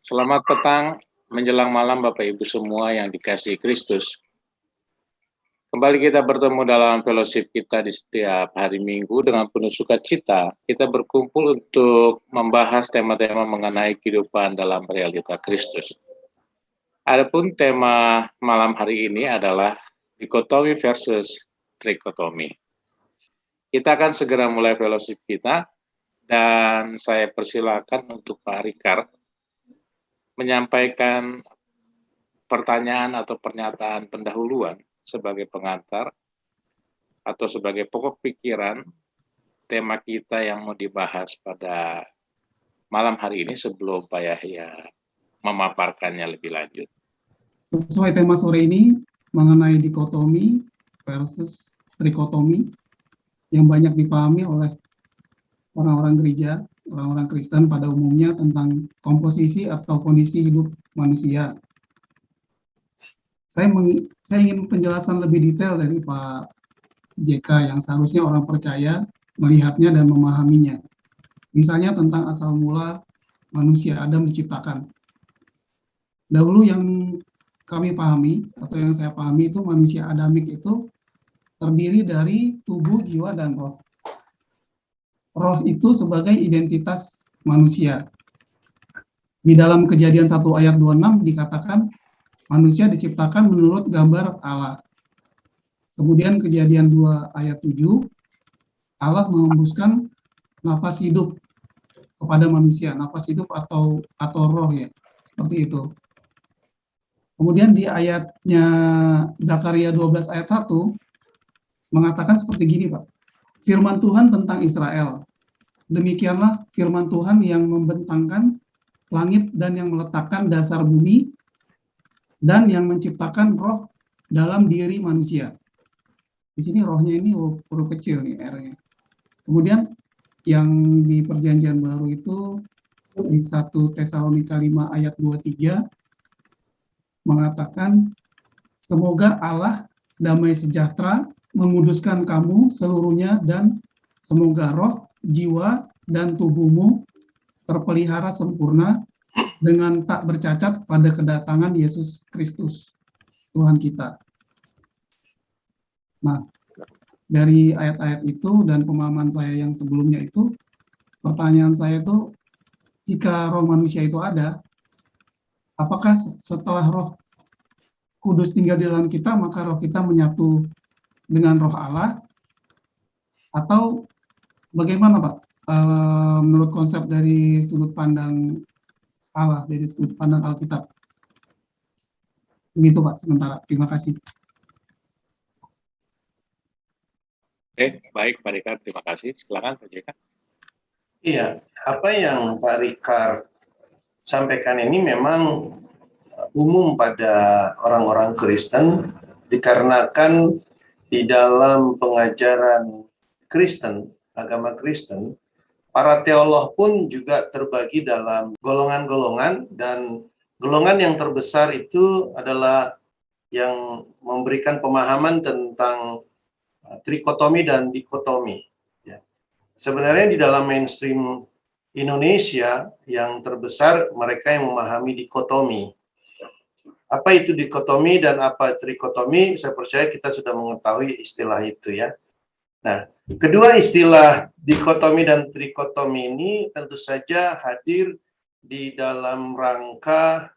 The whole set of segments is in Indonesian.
Selamat petang menjelang malam Bapak Ibu semua yang dikasihi Kristus. Kembali kita bertemu dalam fellowship kita di setiap hari Minggu dengan penuh sukacita. Kita berkumpul untuk membahas tema-tema mengenai kehidupan dalam realita Kristus. Adapun tema malam hari ini adalah dikotomi versus trikotomi. Kita akan segera mulai fellowship kita dan saya persilakan untuk Pak Rikard menyampaikan pertanyaan atau pernyataan pendahuluan sebagai pengantar atau sebagai pokok pikiran tema kita yang mau dibahas pada malam hari ini sebelum Pak Yahya memaparkannya lebih lanjut. Sesuai tema sore ini mengenai dikotomi versus trikotomi yang banyak dipahami oleh orang-orang gereja, orang-orang Kristen pada umumnya tentang komposisi atau kondisi hidup manusia. Saya ingin penjelasan lebih detail dari Pak JK yang seharusnya orang percaya melihatnya dan memahaminya. Misalnya tentang asal mula manusia Adam diciptakan. Dahulu yang kami pahami atau yang saya pahami itu manusia Adamik itu terdiri dari tubuh, jiwa, dan roh. Roh itu sebagai identitas manusia. Di dalam Kejadian 1 ayat 26 dikatakan manusia diciptakan menurut gambar Allah. Kemudian Kejadian 2 ayat 7, Allah mengembuskan nafas hidup kepada manusia, nafas hidup atau roh ya, seperti itu. Kemudian di ayatnya Zakaria 12 ayat 1 mengatakan seperti gini, Pak. Firman Tuhan tentang Israel. Demikianlah firman Tuhan yang membentangkan langit dan yang meletakkan dasar bumi dan yang menciptakan roh dalam diri manusia. Di sini rohnya ini huruf kecil nih R-nya. Kemudian yang di Perjanjian Baru itu di 1 Tesalonika 5 ayat 23 mengatakan semoga Allah damai sejahtera menguduskan kamu seluruhnya dan semoga roh, jiwa, dan tubuhmu terpelihara sempurna dengan tak bercacat pada kedatangan Yesus Kristus, Tuhan kita. Nah, dari ayat-ayat itu dan pemahaman saya yang sebelumnya itu, pertanyaan saya itu, jika roh manusia itu ada, apakah setelah roh kudus tinggal di dalam kita, maka roh kita menyatu dengan roh Allah, atau bagaimana Pak? Menurut konsep dari sudut pandang Allah, dari sudut pandang Alkitab. Begitu Pak, sementara. Terima kasih. Oke, baik Pak Rikard, terima kasih. Silakan Pak JK. Iya, apa yang Pak Rikard sampaikan ini memang umum pada orang-orang Kristen dikarenakan di dalam pengajaran Kristen, agama Kristen, para teolog pun juga terbagi dalam golongan-golongan dan golongan yang terbesar itu adalah yang memberikan pemahaman tentang trikotomi dan dikotomi. Ya. Sebenarnya di dalam mainstream Indonesia yang terbesar mereka yang memahami dikotomi. Apa itu dikotomi dan apa trikotomi? Saya percaya kita sudah mengetahui istilah itu ya. Nah, kedua istilah dikotomi dan trikotomi ini tentu saja hadir di dalam rangka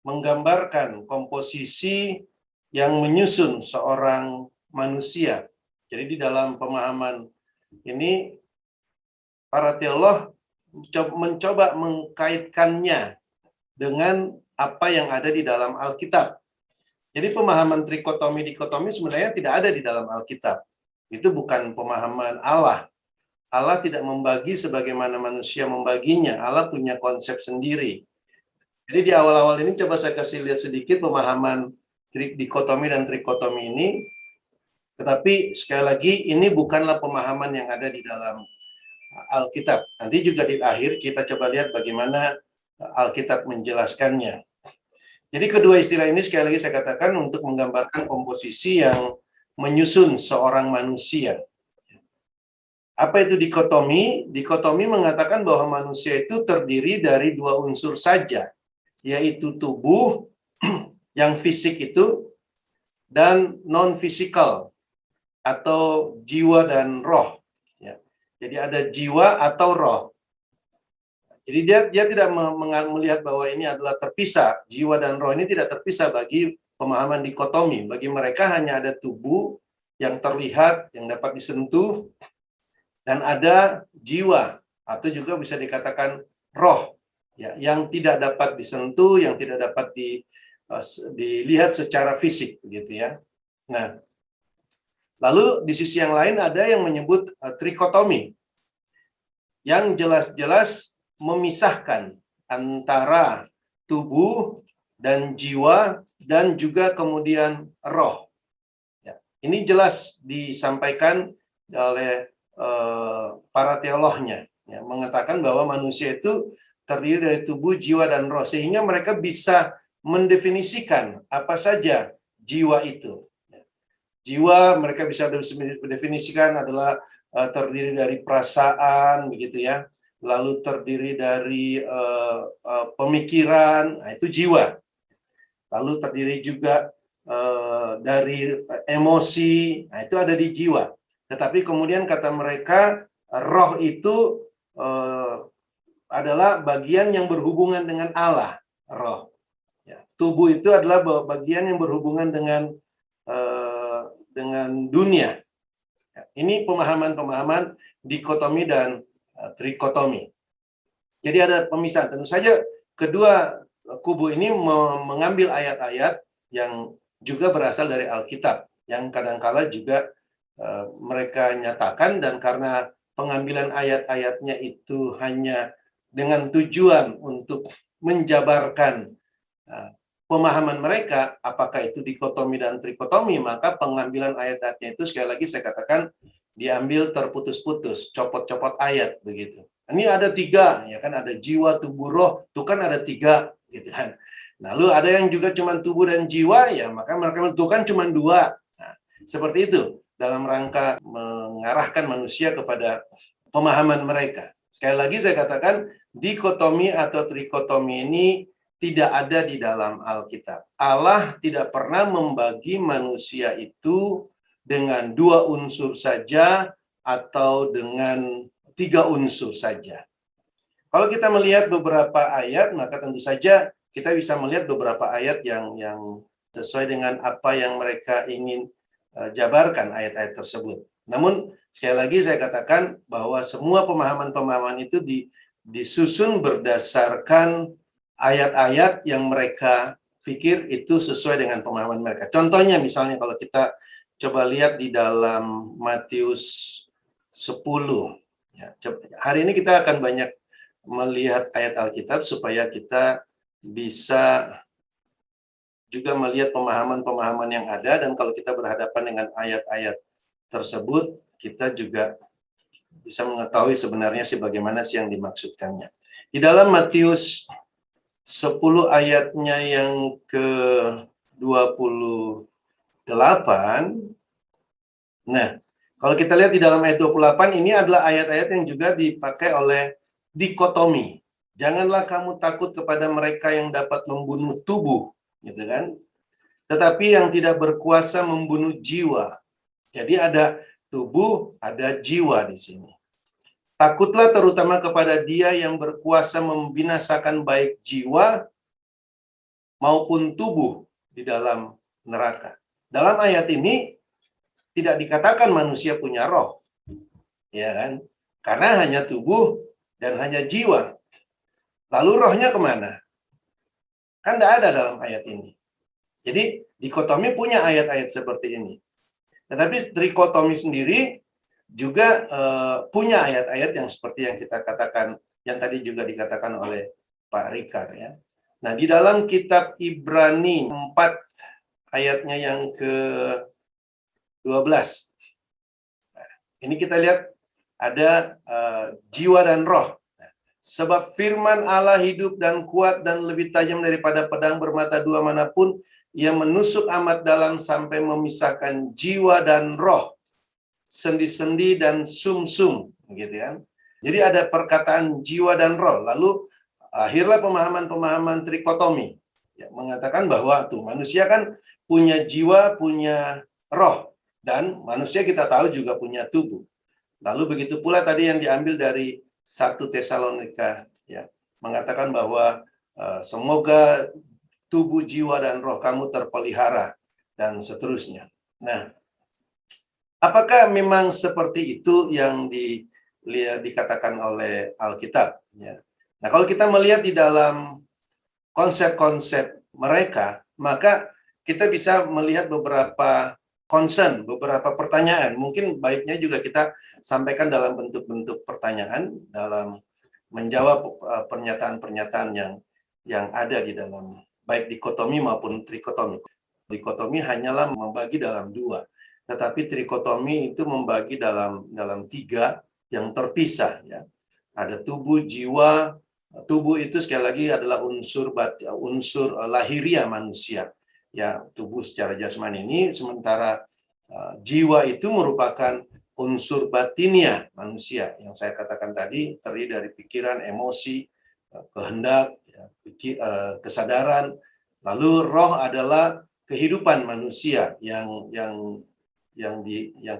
menggambarkan komposisi yang menyusun seorang manusia. Jadi di dalam pemahaman ini para teolog mencoba mengkaitkannya dengan apa yang ada di dalam Alkitab. Jadi pemahaman trikotomi dikotomi sebenarnya tidak ada di dalam Alkitab. Itu bukan pemahaman Allah. Allah tidak membagi sebagaimana manusia membaginya. Allah punya konsep sendiri. Jadi di awal-awal ini coba saya kasih lihat sedikit pemahaman dikotomi dan trikotomi ini. Tetapi sekali lagi ini bukanlah pemahaman yang ada di dalam Alkitab. Nanti juga di akhir kita coba lihat bagaimana Alkitab menjelaskannya. Jadi kedua istilah ini sekali lagi saya katakan untuk menggambarkan komposisi yang menyusun seorang manusia. Apa itu dikotomi? Dikotomi mengatakan bahwa manusia itu terdiri dari dua unsur saja, yaitu tubuh yang fisik itu dan non-fisikal atau jiwa dan roh. Ya. Jadi ada jiwa atau roh. Jadi dia tidak melihat bahwa ini adalah terpisah. Jiwa dan roh ini tidak terpisah bagi pemahaman dikotomi. Bagi mereka hanya ada tubuh yang terlihat, yang dapat disentuh, dan ada jiwa atau juga bisa dikatakan roh, ya, yang tidak dapat disentuh, yang tidak dapat dilihat secara fisik, gitu ya. Nah, lalu di sisi yang lain ada yang menyebut trikotomi, yang jelas-jelas memisahkan antara tubuh dan jiwa dan juga kemudian roh. Ya, ini jelas disampaikan oleh para teolognya, ya, mengatakan bahwa manusia itu terdiri dari tubuh, jiwa, dan roh, sehingga mereka bisa mendefinisikan apa saja jiwa itu. Jiwa mereka bisa mendefinisikan adalah terdiri dari perasaan, begitu ya, lalu terdiri dari pemikiran, nah itu jiwa. Lalu terdiri juga dari emosi, nah itu ada di jiwa. Tetapi kemudian kata mereka, roh itu adalah bagian yang berhubungan dengan Allah, roh. Ya. Tubuh itu adalah bagian yang berhubungan dengan dunia. Ya. Ini pemahaman-pemahaman dikotomi dan trikotomi. Jadi ada pemisahan. Tentu saja kedua kubu ini mengambil ayat-ayat yang juga berasal dari Alkitab, yang kadangkala juga mereka nyatakan, dan karena pengambilan ayat-ayatnya itu hanya dengan tujuan untuk menjabarkan pemahaman mereka, apakah itu dikotomi dan trikotomi, maka pengambilan ayat-ayatnya itu sekali lagi saya katakan diambil terputus-putus, copot-copot ayat begitu. Ini ada 3, ya kan, ada jiwa, tubuh, roh, itu kan ada 3, gitu kan. Lalu ada yang juga cuma tubuh dan jiwa, ya maka mereka menentukan cuma 2. Nah, seperti itu dalam rangka mengarahkan manusia kepada pemahaman mereka. Sekali lagi saya katakan, dikotomi atau trikotomi ini tidak ada di dalam Alkitab. Allah tidak pernah membagi manusia itu dengan 2 unsur saja atau dengan 3 unsur saja. Kalau kita melihat beberapa ayat, maka tentu saja kita bisa melihat beberapa ayat yang sesuai dengan apa yang mereka ingin jabarkan ayat-ayat tersebut. Namun sekali lagi saya katakan bahwa semua pemahaman-pemahaman itu disusun berdasarkan ayat-ayat yang mereka pikir itu sesuai dengan pemahaman mereka. Contohnya misalnya kalau kita coba lihat di dalam Matius 10. Ya, hari ini kita akan banyak melihat ayat Alkitab supaya kita bisa juga melihat pemahaman-pemahaman yang ada, dan kalau kita berhadapan dengan ayat-ayat tersebut, kita juga bisa mengetahui sebenarnya bagaimana yang dimaksudkannya. Di dalam Matius 10 ayatnya yang ke-28, nah, kalau kita lihat di dalam ayat 28, ini adalah ayat-ayat yang juga dipakai oleh dikotomi. Janganlah kamu takut kepada mereka yang dapat membunuh tubuh, gitu kan? Tetapi yang tidak berkuasa membunuh jiwa. Jadi ada tubuh, ada jiwa di sini. Takutlah terutama kepada Dia yang berkuasa membinasakan baik jiwa maupun tubuh di dalam neraka. Dalam ayat ini tidak dikatakan manusia punya roh, ya kan? Karena hanya tubuh dan hanya jiwa. Lalu rohnya kemana? Kan tidak ada dalam ayat ini. Jadi dikotomi punya ayat-ayat seperti ini. Tetapi trikotomi sendiri juga punya ayat-ayat yang seperti yang kita katakan, yang tadi juga dikatakan oleh Pak Rikar, ya. Nah, di dalam kitab Ibrani 4 ayatnya yang ke-12. Nah, ini kita lihat ada jiwa dan roh. Sebab firman Allah hidup dan kuat dan lebih tajam daripada pedang bermata 2 manapun, ia menusuk amat dalam sampai memisahkan jiwa dan roh, sendi-sendi dan sumsum, gitu kan. Jadi ada perkataan jiwa dan roh. Lalu akhirlah pemahaman-pemahaman trikotomi, ya, mengatakan bahwa tuh manusia kan punya jiwa, punya roh, dan manusia kita tahu juga punya tubuh. Lalu begitu pula tadi yang diambil dari 1 Tesalonika, ya, mengatakan bahwa semoga tubuh, jiwa, dan roh kamu terpelihara, dan seterusnya. Nah, apakah memang seperti itu yang dikatakan oleh Alkitab? Ya. Nah, kalau kita melihat di dalam konsep-konsep mereka, maka kita bisa melihat beberapa concern, beberapa pertanyaan. Mungkin baiknya juga kita sampaikan dalam bentuk-bentuk pertanyaan, dalam menjawab pernyataan-pernyataan yang ada di dalam baik dikotomi maupun trikotomi. Dikotomi hanyalah membagi dalam 2, tetapi trikotomi itu membagi dalam 3 yang terpisah, ya. Ada tubuh, jiwa. Tubuh itu sekali lagi adalah unsur lahiriah manusia, ya, tubuh secara jasmani ini, sementara jiwa itu merupakan unsur batiniah manusia yang saya katakan tadi, terdiri dari pikiran, emosi, kehendak, ya, kesadaran. Lalu roh adalah kehidupan manusia yang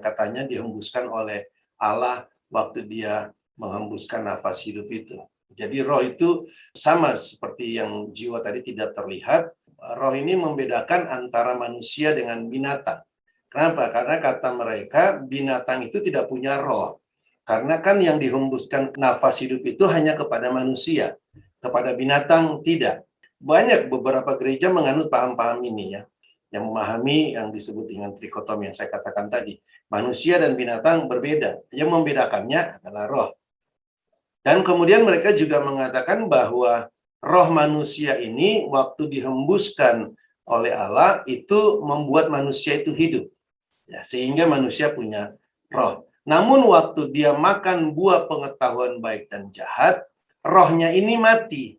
katanya dihembuskan oleh Allah waktu dia menghembuskan nafas hidup itu. Jadi roh itu sama seperti yang jiwa tadi tidak terlihat. Roh ini membedakan antara manusia dengan binatang. Kenapa? Karena kata mereka binatang itu tidak punya roh. Karena kan yang dihembuskan nafas hidup itu hanya kepada manusia. Kepada binatang tidak. Banyak beberapa gereja menganut paham-paham ini, ya, yang memahami yang disebut dengan trikotomi yang saya katakan tadi. Manusia dan binatang berbeda. Yang membedakannya adalah roh. Dan kemudian mereka juga mengatakan bahwa roh manusia ini waktu dihembuskan oleh Allah itu membuat manusia itu hidup, ya, sehingga manusia punya roh. Namun waktu dia makan buah pengetahuan baik dan jahat, rohnya ini mati,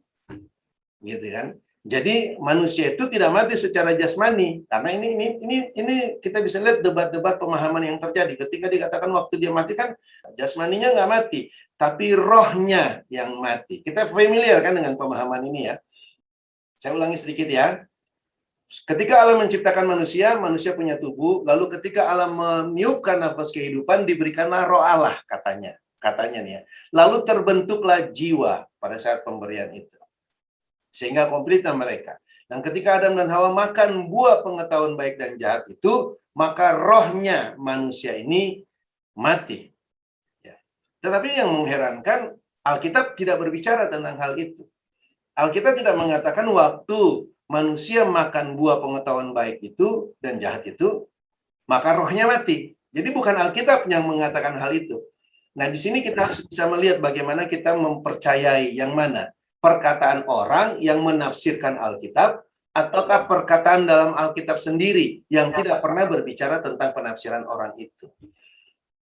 gitu kan? Jadi manusia itu tidak mati secara jasmani, karena ini kita bisa lihat debat-debat pemahaman yang terjadi. Ketika dikatakan waktu dia mati kan jasmaninya nggak mati, tapi rohnya yang mati. Kita familiar kan dengan pemahaman ini, ya. Saya ulangi sedikit, ya. Ketika Allah menciptakan manusia, manusia punya tubuh. Lalu ketika Allah meniupkan nafas kehidupan, diberikanlah roh Allah, katanya nih, ya. Lalu terbentuklah jiwa pada saat pemberian itu. Sehingga komplitlah mereka. Dan ketika Adam dan Hawa makan buah pengetahuan baik dan jahat itu, maka rohnya manusia ini mati. Ya. Tetapi yang mengherankan, Alkitab tidak berbicara tentang hal itu. Alkitab tidak mengatakan waktu manusia makan buah pengetahuan baik itu dan jahat itu, maka rohnya mati. Jadi bukan Alkitab yang mengatakan hal itu. Nah, di sini kita harus bisa melihat bagaimana kita mempercayai yang mana. Perkataan orang yang menafsirkan Alkitab, ataukah perkataan dalam Alkitab sendiri yang tidak pernah berbicara tentang penafsiran orang itu.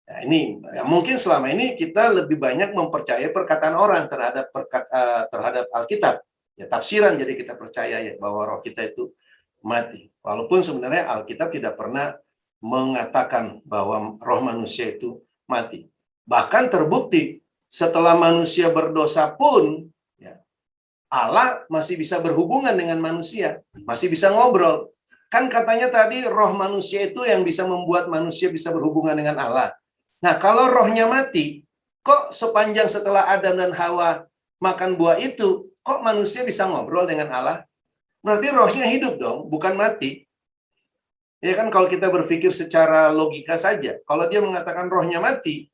Nah, ini ya, mungkin selama ini kita lebih banyak mempercayai perkataan orang terhadap Alkitab. Ya, tafsiran, jadi kita percaya, ya, bahwa roh kita itu mati. Walaupun sebenarnya Alkitab tidak pernah mengatakan bahwa roh manusia itu mati. Bahkan terbukti setelah manusia berdosa pun, Allah masih bisa berhubungan dengan manusia, masih bisa ngobrol. Kan katanya tadi roh manusia itu yang bisa membuat manusia bisa berhubungan dengan Allah. Nah, kalau rohnya mati, kok sepanjang setelah Adam dan Hawa makan buah itu, kok manusia bisa ngobrol dengan Allah? Berarti rohnya hidup dong, bukan mati. Ya kan, kalau kita berpikir secara logika saja, kalau dia mengatakan rohnya mati,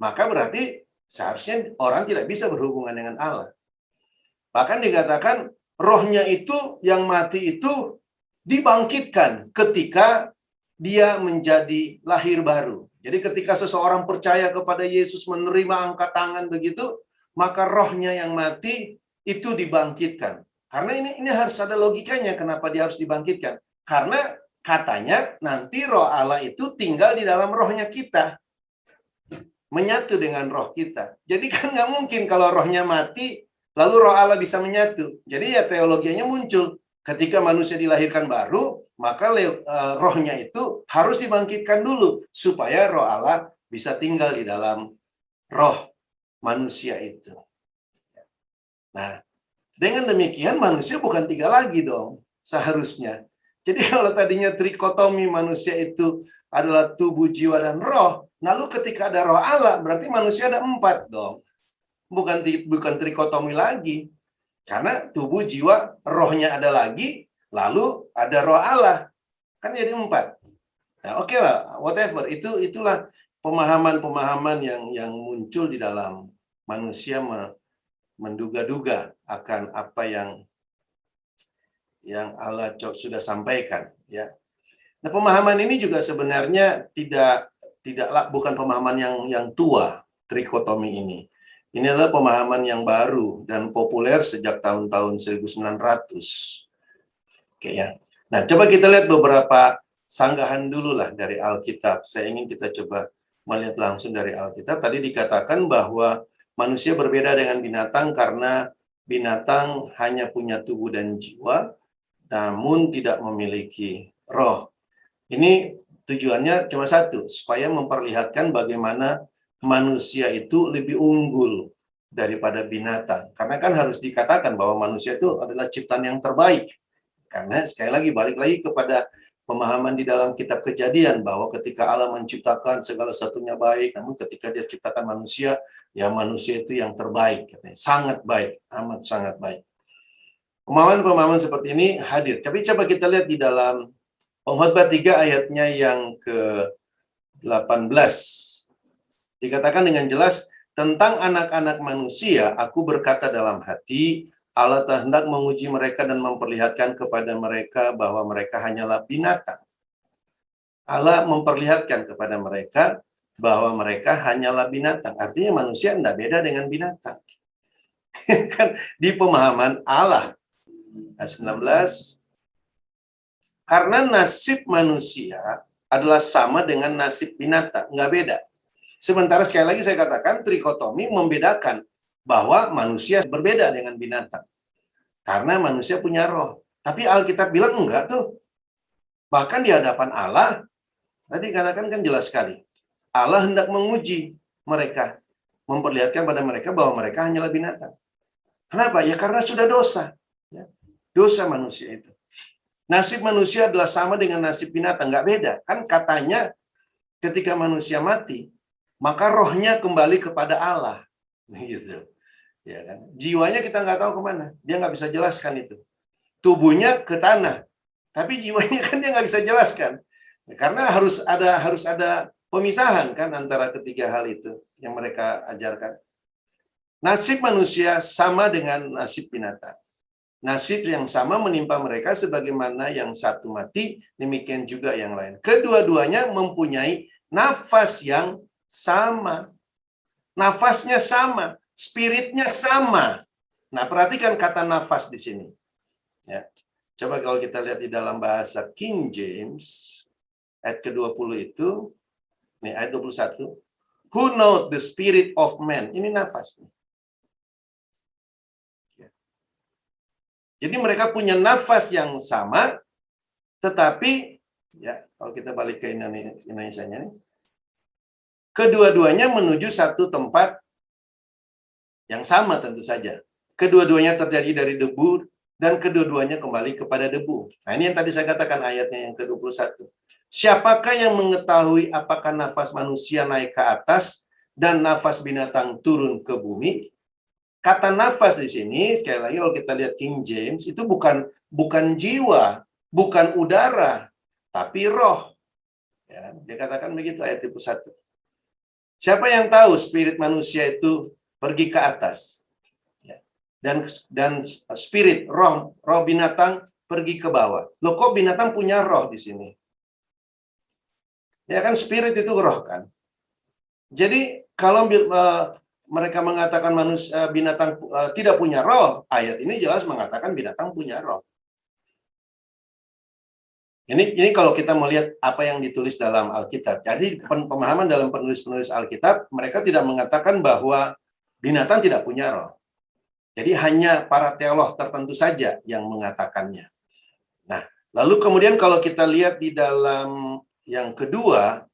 maka berarti seharusnya orang tidak bisa berhubungan dengan Allah. Bahkan dikatakan rohnya itu yang mati itu dibangkitkan ketika dia menjadi lahir baru. Jadi ketika seseorang percaya kepada Yesus, menerima angkat tangan begitu, maka rohnya yang mati itu dibangkitkan. Karena ini harus ada logikanya kenapa dia harus dibangkitkan. Karena katanya nanti roh Allah itu tinggal di dalam rohnya kita. Menyatu dengan roh kita. Jadi kan nggak mungkin kalau rohnya mati, lalu roh Allah bisa menyatu. Jadi ya teologianya muncul. Ketika manusia dilahirkan baru, maka rohnya itu harus dibangkitkan dulu supaya roh Allah bisa tinggal di dalam roh manusia itu. Nah, dengan demikian manusia bukan 3 lagi dong seharusnya. Jadi kalau tadinya trikotomi manusia itu adalah tubuh, jiwa, dan roh, lalu ketika ada roh Allah berarti manusia ada 4 dong. Bukan trikotomi lagi. Karena tubuh, jiwa, rohnya ada lagi, lalu ada roh Allah. Kan jadi 4. Nah, oke lah, whatever. Itulah pemahaman-pemahaman yang muncul di dalam manusia menduga-duga akan apa yang Allah sudah sampaikan, ya. Nah, pemahaman ini juga sebenarnya bukan pemahaman yang tua, trikotomi ini. Ini adalah pemahaman yang baru dan populer sejak tahun-tahun 1900. Oke ya. Nah, coba kita lihat beberapa sanggahan dulu lah dari Alkitab. Saya ingin kita coba melihat langsung dari Alkitab. Tadi dikatakan bahwa manusia berbeda dengan binatang karena binatang hanya punya tubuh dan jiwa, namun tidak memiliki roh. Ini tujuannya cuma satu, supaya memperlihatkan bagaimana manusia itu lebih unggul daripada binatang. Karena kan harus dikatakan bahwa manusia itu adalah ciptaan yang terbaik. Karena sekali lagi, balik lagi kepada pemahaman di dalam kitab Kejadian, bahwa ketika Allah menciptakan segala satunya baik, namun ketika dia ciptakan manusia, ya manusia itu yang terbaik. Katanya. Sangat baik, amat sangat baik. Pemahaman-pemahaman seperti ini hadir. Tapi coba kita lihat di dalam Pengkhotbah 3 ayatnya yang ke-18. Dikatakan dengan jelas, tentang anak-anak manusia, aku berkata dalam hati, Allah hendak menguji mereka dan memperlihatkan kepada mereka bahwa mereka hanyalah binatang. Allah memperlihatkan kepada mereka bahwa mereka hanyalah binatang. Artinya manusia tidak beda dengan binatang. Kan di pemahaman Allah. Ayat 19. Karena nasib manusia adalah sama dengan nasib binatang, nggak beda. Sementara sekali lagi saya katakan trikotomi membedakan bahwa manusia berbeda dengan binatang. Karena manusia punya roh. Tapi Alkitab bilang enggak tuh. Bahkan di hadapan Allah, tadi katakan kan jelas sekali. Allah hendak menguji mereka. Memperlihatkan pada mereka bahwa mereka hanyalah binatang. Kenapa? Ya karena sudah dosa. Dosa manusia itu. Nasib manusia adalah sama dengan nasib binatang. Nggak beda. Kan katanya ketika manusia mati, maka rohnya kembali kepada Allah. Gitu. Ya kan? Jiwanya kita nggak tahu kemana. Dia nggak bisa jelaskan itu. Tubuhnya ke tanah. Tapi jiwanya kan dia nggak bisa jelaskan. Karena harus ada pemisahan kan antara ketiga hal itu yang mereka ajarkan. Nasib manusia sama dengan nasib binatang. Nasib yang sama menimpa mereka sebagaimana yang satu mati, demikian juga yang lain. Kedua-duanya mempunyai nafas yang sama. Nafasnya sama, spiritnya sama. Nah, perhatikan kata nafas di sini. Ya. Coba kalau kita lihat di dalam bahasa King James, ayat ke-20 itu, nih ayat 21, who knows the spirit of man? Ini nafas. Jadi mereka punya nafas yang sama, tetapi, ya kalau kita balik ke Indonesia-nya, kedua-duanya menuju satu tempat yang sama tentu saja. Kedua-duanya terjadi dari debu, dan kedua-duanya kembali kepada debu. Nah ini yang tadi saya katakan ayatnya yang ke-21. Siapakah yang mengetahui apakah nafas manusia naik ke atas dan nafas binatang turun ke bumi? Kata nafas di sini, sekali lagi kalau kita lihat King James, itu bukan jiwa, bukan udara, tapi roh. Ya, dia katakan begitu ayat 21. Siapa yang tahu spirit manusia itu pergi ke atas? Ya. Dan spirit, roh binatang pergi ke bawah. Loh kok binatang punya roh di sini? Ya kan spirit itu roh kan. Jadi kalau mereka mengatakan manusia binatang tidak punya roh, ayat ini jelas mengatakan binatang punya roh. Ini kalau kita melihat apa yang ditulis dalam Alkitab. Jadi pemahaman dalam penulis-penulis Alkitab, mereka tidak mengatakan bahwa binatang tidak punya roh. Jadi hanya para teolog tertentu saja yang mengatakannya. Nah, lalu kemudian kalau kita lihat di dalam Yang kedua,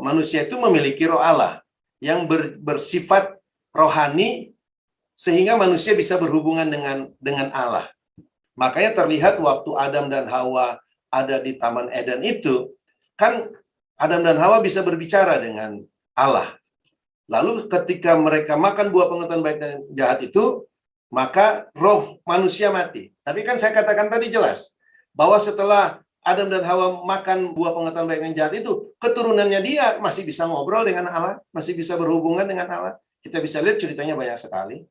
manusia itu memiliki roh Allah yang bersifat rohani sehingga manusia bisa berhubungan dengan Allah. Makanya terlihat waktu Adam dan Hawa ada di Taman Eden itu, kan Adam dan Hawa bisa berbicara dengan Allah. Lalu ketika mereka makan buah pengetahuan baik dan jahat itu, maka roh manusia mati. Tapi kan saya katakan tadi jelas, bahwa setelah Adam dan Hawa makan buah pengetahuan baik dan jahat itu, keturunannya dia masih bisa ngobrol dengan Allah, masih bisa berhubungan dengan Allah. Kita bisa lihat ceritanya banyak sekali.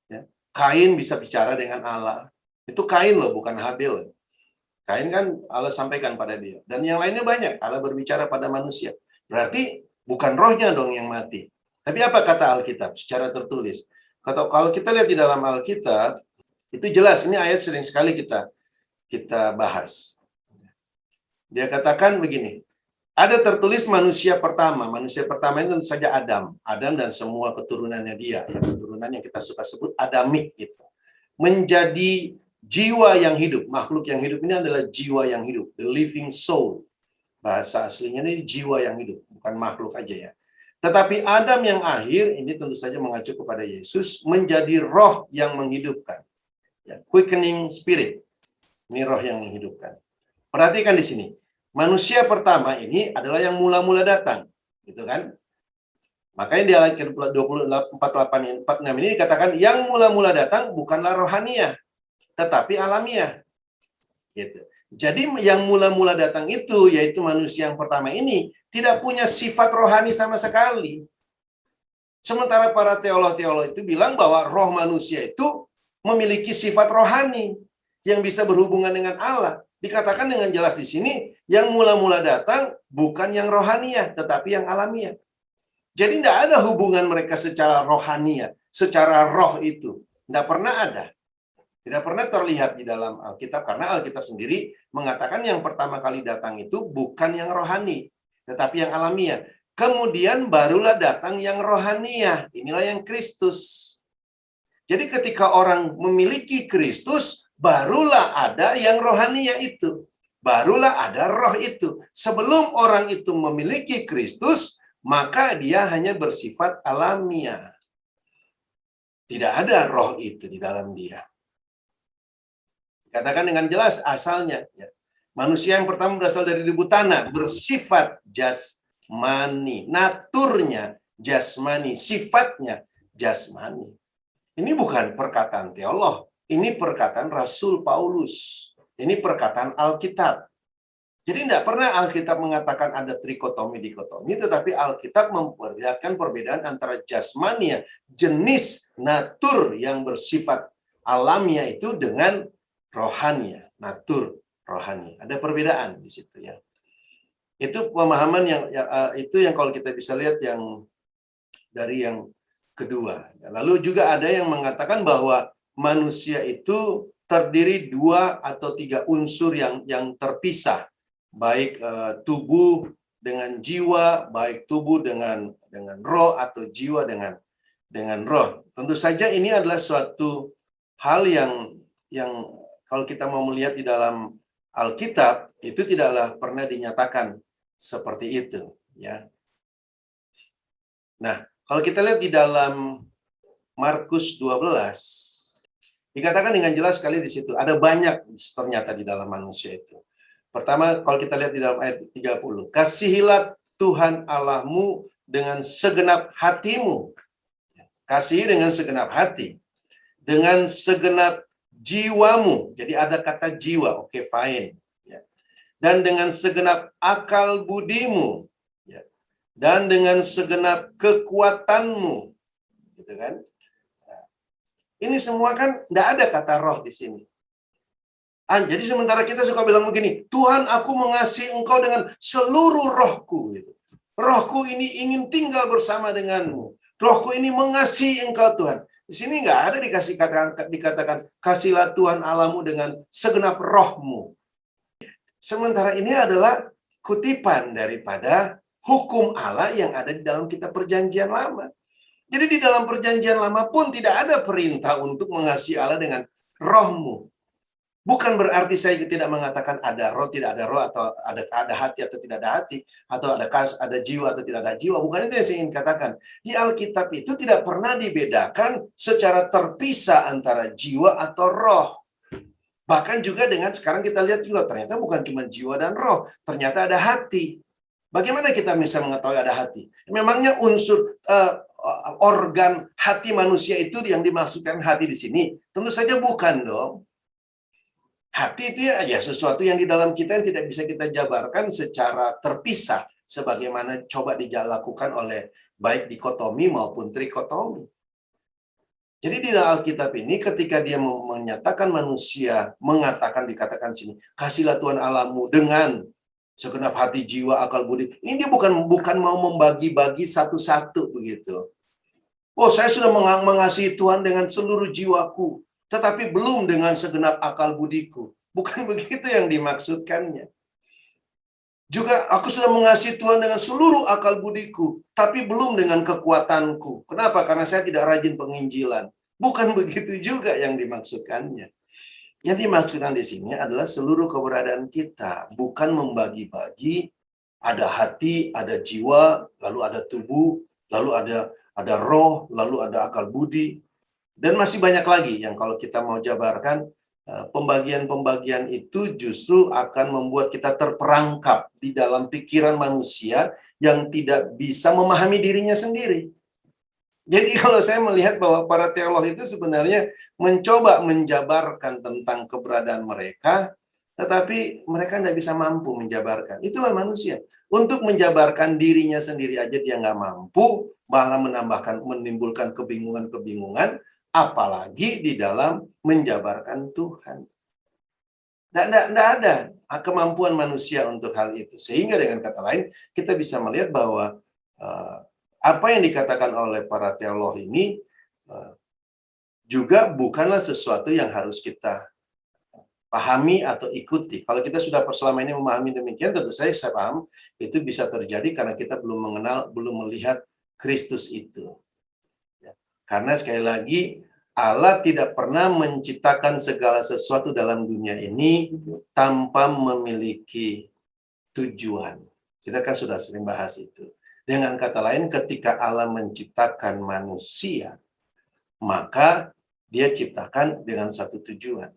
Ya. Kain bisa bicara dengan Allah. Itu Kain loh, bukan Habil. Kain kan Allah sampaikan pada dia. Dan yang lainnya banyak. Allah berbicara pada manusia. Berarti bukan rohnya dong yang mati. Tapi apa kata Alkitab secara tertulis? Kalau kita lihat di dalam Alkitab, itu jelas. Ini ayat sering sekali kita bahas. Dia katakan begini. Ada tertulis manusia pertama. Manusia pertama itu tentu saja Adam. Adam dan semua keturunannya dia. Keturunan yang kita suka sebut Adamik gitu. Menjadi jiwa yang hidup. Makhluk yang hidup ini adalah jiwa yang hidup. The living soul. Bahasa aslinya ini jiwa yang hidup. Bukan makhluk aja ya. Tetapi Adam yang akhir, ini tentu saja mengacu kepada Yesus, menjadi roh yang menghidupkan. Ya, quickening spirit. Ini roh yang menghidupkan. Perhatikan di sini. Manusia pertama ini adalah yang mula-mula datang. Gitu kan? Makanya di ayat 46 ini dikatakan, yang mula-mula datang bukanlah rohaniah, tetapi alamiah. Gitu. Jadi yang mula-mula datang itu, yaitu manusia yang pertama ini, tidak punya sifat rohani sama sekali. Sementara para teolog-teolog itu bilang bahwa roh manusia itu memiliki sifat rohani yang bisa berhubungan dengan Allah. Dikatakan dengan jelas di sini, yang mula-mula datang bukan yang rohaniah, tetapi yang alamiah. Jadi tidak ada hubungan mereka secara rohaniah, secara roh itu. Tidak pernah ada. Tidak pernah terlihat di dalam Alkitab, karena Alkitab sendiri mengatakan yang pertama kali datang itu bukan yang rohani, tetapi yang alamiah. Kemudian barulah datang yang rohaniah. Inilah yang Kristus. Jadi ketika orang memiliki Kristus, barulah ada yang rohaniah itu. Barulah ada roh itu. Sebelum orang itu memiliki Kristus, maka dia hanya bersifat alamiah. Tidak ada roh itu di dalam dia. Katakan dengan jelas asalnya. Ya. Manusia yang pertama berasal dari debu tanah, bersifat jasmani. Naturnya jasmani, sifatnya jasmani. Ini bukan perkataan teolog. Ini perkataan Rasul Paulus. Ini perkataan Alkitab. Jadi tidak pernah Alkitab mengatakan ada trikotomi-dikotomi, tetapi Alkitab memperlihatkan perbedaan antara jasmania, jenis natur yang bersifat alamiah itu dengan rohania, natur rohani. Ada perbedaan di situ ya. Itu pemahaman yang kalau kita bisa lihat yang dari yang kedua. Lalu juga ada yang mengatakan bahwa manusia itu terdiri 2 atau 3 unsur yang terpisah, baik tubuh dengan jiwa, baik tubuh dengan roh atau jiwa dengan roh. Tentu saja ini adalah suatu hal yang kalau kita mau melihat di dalam Alkitab, itu tidaklah pernah dinyatakan seperti itu. Ya. Nah, kalau kita lihat di dalam Markus 12, dikatakan dengan jelas sekali di situ. Ada banyak ternyata di dalam manusia itu. Pertama, kalau kita lihat di dalam ayat 30. Kasihilah Tuhan Allahmu dengan segenap hatimu. Kasihi dengan segenap hati. Dengan segenap jiwamu. Jadi ada kata jiwa, oke, fine. Ya. Dan dengan segenap akal budimu. Ya. Dan dengan segenap kekuatanmu. Gitu kan? Nah, ini semua kan tidak ada kata roh di sini. Jadi sementara kita suka bilang begini, Tuhan, aku mengasihi engkau dengan seluruh rohku. Gitu. Rohku ini ingin tinggal bersama denganmu. Rohku ini mengasihi engkau, Tuhan. Di sini nggak ada dikatakan kasihlah Tuhan Allahmu dengan segenap rohmu. Sementara ini adalah kutipan daripada hukum Allah yang ada di dalam kitab Perjanjian Lama. Jadi di dalam Perjanjian Lama pun tidak ada perintah untuk mengasihi Allah dengan rohmu. Bukan berarti saya tidak mengatakan ada roh, tidak ada roh, atau ada hati atau tidak ada hati, atau ada jiwa atau tidak ada jiwa. Bukan itu yang saya ingin katakan. Di Alkitab itu tidak pernah dibedakan secara terpisah antara jiwa atau roh. Bahkan juga dengan sekarang kita lihat juga ternyata bukan cuma jiwa dan roh, ternyata ada hati. Bagaimana kita bisa mengetahui ada hati? Memangnya unsur organ hati manusia itu yang dimaksudkan hati di sini? Tentu saja bukan dong. Hati itu ya sesuatu yang di dalam kita yang tidak bisa kita jabarkan secara terpisah, sebagaimana coba dilakukan oleh baik dikotomi maupun trikotomi. Jadi di dalam Alkitab ini ketika dia menyatakan manusia, dikatakan sini, kasihlah Tuhan Allahmu dengan segenap hati, jiwa, akal, budi. Ini dia bukan mau membagi-bagi satu-satu begitu. Oh, saya sudah mengasihi Tuhan dengan seluruh jiwaku, tetapi belum dengan segenap akal budiku. Bukan begitu yang dimaksudkannya. Juga aku sudah mengasihi Tuhan dengan seluruh akal budiku, tapi belum dengan kekuatanku. Kenapa? Karena saya tidak rajin penginjilan. Bukan begitu juga yang dimaksudkannya. Yang dimaksudkan di sini adalah seluruh keberadaan kita, bukan membagi-bagi. Ada hati, ada jiwa, lalu ada tubuh, lalu ada roh, lalu ada akal budi, dan masih banyak lagi yang kalau kita mau jabarkan, pembagian-pembagian itu justru akan membuat kita terperangkap di dalam pikiran manusia yang tidak bisa memahami dirinya sendiri. Jadi kalau saya melihat bahwa para teolog itu sebenarnya mencoba menjabarkan tentang keberadaan mereka, tetapi mereka tidak bisa mampu menjabarkan. Itulah manusia. Untuk menjabarkan dirinya sendiri aja dia nggak mampu, malah menimbulkan kebingungan-kebingungan, apalagi di dalam menjabarkan Tuhan. Tidak ada kemampuan manusia untuk hal itu. Sehingga dengan kata lain, kita bisa melihat bahwa apa yang dikatakan oleh para teolog ini juga bukanlah sesuatu yang harus kita pahami atau ikuti. Kalau kita sudah selama ini memahami demikian, tentu saya paham itu bisa terjadi karena kita belum melihat Kristus itu. Karena sekali lagi, Allah tidak pernah menciptakan segala sesuatu dalam dunia ini tanpa memiliki tujuan. Kita kan sudah sering bahas itu. Dengan kata lain, ketika Allah menciptakan manusia, maka dia ciptakan dengan satu tujuan.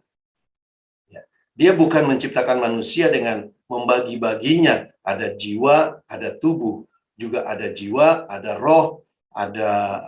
Dia bukan menciptakan manusia dengan membagi-baginya. Ada jiwa, ada tubuh. Juga ada jiwa, ada roh, ada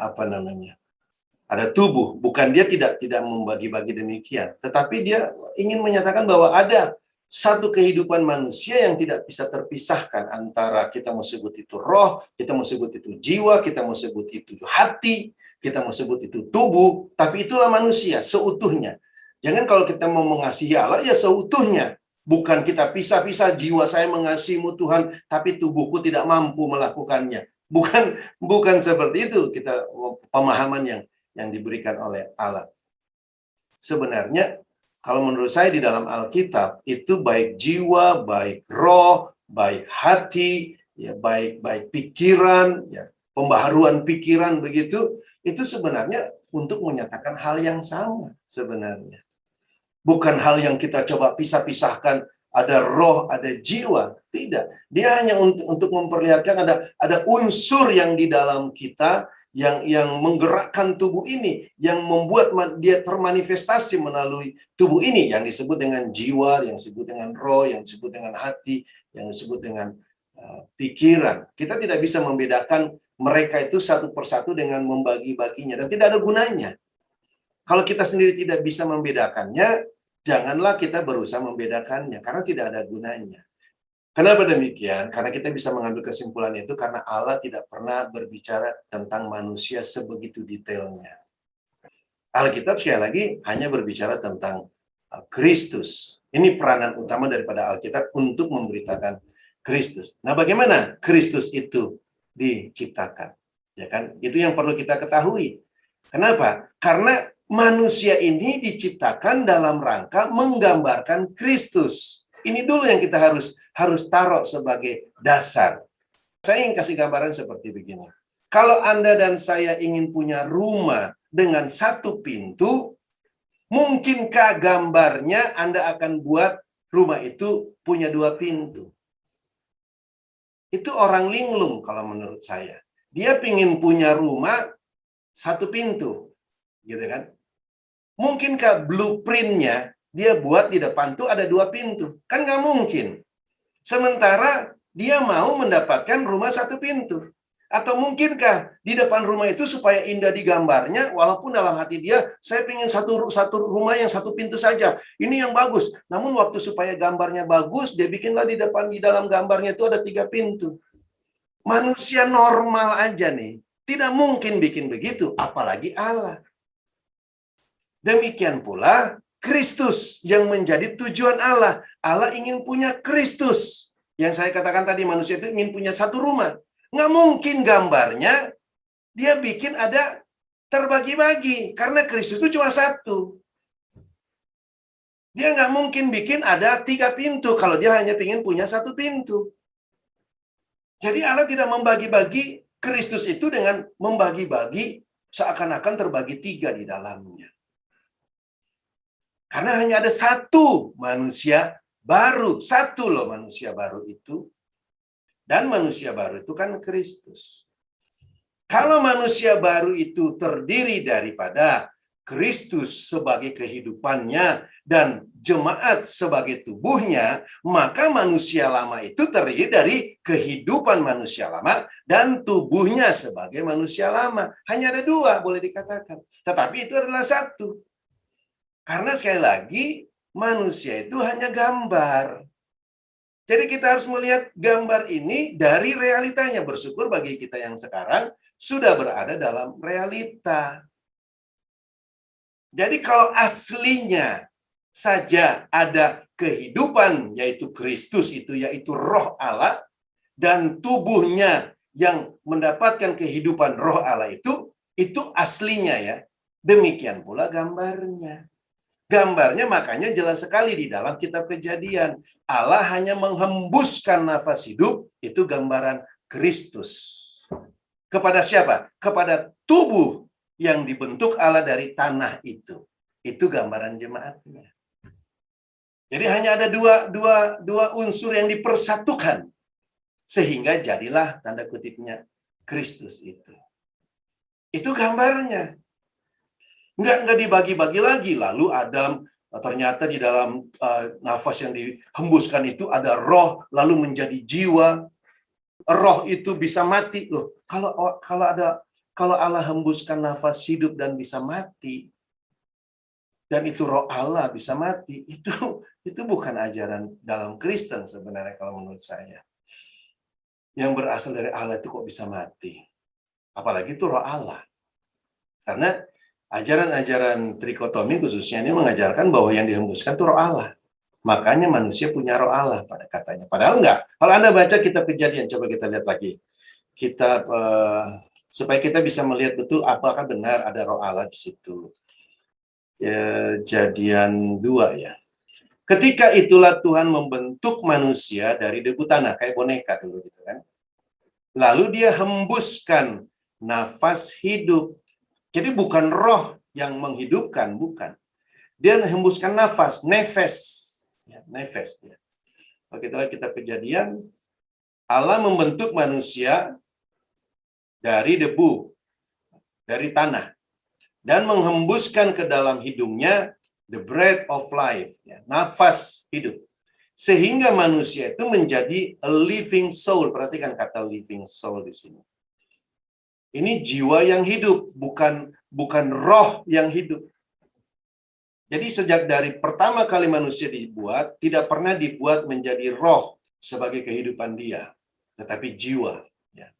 ada tubuh. Bukan dia tidak membagi-bagi demikian. Tetapi dia ingin menyatakan bahwa ada satu kehidupan manusia yang tidak bisa terpisahkan antara kita mau sebut itu roh, kita mau sebut itu jiwa, kita mau sebut itu hati, kita mau sebut itu tubuh. Tapi itulah manusia seutuhnya. Jangan kalau kita mau mengasihi Allah, ya seutuhnya. Bukan kita pisah-pisah, jiwa saya mengasihimu Tuhan, tapi tubuhku tidak mampu melakukannya. Bukan seperti itu kita pemahaman yang diberikan oleh Allah. Sebenarnya, kalau menurut saya di dalam Alkitab, itu baik jiwa, baik roh, baik hati, ya baik pikiran, ya pembaharuan pikiran begitu, itu sebenarnya untuk menyatakan hal yang sama sebenarnya. Bukan hal yang kita coba pisah-pisahkan, ada roh, ada jiwa. Tidak. Dia hanya untuk memperlihatkan ada unsur yang di dalam kita yang menggerakkan tubuh ini, yang membuat dia termanifestasi melalui tubuh ini, yang disebut dengan jiwa, yang disebut dengan roh, yang disebut dengan hati, yang disebut dengan pikiran. Kita tidak bisa membedakan mereka itu satu persatu dengan membagi-baginya, dan tidak ada gunanya. Kalau kita sendiri tidak bisa membedakannya, janganlah kita berusaha membedakannya, karena tidak ada gunanya. Kenapa demikian? Karena kita bisa mengambil kesimpulan itu karena Allah tidak pernah berbicara tentang manusia sebegitu detailnya. Alkitab sekali lagi hanya berbicara tentang Kristus. Ini peranan utama daripada Alkitab untuk memberitakan Kristus. Nah, bagaimana Kristus itu diciptakan? Ya kan? Itu yang perlu kita ketahui. Kenapa? Karena manusia ini diciptakan dalam rangka menggambarkan Kristus. Ini dulu yang kita harus taruh sebagai dasar. Saya ingin kasih gambaran seperti begini. Kalau Anda dan saya ingin punya rumah dengan satu pintu, Mungkinkah gambarnya Anda akan buat rumah itu punya 2 pintu? Itu orang linglung kalau menurut saya. Dia pingin punya rumah 1 pintu, gitu kan? Mungkinkah blueprintnya dia buat di depan tuh ada 2 pintu? Kan nggak mungkin. Sementara dia mau mendapatkan rumah 1 pintu. Atau mungkinkah di depan rumah itu supaya indah di gambarnya, walaupun dalam hati dia, saya ingin satu rumah yang 1 pintu saja. Ini yang bagus. Namun waktu supaya gambarnya bagus, dia bikinlah di dalam gambarnya itu ada 3 pintu. Manusia normal aja nih, tidak mungkin bikin begitu, apalagi Allah. Demikian pula Kristus yang menjadi tujuan Allah. Allah ingin punya Kristus. Yang saya katakan tadi, manusia itu ingin punya 1 rumah. Nggak mungkin gambarnya dia bikin ada terbagi-bagi. Karena Kristus itu cuma 1. Dia nggak mungkin bikin ada 3 pintu kalau dia hanya ingin punya 1 pintu. Jadi Allah tidak membagi-bagi Kristus itu dengan membagi-bagi seakan-akan terbagi 3 di dalamnya. Karena hanya ada 1 manusia baru. 1 loh manusia baru itu. Dan manusia baru itu kan Kristus. Kalau manusia baru itu terdiri daripada Kristus sebagai kehidupannya dan jemaat sebagai tubuhnya, maka manusia lama itu terdiri dari kehidupan manusia lama dan tubuhnya sebagai manusia lama. Hanya ada 2 boleh dikatakan. Tetapi itu adalah 1. Karena sekali lagi manusia itu hanya gambar. Jadi kita harus melihat gambar ini dari realitanya. Bersyukur bagi kita yang sekarang sudah berada dalam realita. Jadi kalau aslinya saja ada kehidupan, yaitu Kristus itu, yaitu roh Allah, dan tubuhnya yang mendapatkan kehidupan roh Allah itu aslinya ya. Demikian pula gambarnya. Gambarnya makanya jelas sekali di dalam kitab Kejadian. Allah hanya menghembuskan nafas hidup, itu gambaran Kristus. Kepada siapa? Kepada tubuh yang dibentuk Allah dari tanah itu. Itu gambaran jemaatnya. Jadi hanya ada dua unsur yang dipersatukan. Sehingga jadilah tanda kutipnya Kristus itu. Itu gambarnya. Nggak dibagi-bagi lagi. Lalu Adam ternyata di dalam nafas yang dihembuskan itu ada roh, lalu menjadi jiwa. Roh itu bisa mati. Loh, kalau Allah hembuskan nafas hidup dan bisa mati, dan itu roh Allah bisa mati, itu bukan ajaran dalam Kristen sebenarnya kalau menurut saya. Yang berasal dari Allah itu kok bisa mati? Apalagi itu roh Allah. Karena ajaran-ajaran trikotomi khususnya ini mengajarkan bahwa yang dihembuskan itu roh Allah. Makanya manusia punya roh Allah pada katanya. Padahal enggak. Kalau Anda baca kitab Kejadian, coba kita lihat lagi. Kitab supaya kita bisa melihat betul apakah benar ada roh Allah di situ. Kejadian 2 ya. Ketika itulah Tuhan membentuk manusia dari debu tanah kayak boneka dulu gitu kan. Lalu dia hembuskan nafas hidup. Jadi bukan roh yang menghidupkan, bukan. Dia hembuskan nafas, nefes. Ya, nefes. Ya. Kalau kita lihat kitab Kejadian, Allah membentuk manusia dari debu, dari tanah. Dan menghembuskan ke dalam hidungnya the breath of life. Ya, nafas hidup. Sehingga manusia itu menjadi a living soul. Perhatikan kata living soul di sini. Ini jiwa yang hidup, bukan roh yang hidup. Jadi sejak dari pertama kali manusia dibuat, tidak pernah dibuat menjadi roh sebagai kehidupan dia, tetapi jiwa. Ya.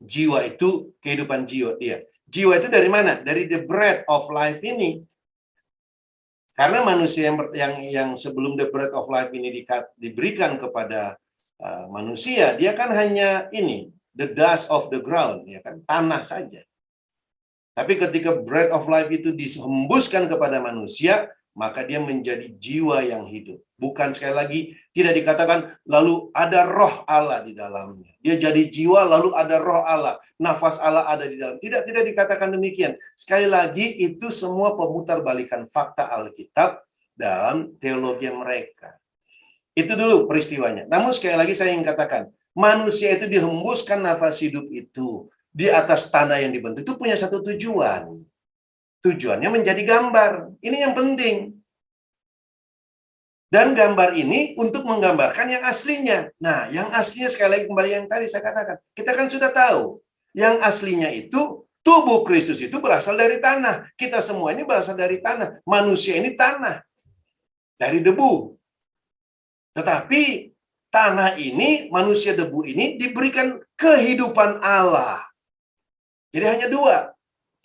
Jiwa itu kehidupan jiwa dia. Jiwa itu dari mana? Dari the breath of life ini. Karena manusia yang sebelum the breath of life ini diberikan kepada manusia, dia kan hanya ini. The dust of the ground, ya kan, tanah saja. Tapi ketika breath of life itu dihembuskan kepada manusia, maka dia menjadi jiwa yang hidup. Bukan sekali lagi tidak dikatakan lalu ada roh Allah di dalamnya. Dia jadi jiwa lalu ada roh Allah, nafas Allah ada di dalam. Tidak dikatakan demikian. Sekali lagi itu semua pemutarbalikan fakta Alkitab dalam teologi mereka. Itu dulu peristiwanya. Namun sekali lagi saya ingin katakan, manusia itu dihembuskan nafas hidup itu di atas tanah yang dibentuk itu punya satu tujuan. Tujuannya menjadi gambar. Ini yang penting. Dan gambar ini untuk menggambarkan yang aslinya. Nah, yang aslinya sekali lagi kembali yang tadi saya katakan. Kita kan sudah tahu. Yang aslinya itu, tubuh Kristus itu berasal dari tanah. Kita semua ini berasal dari tanah. Manusia ini tanah. Dari debu. Tetapi tanah ini, manusia debu ini diberikan kehidupan Allah. Jadi hanya dua.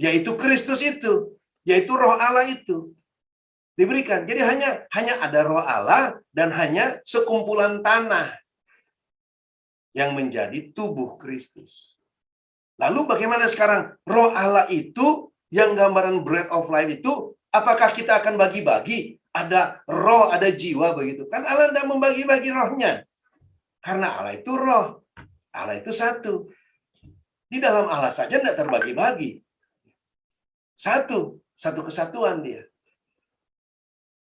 Yaitu Kristus itu, yaitu roh Allah itu diberikan. Jadi hanya ada roh Allah dan hanya sekumpulan tanah yang menjadi tubuh Kristus. Lalu bagaimana sekarang roh Allah itu yang gambaran bread of life itu, apakah kita akan bagi-bagi? Ada roh, ada jiwa begitu. Kan Allah tidak membagi-bagi rohnya. Karena Allah itu roh. Allah itu satu. Di dalam Allah saja tidak terbagi-bagi. Satu kesatuan dia.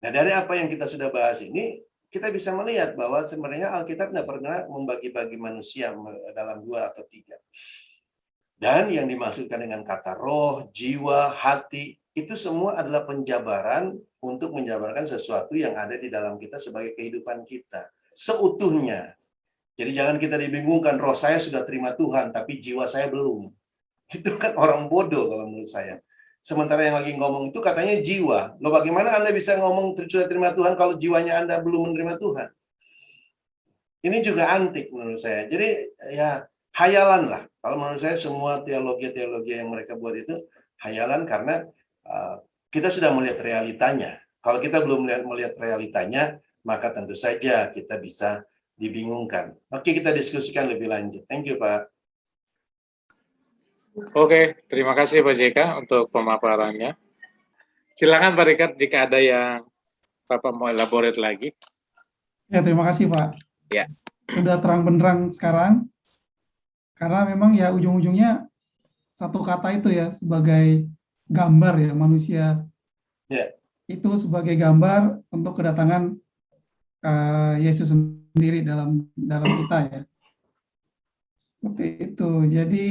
Nah, dari apa yang kita sudah bahas ini, kita bisa melihat bahwa sebenarnya Alkitab tidak pernah membagi-bagi manusia dalam 2 atau 3. Dan yang dimaksudkan dengan kata roh, jiwa, hati, itu semua adalah penjabaran untuk menjabarkan sesuatu yang ada di dalam kita sebagai kehidupan kita. Seutuhnya. Jadi jangan kita dibingungkan, roh saya sudah terima Tuhan, tapi jiwa saya belum. Itu kan orang bodoh kalau menurut saya. Sementara yang lagi ngomong itu katanya jiwa. Loh, bagaimana Anda bisa ngomong sudah terima Tuhan kalau jiwanya Anda belum menerima Tuhan? Ini juga antik menurut saya. Jadi ya hayalan lah. Kalau menurut saya semua teologi yang mereka buat itu hayalan karena kita sudah melihat realitanya. Kalau kita belum melihat realitanya, maka tentu saja kita bisa dibingungkan. Oke, kita diskusikan lebih lanjut. Thank you, Pak. Oke, terima kasih Pak JK untuk pemaparannya. Silakan Pak Rikard jika ada yang Bapak mau elaborate lagi. Ya, terima kasih Pak. Ya. Sudah terang benderang sekarang. Karena memang ya ujung-ujungnya satu kata itu ya sebagai gambar ya manusia. Ya. Itu sebagai gambar untuk kedatangan Yesus sendiri dalam kita ya. Seperti itu. Jadi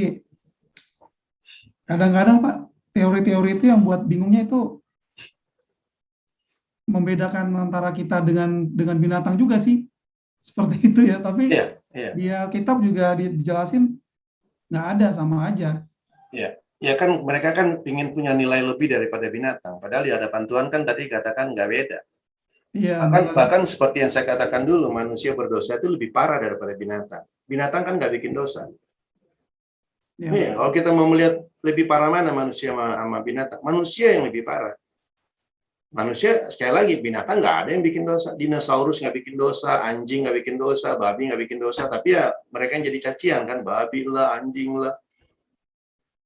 kadang-kadang Pak, teori-teori itu yang buat bingungnya itu membedakan antara kita dengan binatang juga sih. Seperti itu ya, tapi di Alkitab juga dijelasin nggak ada, sama aja. Ya kan mereka kan ingin punya nilai lebih daripada binatang. Padahal di hadapan Tuhan kan tadi katakan nggak beda. Iya, bahkan seperti yang saya katakan dulu, manusia berdosa itu lebih parah daripada binatang. Binatang kan nggak bikin dosa. Ya, kalau kita mau melihat lebih parah mana manusia sama binatang, manusia yang lebih parah. Manusia, sekali lagi, binatang nggak ada yang bikin dosa. Dinosaurus nggak bikin dosa, anjing nggak bikin dosa, babi nggak bikin dosa. Tapi ya mereka yang jadi cacian kan, babi lah, anjing lah.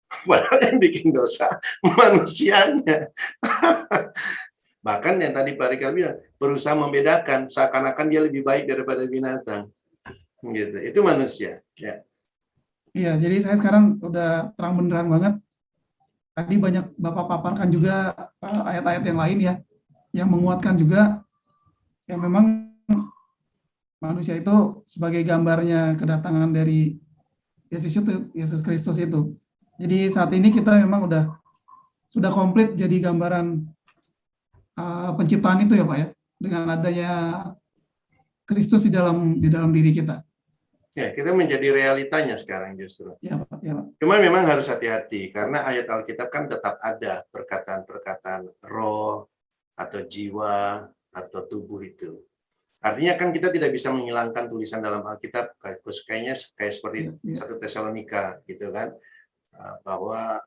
Padahal yang bikin dosa manusianya. Bahkan yang tadi Pak Rikard bilang, berusaha membedakan, seakan-akan dia lebih baik daripada binatang. Gitu. Itu manusia. Ya. Iya, jadi saya sekarang udah terang benderang banget. Tadi banyak Bapak paparkan juga ayat-ayat yang lain ya, yang menguatkan juga yang memang manusia itu sebagai gambarnya kedatangan dari Yesus Kristus itu. Jadi saat ini kita memang sudah komplit jadi gambaran penciptaan itu ya Pak ya, dengan adanya Kristus di dalam diri kita. Ya, kita menjadi realitanya sekarang justru. Ya, Pak. Ya, Pak. Cuma memang harus hati-hati, karena ayat Alkitab kan tetap ada perkataan-perkataan roh, atau jiwa, atau tubuh itu. Artinya kan kita tidak bisa menghilangkan tulisan dalam Alkitab, kayaknya kayak seperti 1 Tesalonika, gitu kan, bahwa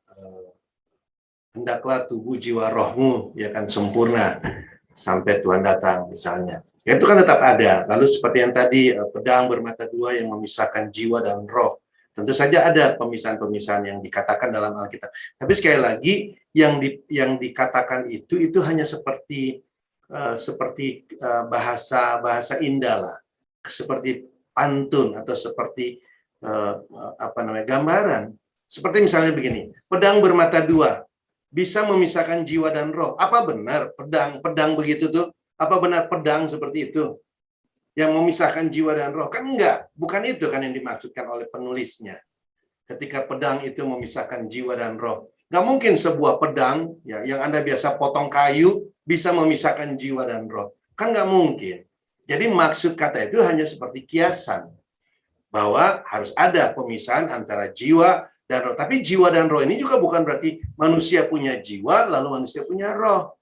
hendaklah tubuh, jiwa, rohmu, ya kan, sempurna, sampai Tuhan datang, misalnya. Ya, itu kan tetap ada. Lalu seperti yang tadi, pedang bermata dua yang memisahkan jiwa dan roh. Tentu saja ada pemisahan-pemisahan yang dikatakan dalam Alkitab. Tapi sekali lagi, yang dikatakan itu hanya seperti seperti bahasa indah lah, seperti pantun atau seperti gambaran. Seperti misalnya begini, pedang bermata dua bisa memisahkan jiwa dan roh. Apa benar pedang begitu tuh? Apa benar pedang seperti itu yang memisahkan jiwa dan roh? Kan enggak, bukan itu kan yang dimaksudkan oleh penulisnya. Ketika pedang itu memisahkan jiwa dan roh. Nggak mungkin sebuah pedang ya, yang Anda biasa potong kayu bisa memisahkan jiwa dan roh. Kan nggak mungkin. Jadi maksud kata itu hanya seperti kiasan. Bahwa harus ada pemisahan antara jiwa dan roh. Tapi jiwa dan roh ini juga bukan berarti manusia punya jiwa, lalu manusia punya roh.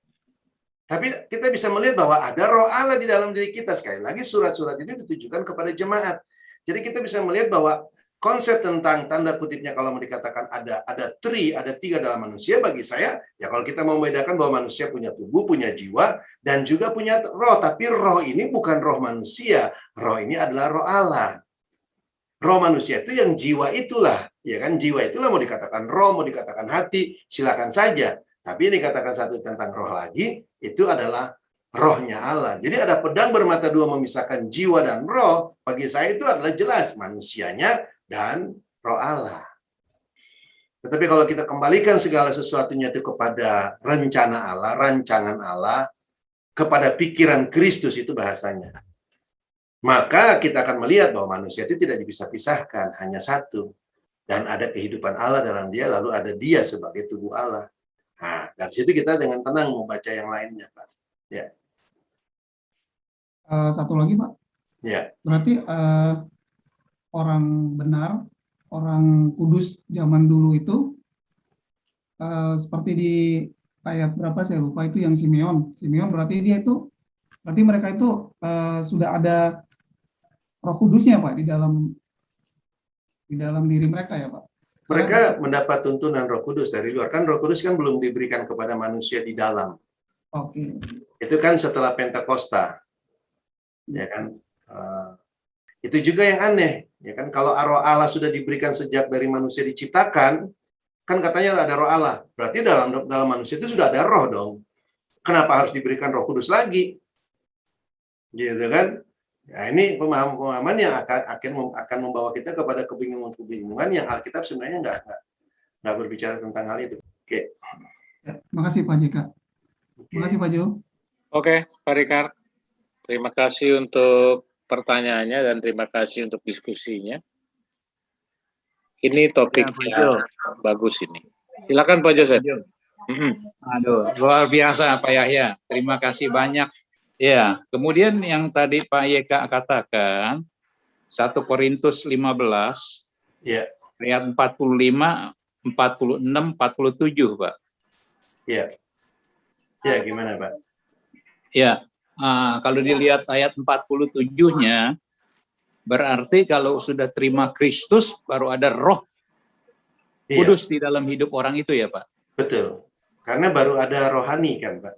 Tapi kita bisa melihat bahwa ada roh Allah di dalam diri kita. Sekali lagi surat-surat itu ditujukan kepada jemaat. Jadi kita bisa melihat bahwa konsep tentang tanda kutipnya kalau mau dikatakan ada tiga dalam manusia, bagi saya ya kalau kita mau membedakan bahwa manusia punya tubuh, punya jiwa dan juga punya roh, tapi roh ini bukan roh manusia, roh ini adalah roh Allah. Roh manusia itu yang jiwa itulah, ya kan, jiwa itulah mau dikatakan roh, mau dikatakan hati, silakan saja. Tapi ini dikatakan satu tentang roh lagi, itu adalah rohnya Allah. Jadi ada pedang bermata dua memisahkan jiwa dan roh, bagi saya itu adalah jelas manusianya dan roh Allah. Tetapi kalau kita kembalikan segala sesuatunya itu kepada rencana Allah, rancangan Allah, kepada pikiran Kristus itu bahasanya. Maka kita akan melihat bahwa manusia itu tidak dipisah-pisahkan, hanya satu. Dan ada kehidupan Allah dalam dia, lalu ada dia sebagai tubuh Allah. Nah, dari situ kita dengan tenang membaca yang lainnya, Pak. Ya. Satu lagi, Pak. Ya. Berarti orang benar, orang kudus zaman dulu itu seperti di ayat berapa saya lupa itu yang Simeon berarti mereka itu sudah ada Roh Kudusnya, Pak, di dalam diri mereka ya, Pak. Mereka mendapat tuntunan Roh Kudus dari luar. Kan Roh Kudus kan belum diberikan kepada manusia di dalam. Oke. Itu kan setelah Pentakosta. Ya kan? Itu juga yang aneh, ya kan? Kalau roh Allah sudah diberikan sejak dari manusia diciptakan, kan katanya ada roh Allah. Berarti dalam manusia itu sudah ada roh dong. Kenapa harus diberikan Roh Kudus lagi? Gitu kan? Ya, ini pemahaman yang akan membawa kita kepada kebingungan yang Alkitab sebenarnya nggak berbicara tentang hal itu. Oke. Ya, makasih Pak JK. Makasih Pak Jo. Oke, Pak Rikar. Terima kasih untuk pertanyaannya dan terima kasih untuk diskusinya. Ini topik yang bagus ini. Silakan Pak Joseph. Aduh, luar biasa Pak Yahya. Terima kasih banyak. Ya, kemudian yang tadi Pak YK katakan 1 Korintus 15 ya. ayat 45, 46, 47, Pak. Ya. Ya, gimana, Pak? Ya, kalau dilihat ayat 47-nya berarti kalau sudah terima Kristus baru ada Roh Kudus di dalam hidup orang itu ya, Pak. Betul. Karena baru ada rohani kan, Pak.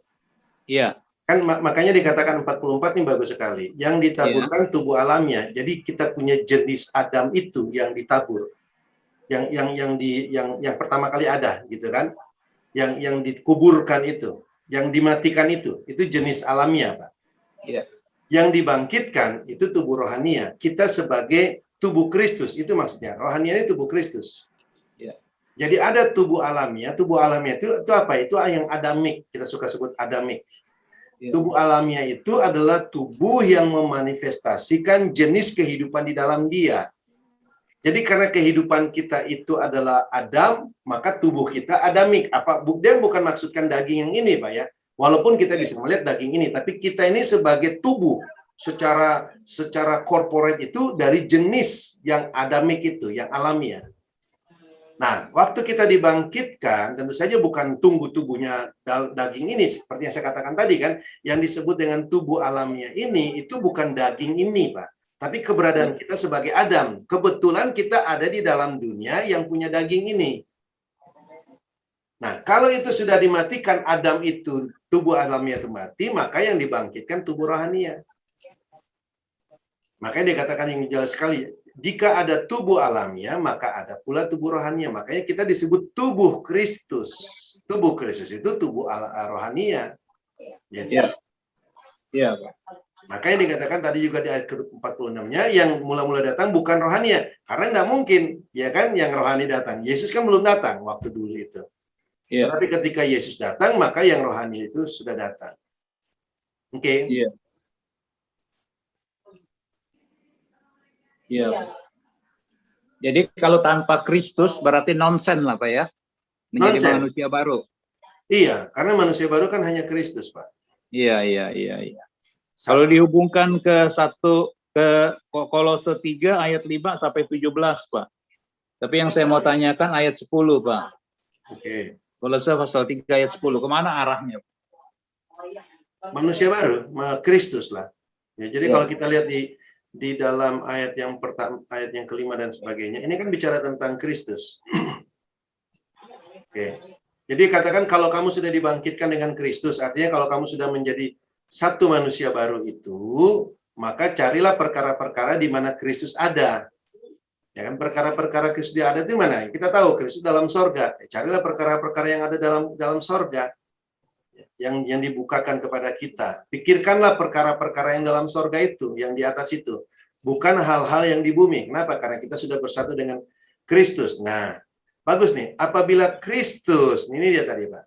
Iya. Kan makanya dikatakan 44 ini bagus sekali. Yang ditaburkan tubuh alamnya. Jadi kita punya jenis Adam itu yang ditabur. Yang pertama kali ada gitu kan. Yang dikuburkan itu, yang dimatikan itu jenis alamiah, Pak. Iya. Yang dibangkitkan itu tubuh rohania. Kita sebagai tubuh Kristus, itu maksudnya. Rohania ini tubuh Kristus. Iya. Jadi ada tubuh alamiah. Tubuh alamiah itu apa? Itu yang adamik. Kita suka sebut adamik. Tubuh alamiah itu adalah tubuh yang memanifestasikan jenis kehidupan di dalam dia. Jadi karena kehidupan kita itu adalah Adam, maka tubuh kita adamik. Dia bukan maksudkan daging yang ini, Pak ya. Walaupun kita bisa melihat daging ini, tapi kita ini sebagai tubuh secara corporate itu dari jenis yang adamik itu, yang alamiah. Nah, waktu kita dibangkitkan, tentu saja bukan tunggu tubuhnya daging ini, seperti yang saya katakan tadi kan, yang disebut dengan tubuh alamiah ini, itu bukan daging ini, Pak. Tapi keberadaan kita sebagai Adam. Kebetulan kita ada di dalam dunia yang punya daging ini. Nah, kalau itu sudah dimatikan, Adam itu, tubuh alamiah itu mati, maka yang dibangkitkan tubuh rohania. Makanya dikatakan yang jelas sekali, jika ada tubuh alamiah, maka ada pula tubuh rohania. Makanya kita disebut tubuh Kristus. Tubuh Kristus itu tubuh rohania. Jadi, Iya, Pak. Makanya dikatakan tadi juga di ayat ke-46-nya, yang mula-mula datang bukan rohani, karena tidak mungkin, ya kan, yang rohani datang. Yesus kan belum datang waktu dulu itu. Iya. Tetapi ketika Yesus datang, maka yang rohani itu sudah datang. Oke. Iya. Iya. Jadi kalau tanpa Kristus berarti nonsen lah, Pak ya. Menjadi Nonsen. manusia baru. Iya, karena manusia baru kan hanya Kristus, Pak. Iya. Kalau dihubungkan ke Kolose 3 ayat 5 sampai 17, Pak. Tapi yang saya mau tanyakan ayat 10, Pak. Oke. Kolose pasal 3 ayat 10, kemana arahnya? Manusia baru, Kristus lah. Ya, jadi kalau kita lihat di dalam ayat yang pertama, ayat yang kelima dan sebagainya, ini kan bicara tentang Kristus. Oke. Jadi katakan kalau kamu sudah dibangkitkan dengan Kristus, artinya kalau kamu sudah menjadi satu manusia baru itu, maka carilah perkara-perkara di mana Kristus ada. Ya kan, perkara-perkara Kristus ada di mana? Kita tahu Kristus dalam sorga. Carilah perkara-perkara yang ada dalam sorga, yang dibukakan kepada kita. Pikirkanlah perkara-perkara yang dalam sorga itu, yang di atas itu. Bukan hal-hal yang di bumi. Kenapa? Karena kita sudah bersatu dengan Kristus. Nah, bagus nih. Apabila Kristus, ini dia tadi, Pak,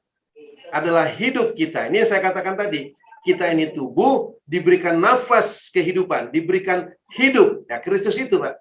adalah hidup kita. Ini yang saya katakan tadi. Kita ini tubuh, diberikan nafas kehidupan, diberikan hidup. Ya, Kristus itu, Pak.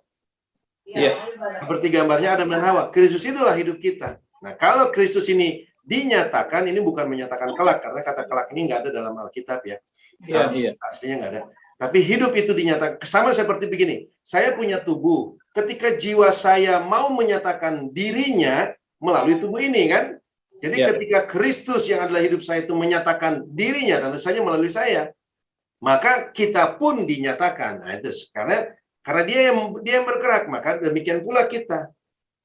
Iya. Seperti gambarnya Adam dan Hawa. Kristus itulah hidup kita. Nah, kalau Kristus ini dinyatakan, ini bukan menyatakan kelak, karena kata kelak ini nggak ada dalam Alkitab ya. Iya. Aslinya nggak ada. Tapi hidup itu dinyatakan. Sama seperti begini. Saya punya tubuh. Ketika jiwa saya mau menyatakan dirinya melalui tubuh ini, kan? Jadi ketika Kristus yang adalah hidup saya itu menyatakan dirinya, tentu saja melalui saya, maka kita pun dinyatakan. Nah, itu karena dia yang bergerak, maka demikian pula kita.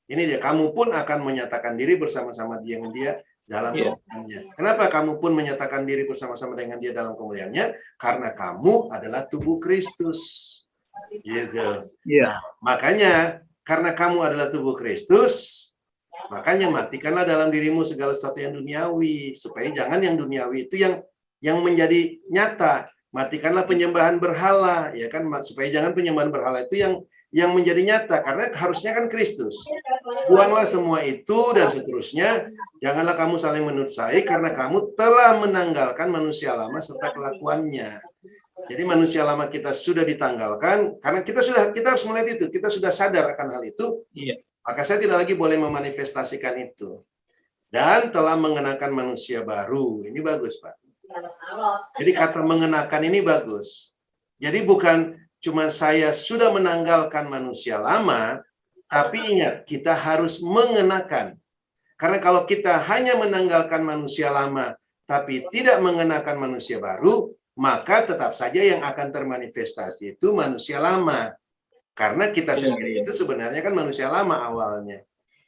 Ini dia, kamu pun akan menyatakan diri bersama-sama dengan dia dalam kemuliaannya. Kenapa kamu pun menyatakan diri bersama-sama dengan dia dalam kemuliaannya? Karena kamu adalah tubuh Kristus. Gitu. Nah, makanya karena kamu adalah tubuh Kristus, makanya matikanlah dalam dirimu segala sesuatu yang duniawi, supaya jangan yang duniawi itu yang menjadi nyata. Matikanlah penyembahan berhala, ya kan, supaya jangan penyembahan berhala itu yang menjadi nyata, karena harusnya kan Kristus. Buanglah semua itu dan seterusnya. Janganlah kamu saling menursai, karena kamu telah menanggalkan manusia lama serta kelakuannya. Jadi manusia lama kita sudah ditanggalkan, karena kita harus melihat itu. Kita sudah sadar akan hal itu. Iya. Maka saya tidak lagi boleh memanifestasikan itu. Dan telah mengenakan manusia baru. Ini bagus, Pak. Jadi kata mengenakan ini bagus. Jadi bukan cuma saya sudah menanggalkan manusia lama, tapi ingat, kita harus mengenakan. Karena kalau kita hanya menanggalkan manusia lama, tapi tidak mengenakan manusia baru, maka tetap saja yang akan termanifestasi itu manusia lama. Karena kita sendiri itu sebenarnya kan manusia lama awalnya.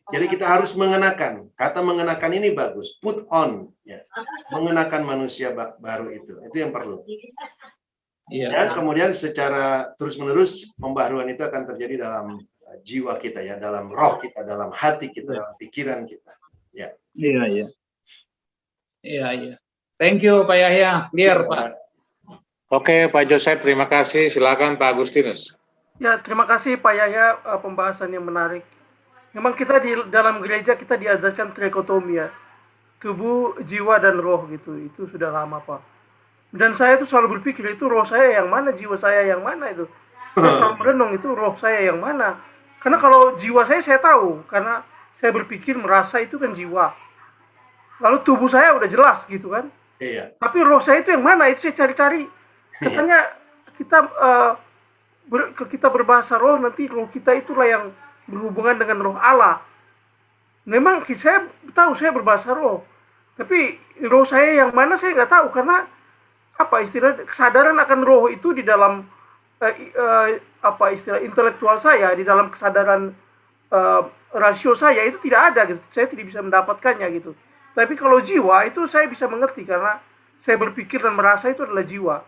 Jadi kita harus mengenakan. Kata mengenakan ini bagus. Put on. Ya. Mengenakan manusia baru itu. Itu yang perlu. Dan kemudian secara terus-menerus pembaharuan itu akan terjadi dalam jiwa kita ya. Dalam roh kita, dalam hati kita, dalam pikiran kita. Ya. Iya. Thank you Pak Yahya. Clear, Pak. Oke, Pak Joseph, terima kasih. Silakan Pak Agustinus. Ya, terima kasih Pak Yahya, pembahasan yang menarik. Memang kita di dalam gereja kita diajarkan trikotomi ya. Tubuh, jiwa, dan roh gitu. Itu sudah lama, Pak. Dan saya tuh selalu berpikir, itu roh saya yang mana, jiwa saya yang mana itu. Saya selalu merenung, itu roh saya yang mana. Karena kalau jiwa saya tahu. Karena saya berpikir, merasa itu kan jiwa. Lalu tubuh saya udah jelas gitu kan. Iya. Tapi roh saya itu yang mana, itu saya cari-cari. Katanya kita berbahasa roh, nanti roh kita itulah yang berhubungan dengan roh Allah. Memang saya tahu saya berbahasa roh, tapi roh saya yang mana saya nggak tahu, karena apa istilah kesadaran akan roh itu di dalam istilah intelektual saya, di dalam kesadaran rasio saya itu tidak ada gitu. Saya tidak bisa mendapatkannya gitu. Tapi kalau jiwa itu saya bisa mengerti, karena saya berpikir dan merasa itu adalah jiwa.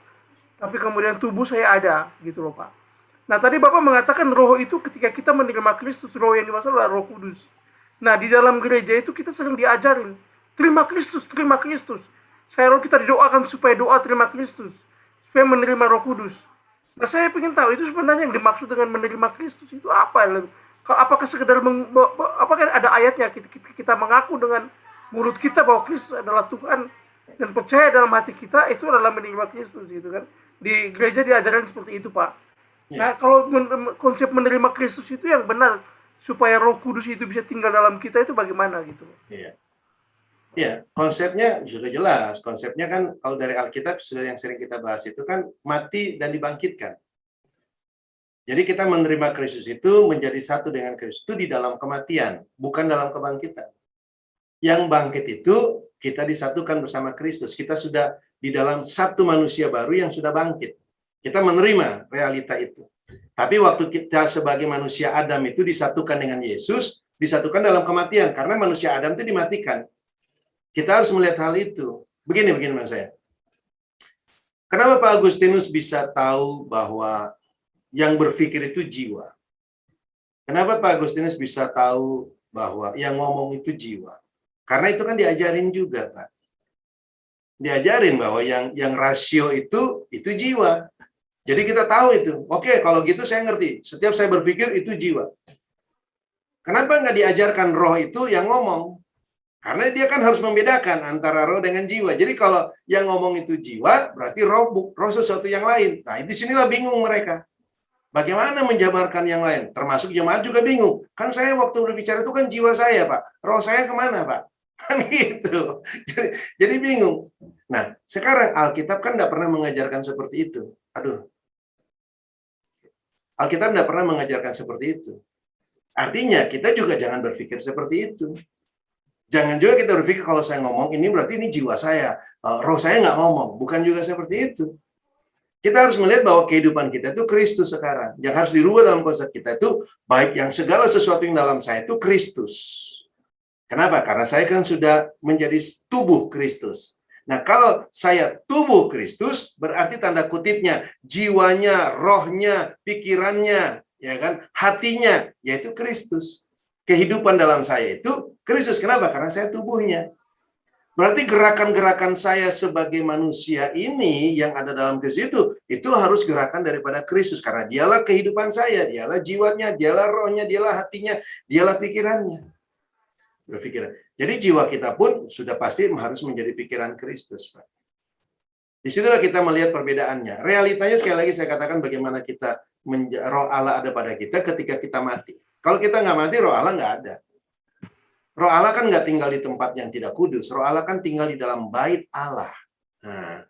Tapi kemudian tubuh saya ada gitu loh, Pak. Nah, tadi Bapak mengatakan roh itu ketika kita menerima Kristus, roh yang dimaksud adalah Roh Kudus. Nah, di dalam gereja itu kita sering diajarin, terima Kristus, terima Kristus. Saya roh kita didoakan supaya doa terima Kristus. supaya menerima Roh Kudus. Nah, saya ingin tahu itu sebenarnya yang dimaksud dengan menerima Kristus itu apa? Apakah sekedar apakah ada ayatnya kita mengaku dengan mulut kita bahwa Kristus adalah Tuhan dan percaya dalam hati kita, itu adalah menerima Kristus gitu kan. Di gereja diajarkan seperti itu, Pak. Nah, kalau konsep menerima Kristus itu yang benar supaya Roh Kudus itu bisa tinggal dalam kita itu bagaimana gitu? Iya. Ya, konsepnya sudah jelas. Konsepnya kan kalau dari Alkitab sudah yang sering kita bahas itu kan mati dan dibangkitkan. Jadi kita menerima Kristus itu menjadi satu dengan Kristus itu di dalam kematian, bukan dalam kebangkitan. Yang bangkit itu kita disatukan bersama Kristus. Kita sudah di dalam satu manusia baru yang sudah bangkit. Kita menerima realita itu. Tapi waktu kita sebagai manusia Adam itu disatukan dengan Yesus, disatukan dalam kematian. Karena manusia Adam itu dimatikan. Kita harus melihat hal itu. Begini Mas saya. Kenapa Pak Agustinus bisa tahu bahwa yang berpikir itu jiwa? Kenapa Pak Agustinus bisa tahu bahwa yang ngomong itu jiwa? Karena itu kan diajarin juga, Pak. Diajarin bahwa yang rasio itu jiwa. Jadi kita tahu itu. Oke, kalau gitu saya ngerti. Setiap saya berpikir itu jiwa. Kenapa nggak diajarkan roh itu yang ngomong? Karena dia kan harus membedakan antara roh dengan jiwa. Jadi kalau yang ngomong itu jiwa, berarti roh sesuatu yang lain. Nah, di sinilah bingung mereka. Bagaimana menjabarkan yang lain? Termasuk jemaat juga bingung. Kan saya waktu berbicara itu kan jiwa saya, Pak. Roh saya kemana, Pak? Kan gitu. Jadi bingung. Nah, sekarang Alkitab kan tidak pernah mengajarkan seperti itu. Alkitab tidak pernah mengajarkan seperti itu. Artinya, kita juga jangan berpikir seperti itu. Jangan juga kita berpikir kalau saya ngomong ini berarti ini jiwa saya, roh saya nggak ngomong. Bukan juga seperti itu. Kita harus melihat bahwa kehidupan kita itu Kristus sekarang. Yang harus dirubah dalam konsep kita itu, baik yang segala sesuatu yang dalam saya itu Kristus. Kenapa? Karena saya kan sudah menjadi tubuh Kristus. Nah, kalau saya tubuh Kristus, berarti tanda kutipnya, jiwanya, rohnya, pikirannya, ya kan, hatinya, yaitu Kristus. Kehidupan dalam saya itu Kristus. Kenapa? Karena saya tubuhnya. Berarti gerakan-gerakan saya sebagai manusia ini yang ada dalam Kristus itu harus gerakan daripada Kristus. Karena dialah kehidupan saya, dialah jiwanya, dialah rohnya, dialah hatinya, dialah pikirannya. Berpikiran. Jadi jiwa kita pun sudah pasti harus menjadi pikiran Kristus, Pak. Disitulah kita melihat perbedaannya. Realitanya sekali lagi saya katakan bagaimana kita roh Allah ada pada kita ketika kita mati. Kalau kita nggak mati, roh Allah nggak ada. Roh Allah kan nggak tinggal di tempat yang tidak kudus. Roh Allah kan tinggal di dalam bait Allah. Nah,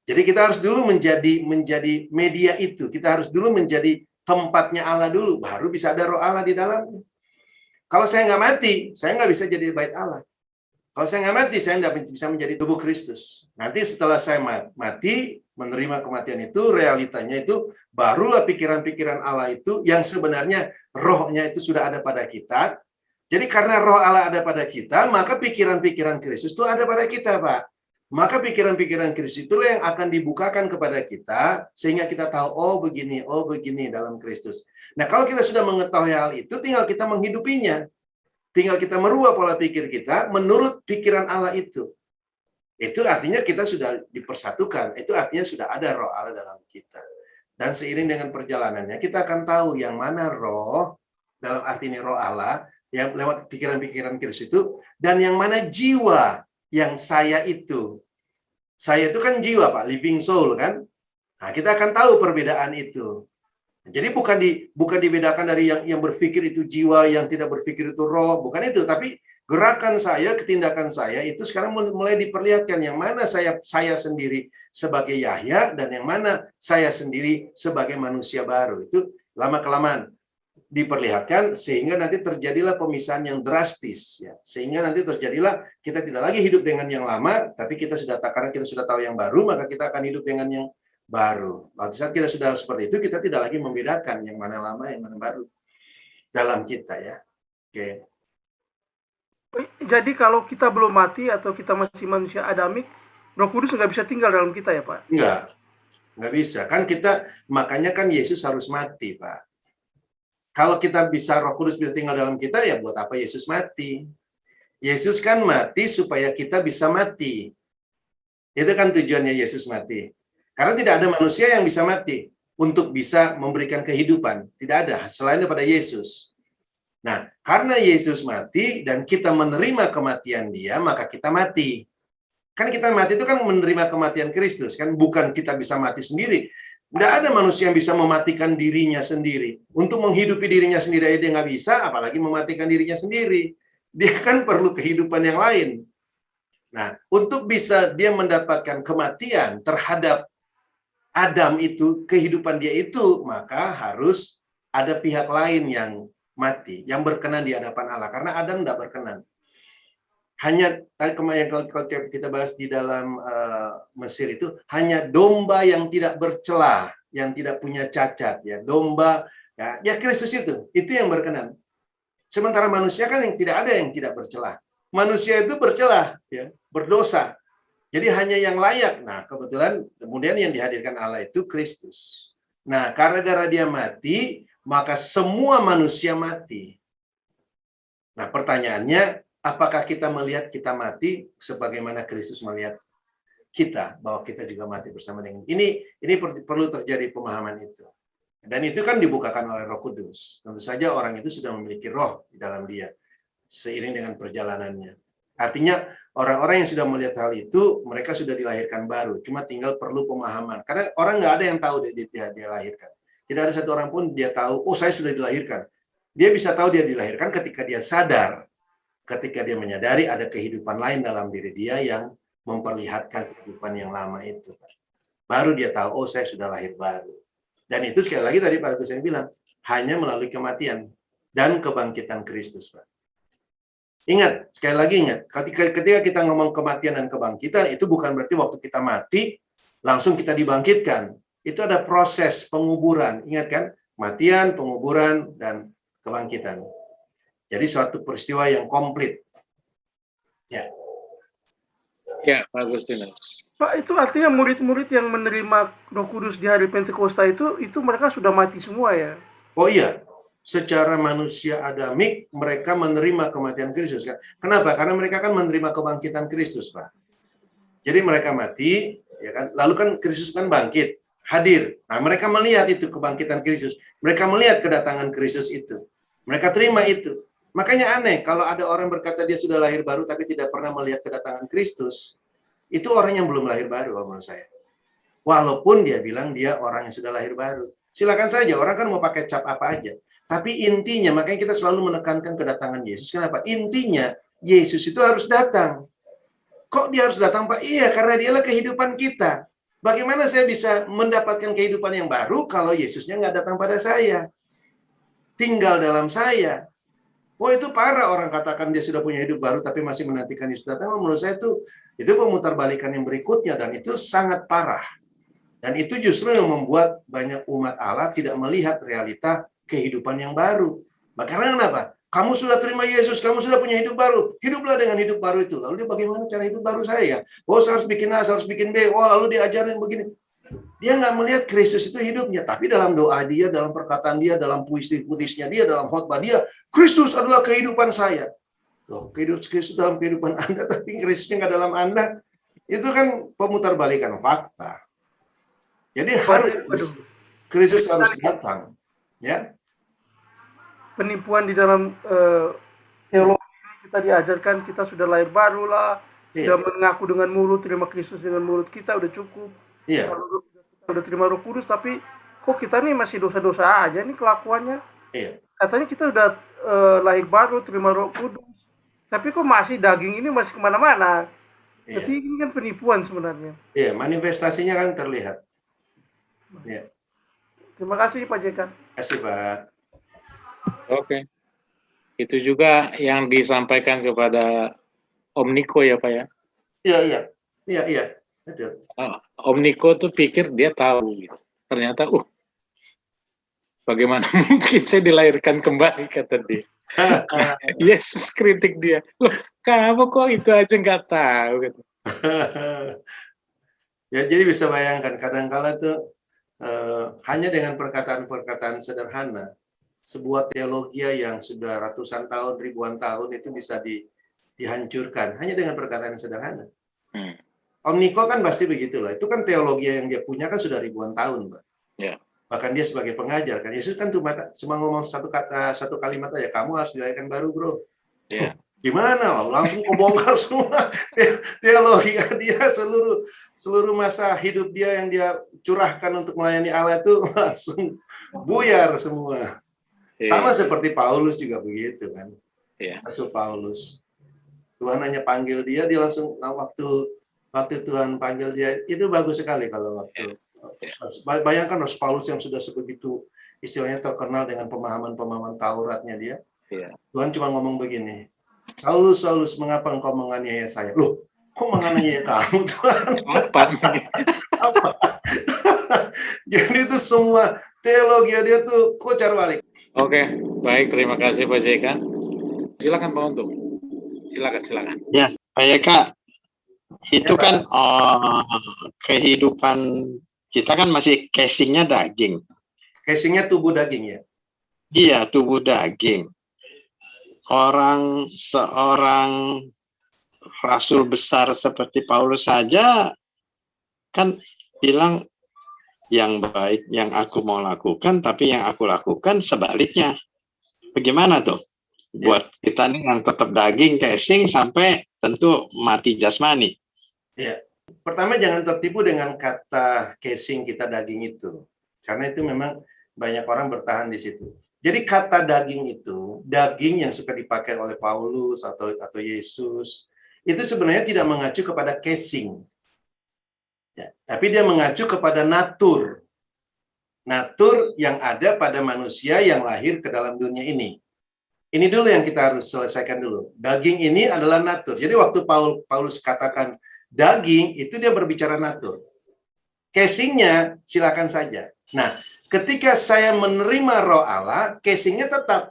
jadi kita harus dulu menjadi media itu. Kita harus dulu menjadi tempatnya Allah dulu. Baru bisa ada roh Allah di dalamnya. Kalau saya nggak mati, saya nggak bisa jadi bait Allah. Kalau saya nggak mati, saya nggak bisa menjadi tubuh Kristus. Nanti setelah saya mati, menerima kematian itu, realitanya itu, barulah pikiran-pikiran Allah itu, yang sebenarnya rohnya itu sudah ada pada kita. Jadi karena roh Allah ada pada kita, maka pikiran-pikiran Kristus itu ada pada kita, Pak. Maka pikiran-pikiran Kristus itu yang akan dibukakan kepada kita, sehingga kita tahu, oh begini dalam Kristus. Nah, kalau kita sudah mengetahui hal itu, tinggal kita menghidupinya. Tinggal kita merubah pola pikir kita menurut pikiran Allah itu. Itu artinya kita sudah dipersatukan. Itu artinya sudah ada roh Allah dalam kita. Dan seiring dengan perjalanannya, kita akan tahu yang mana roh, dalam arti ini roh Allah, yang lewat pikiran-pikiran Kristus itu, dan yang mana jiwa yang saya itu. Saya itu kan jiwa, Pak, living soul kan. Nah, kita akan tahu perbedaan itu. Jadi bukan dibedakan dari yang berpikir itu jiwa, yang tidak berpikir itu roh, bukan itu. Tapi gerakan saya, ketindakan saya itu sekarang mulai diperlihatkan yang mana saya sendiri sebagai Yahya dan yang mana saya sendiri sebagai manusia baru. Itu lama-kelamaan diperlihatkan sehingga nanti terjadilah pemisahan yang drastis, ya. Sehingga nanti terjadilah kita tidak lagi hidup dengan yang lama, tapi karena kita sudah tahu yang baru, maka kita akan hidup dengan yang baru. Pada saat kita sudah seperti itu, kita tidak lagi membedakan yang mana lama, yang mana baru dalam kita, ya. Oke. Jadi kalau kita belum mati atau kita masih manusia adamik, Roh Kudus nggak bisa tinggal dalam kita ya, Pak? Nggak bisa. Kan makanya kan Yesus harus mati, Pak. Kalau kita bisa, Roh Kudus bisa tinggal dalam kita, ya buat apa Yesus mati? Yesus kan mati supaya kita bisa mati. Itu kan tujuannya Yesus mati. Karena tidak ada manusia yang bisa mati untuk bisa memberikan kehidupan. Tidak ada, selain daripada Yesus. Nah, karena Yesus mati dan kita menerima kematian dia, maka kita mati. Kan kita mati itu kan menerima kematian Kristus, kan bukan kita bisa mati sendiri. Tidak ada manusia yang bisa mematikan dirinya sendiri. Untuk menghidupi dirinya sendiri aja dia nggak bisa, apalagi mematikan dirinya sendiri. Dia kan perlu kehidupan yang lain. Nah, untuk bisa dia mendapatkan kematian terhadap Adam itu, kehidupan dia itu, maka harus ada pihak lain yang mati, yang berkenan di hadapan Allah. Karena Adam tidak berkenan. Hanya, tadi kemarin kalau kita bahas di dalam Mesir itu, hanya domba yang tidak bercelah, yang tidak punya cacat. Ya, domba, ya Kristus itu yang berkenan. Sementara manusia kan yang tidak ada yang tidak bercelah. Manusia itu bercelah, ya, berdosa. Jadi hanya yang layak. Nah, kebetulan kemudian yang dihadirkan Allah itu Kristus. Nah, gara-gara dia mati, maka semua manusia mati. Nah, pertanyaannya, apakah kita melihat kita mati sebagaimana Kristus melihat kita, bahwa kita juga mati bersama dengan ini perlu terjadi pemahaman itu. Dan itu kan dibukakan oleh Roh Kudus. Tentu saja orang itu sudah memiliki roh di dalam dia seiring dengan perjalanannya. Artinya orang-orang yang sudah melihat hal itu, mereka sudah dilahirkan baru. Cuma tinggal perlu pemahaman. Karena orang nggak ada yang tahu dia dilahirkan. Tidak ada satu orang pun dia tahu, oh saya sudah dilahirkan. Dia bisa tahu dia dilahirkan ketika dia sadar. Ketika dia menyadari ada kehidupan lain dalam diri dia yang memperlihatkan kehidupan yang lama itu. Baru dia tahu, oh saya sudah lahir baru. Dan itu sekali lagi tadi Pak Agus yang bilang, hanya melalui kematian dan kebangkitan Kristus, Pak. Ingat, sekali lagi ingat, ketika kita ngomong kematian dan kebangkitan, itu bukan berarti waktu kita mati, langsung kita dibangkitkan. Itu ada proses penguburan. Ingat kan? Kematian, penguburan, dan kebangkitan. Jadi suatu peristiwa yang komplit. Ya. Ya, Pak Agustinus. Pak, itu artinya murid-murid yang menerima Roh Kudus di hari Pentakosta itu mereka sudah mati semua ya? Oh iya. Secara manusia adamik, mereka menerima kematian Kristus. Kan? Kenapa? Karena mereka kan menerima kebangkitan Kristus, Pak. Jadi mereka mati, ya kan? Lalu kan Kristus kan bangkit, hadir. Nah, mereka melihat itu kebangkitan Kristus. Mereka melihat kedatangan Kristus itu. Mereka terima itu. Makanya aneh, kalau ada orang berkata dia sudah lahir baru, tapi tidak pernah melihat kedatangan Kristus, itu orang yang belum lahir baru, menurut saya. Walaupun dia bilang dia orang yang sudah lahir baru. Silakan saja, orang kan mau pakai cap apa aja. Tapi intinya, makanya kita selalu menekankan kedatangan Yesus. Kenapa? Intinya, Yesus itu harus datang. Kok dia harus datang, Pak? Iya, karena dialah kehidupan kita. Bagaimana saya bisa mendapatkan kehidupan yang baru kalau Yesusnya nggak datang pada saya? Tinggal dalam saya. Oh, itu parah orang katakan dia sudah punya hidup baru, tapi masih menantikan Yesus datang. Menurut saya itu pemutarbalikan yang berikutnya, dan itu sangat parah. Dan itu justru yang membuat banyak umat Allah tidak melihat realita kehidupan yang baru. Makanya kenapa? Kamu sudah terima Yesus, kamu sudah punya hidup baru. Hiduplah dengan hidup baru itu. Lalu dia bagaimana cara hidup baru saya? Oh, saya harus bikin A, saya harus bikin B. Oh, lalu diajarin begini. Dia nggak melihat Kristus itu hidupnya. Tapi dalam doa dia, dalam perkataan dia, dalam puisi-puisinya dia, dalam khotbah dia, Kristus adalah kehidupan saya. Loh, Kristus dalam kehidupan Anda, tapi Kristusnya nggak dalam Anda. Itu kan pemutarbalikan fakta. Jadi harus Kristus harus datang. Ya. Penipuan di dalam teologi kita diajarkan kita sudah lahir baru lah, sudah mengaku dengan mulut, terima Kristus dengan mulut kita udah cukup. Kalau kita udah terima Roh Kudus, tapi kok kita nih masih dosa-dosa aja nih kelakuannya. Katanya kita udah lahir baru, terima Roh Kudus, tapi kok masih daging ini masih kemana-mana. Jadi ini kan penipuan sebenarnya. Iya, manifestasinya kan terlihat. Ya. Terima kasih Pak JK. Terima kasih Pak. Oke. Itu juga yang disampaikan kepada Om Niko ya Pak ya? Iya. Betul. Om Niko tuh pikir dia tahu gitu. Ternyata bagaimana mungkin saya dilahirkan kembali, kata dia. Yesus kritik dia. Loh, kamu kok itu aja nggak tahu gitu. Ya, jadi bisa bayangkan kadang-kala tuh hanya dengan perkataan-perkataan sederhana, sebuah teologi yang sudah ratusan tahun, ribuan tahun itu bisa dihancurkan hanya dengan perkataan sederhana. Om Niko kan pasti begitu lah. Itu kan teologi yang dia punya kan sudah ribuan tahun, Pak. Ya. Bahkan dia sebagai pengajar kan. Yesus kan cuma ngomong satu kalimat aja, kamu harus dilahirkan baru, bro. Ya. Gimana? Langsung kebongkar semua teologi dia, seluruh masa hidup dia yang dia curahkan untuk melayani Allah itu langsung buyar semua. Sama seperti Paulus juga begitu kan. Rasul Paulus. Tuhan hanya panggil dia langsung waktu Tuhan panggil dia, itu bagus sekali kalau waktu. Bayangkan Rasul Paulus yang sudah sebegitu istilahnya terkenal dengan pemahaman Tauratnya dia. Tuhan cuma ngomong begini, Saulus, Saulus, mengapa engkau menganiaya saya? Loh, kok menganiaya kamu, Tuhan? Apa? Jadi itu semua teologi dia tuh kocar balik. Oke, baik, terima kasih Pak JK. Silakan Pak Untung. Silakan. Ya, Pak JK, itu kan kehidupan kita kan masih casingnya daging. Casingnya tubuh daging ya? Iya, tubuh daging. Seorang rasul besar seperti Paulus saja kan bilang yang baik yang aku mau lakukan, tapi yang aku lakukan sebaliknya. Bagaimana tuh? Buat kita nih yang tetap daging, casing, sampai tentu mati jasmani. Iya. Pertama jangan tertipu dengan kata casing kita daging itu. Karena itu memang banyak orang bertahan di situ. Jadi kata daging itu, daging yang suka dipakai oleh Paulus atau Yesus, itu sebenarnya tidak mengacu kepada casing. Ya, tapi dia mengacu kepada natur. Natur yang ada pada manusia yang lahir ke dalam dunia ini. Ini dulu yang kita harus selesaikan dulu. Daging ini adalah natur. Jadi waktu Paulus katakan daging, itu dia berbicara natur. Casingnya silakan saja. Nah, ketika saya menerima roh Allah, casingnya tetap.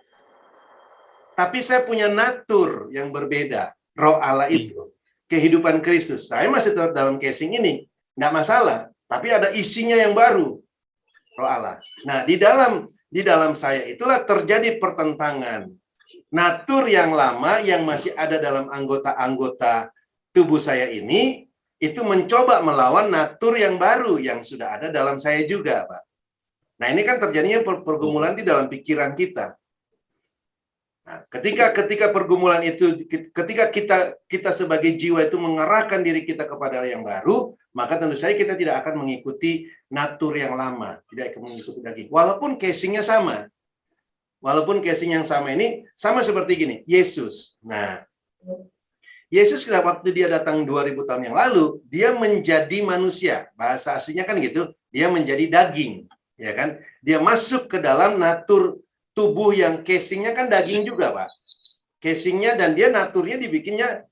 Tapi saya punya natur yang berbeda. Roh Allah itu. Kehidupan Kristus. Saya masih tetap dalam casing ini. Nggak masalah. Tapi ada isinya yang baru. Roh Allah. Nah, di dalam saya itulah terjadi pertentangan. Natur yang lama yang masih ada dalam anggota-anggota tubuh saya ini, itu mencoba melawan natur yang baru yang sudah ada dalam saya juga, Pak. Nah, ini kan terjadinya pergumulan di dalam pikiran kita. Nah, ketika pergumulan itu, ketika kita sebagai jiwa itu mengarahkan diri kita kepada yang baru, maka tentu saja kita tidak akan mengikuti natur yang lama, tidak akan mengikuti daging. Walaupun casingnya sama. Walaupun casing yang sama ini, sama seperti gini, Yesus. Nah, Yesus waktu dia datang 2000 tahun yang lalu, dia menjadi manusia. Bahasa aslinya kan gitu, dia menjadi daging. Ya kan? Dia masuk ke dalam natur tubuh yang casingnya kan daging juga, Pak. Casingnya dan dia naturnya dibikinnya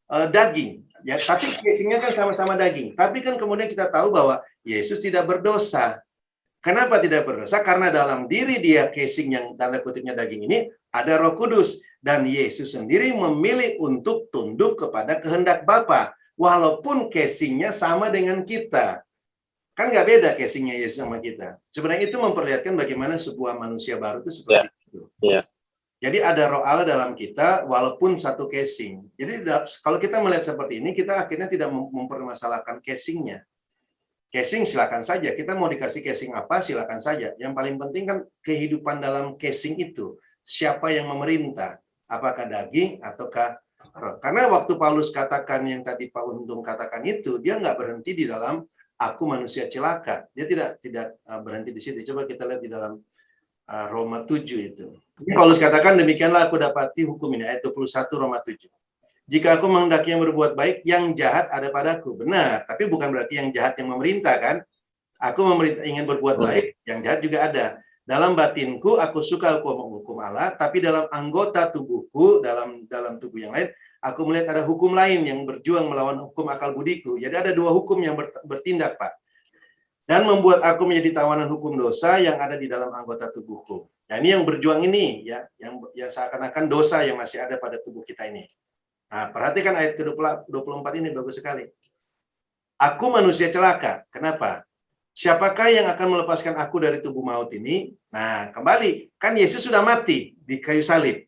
daging. Ya, tapi casingnya kan sama-sama daging. Tapi kan kemudian kita tahu bahwa Yesus tidak berdosa. Kenapa tidak berdosa? Karena dalam diri dia casing yang tanda kutipnya daging ini ada Roh Kudus. Dan Yesus sendiri memilih untuk tunduk kepada kehendak Bapa. Walaupun casingnya sama dengan kita. Kan nggak beda casingnya Yesus sama kita. Sebenarnya itu memperlihatkan bagaimana sebuah manusia baru itu seperti itu. Jadi ada Roh Allah dalam kita walaupun satu casing. Jadi kalau kita melihat seperti ini, kita akhirnya tidak mempermasalahkan casingnya. Casing silakan saja. Kita mau dikasih casing apa silakan saja. Yang paling penting kan kehidupan dalam casing itu. Siapa yang memerintah? Apakah daging ataukah roh? Karena waktu Paulus katakan yang tadi Pak Untung katakan itu, dia nggak berhenti di dalam aku manusia celaka. Dia tidak berhenti di situ. Coba kita lihat di dalam Roma 7 itu. Paulus katakan demikianlah aku dapati hukum ini. Ayat 21 Roma 7. Jika aku menghendaki yang berbuat baik, yang jahat ada padaku. Benar, tapi bukan berarti yang jahat yang memerintah kan. Aku ingin berbuat baik, yang jahat juga ada. Dalam batinku, aku suka hukum Allah, tapi dalam anggota tubuhku, dalam tubuh yang lain, aku melihat ada hukum lain yang berjuang melawan hukum akal budiku. Jadi ada dua hukum yang bertindak, Pak. Dan membuat aku menjadi tawanan hukum dosa yang ada di dalam anggota tubuhku. Nah, ini yang berjuang ini, ya, yang seakan-akan dosa yang masih ada pada tubuh kita ini. Nah, perhatikan ayat ke-24 ini bagus sekali. Aku manusia celaka. Kenapa? Siapakah yang akan melepaskan aku dari tubuh maut ini? Nah, kembali. Kan Yesus sudah mati di kayu salib.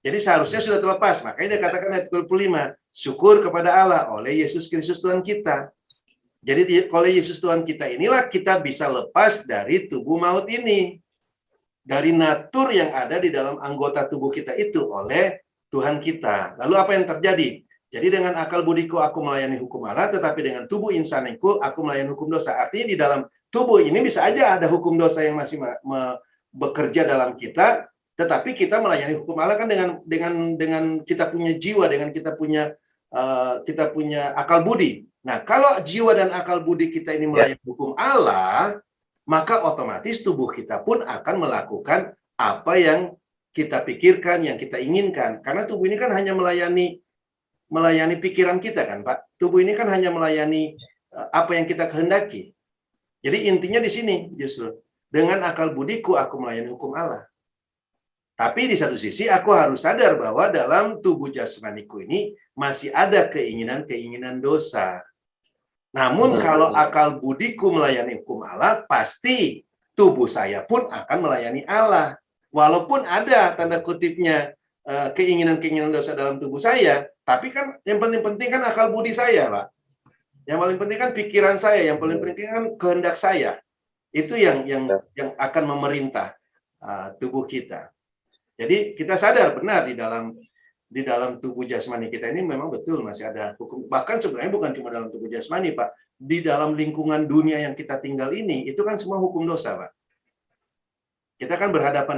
Jadi seharusnya sudah terlepas. Makanya dia katakan ayat 25, syukur kepada Allah oleh Yesus Kristus Tuhan kita. Jadi oleh Yesus Tuhan kita inilah kita bisa lepas dari tubuh maut ini. Dari natur yang ada di dalam anggota tubuh kita itu oleh Tuhan kita. Lalu apa yang terjadi? Jadi dengan akal budiku aku melayani hukum Allah, tetapi dengan tubuh insaniku aku melayani hukum dosa. Artinya di dalam tubuh ini bisa aja ada hukum dosa yang masih bekerja dalam kita, tetapi kita melayani hukum Allah kan dengan kita punya jiwa, dengan kita punya akal budi. Nah, kalau jiwa dan akal budi kita ini melayani hukum Allah, maka otomatis tubuh kita pun akan melakukan apa yang kita pikirkan, yang kita inginkan. Karena tubuh ini kan hanya melayani pikiran kita kan, Pak. Tubuh ini kan hanya melayani apa yang kita kehendaki. Jadi intinya di sini justru, dengan akal budiku aku melayani hukum Allah. Tapi di satu sisi aku harus sadar bahwa dalam tubuh jasmaniku ini masih ada keinginan-keinginan dosa. Namun kalau akal budiku melayani hukum Allah, pasti tubuh saya pun akan melayani Allah. Walaupun ada tanda kutipnya keinginan-keinginan dosa dalam tubuh saya, tapi kan yang penting kan akal budi saya, Pak. Yang paling penting kan pikiran saya, yang paling penting kan kehendak saya. Itu yang akan memerintah tubuh kita. Jadi kita sadar benar di dalam tubuh jasmani kita ini memang betul masih ada hukum. Bahkan sebenarnya bukan cuma dalam tubuh jasmani, Pak. Di dalam lingkungan dunia yang kita tinggal ini, itu kan semua hukum dosa, Pak. Kita kan berhadapan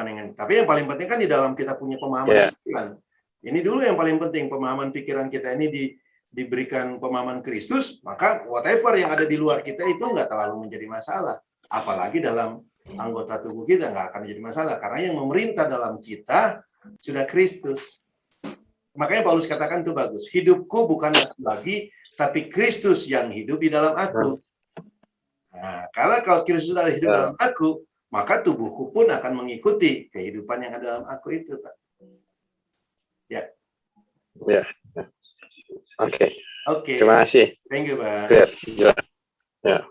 dengan tapi yang paling penting kan di dalam kita punya pemahaman pikiran. Ini dulu yang paling penting, pemahaman pikiran kita ini diberikan pemahaman Kristus, maka whatever yang ada di luar kita itu nggak terlalu menjadi masalah. Apalagi dalam anggota tubuh kita nggak akan menjadi masalah, karena yang memerintah dalam kita sudah Kristus. Makanya Paulus katakan itu bagus, hidupku bukan aku lagi, tapi Kristus yang hidup di dalam aku. Nah, kalau Kristus ada hidup dalam aku, maka tubuhku pun akan mengikuti kehidupan yang ada dalam aku itu, Pak. Ya. Ya. Oke. Oke. Terima kasih. Thank you, Pak. Ya.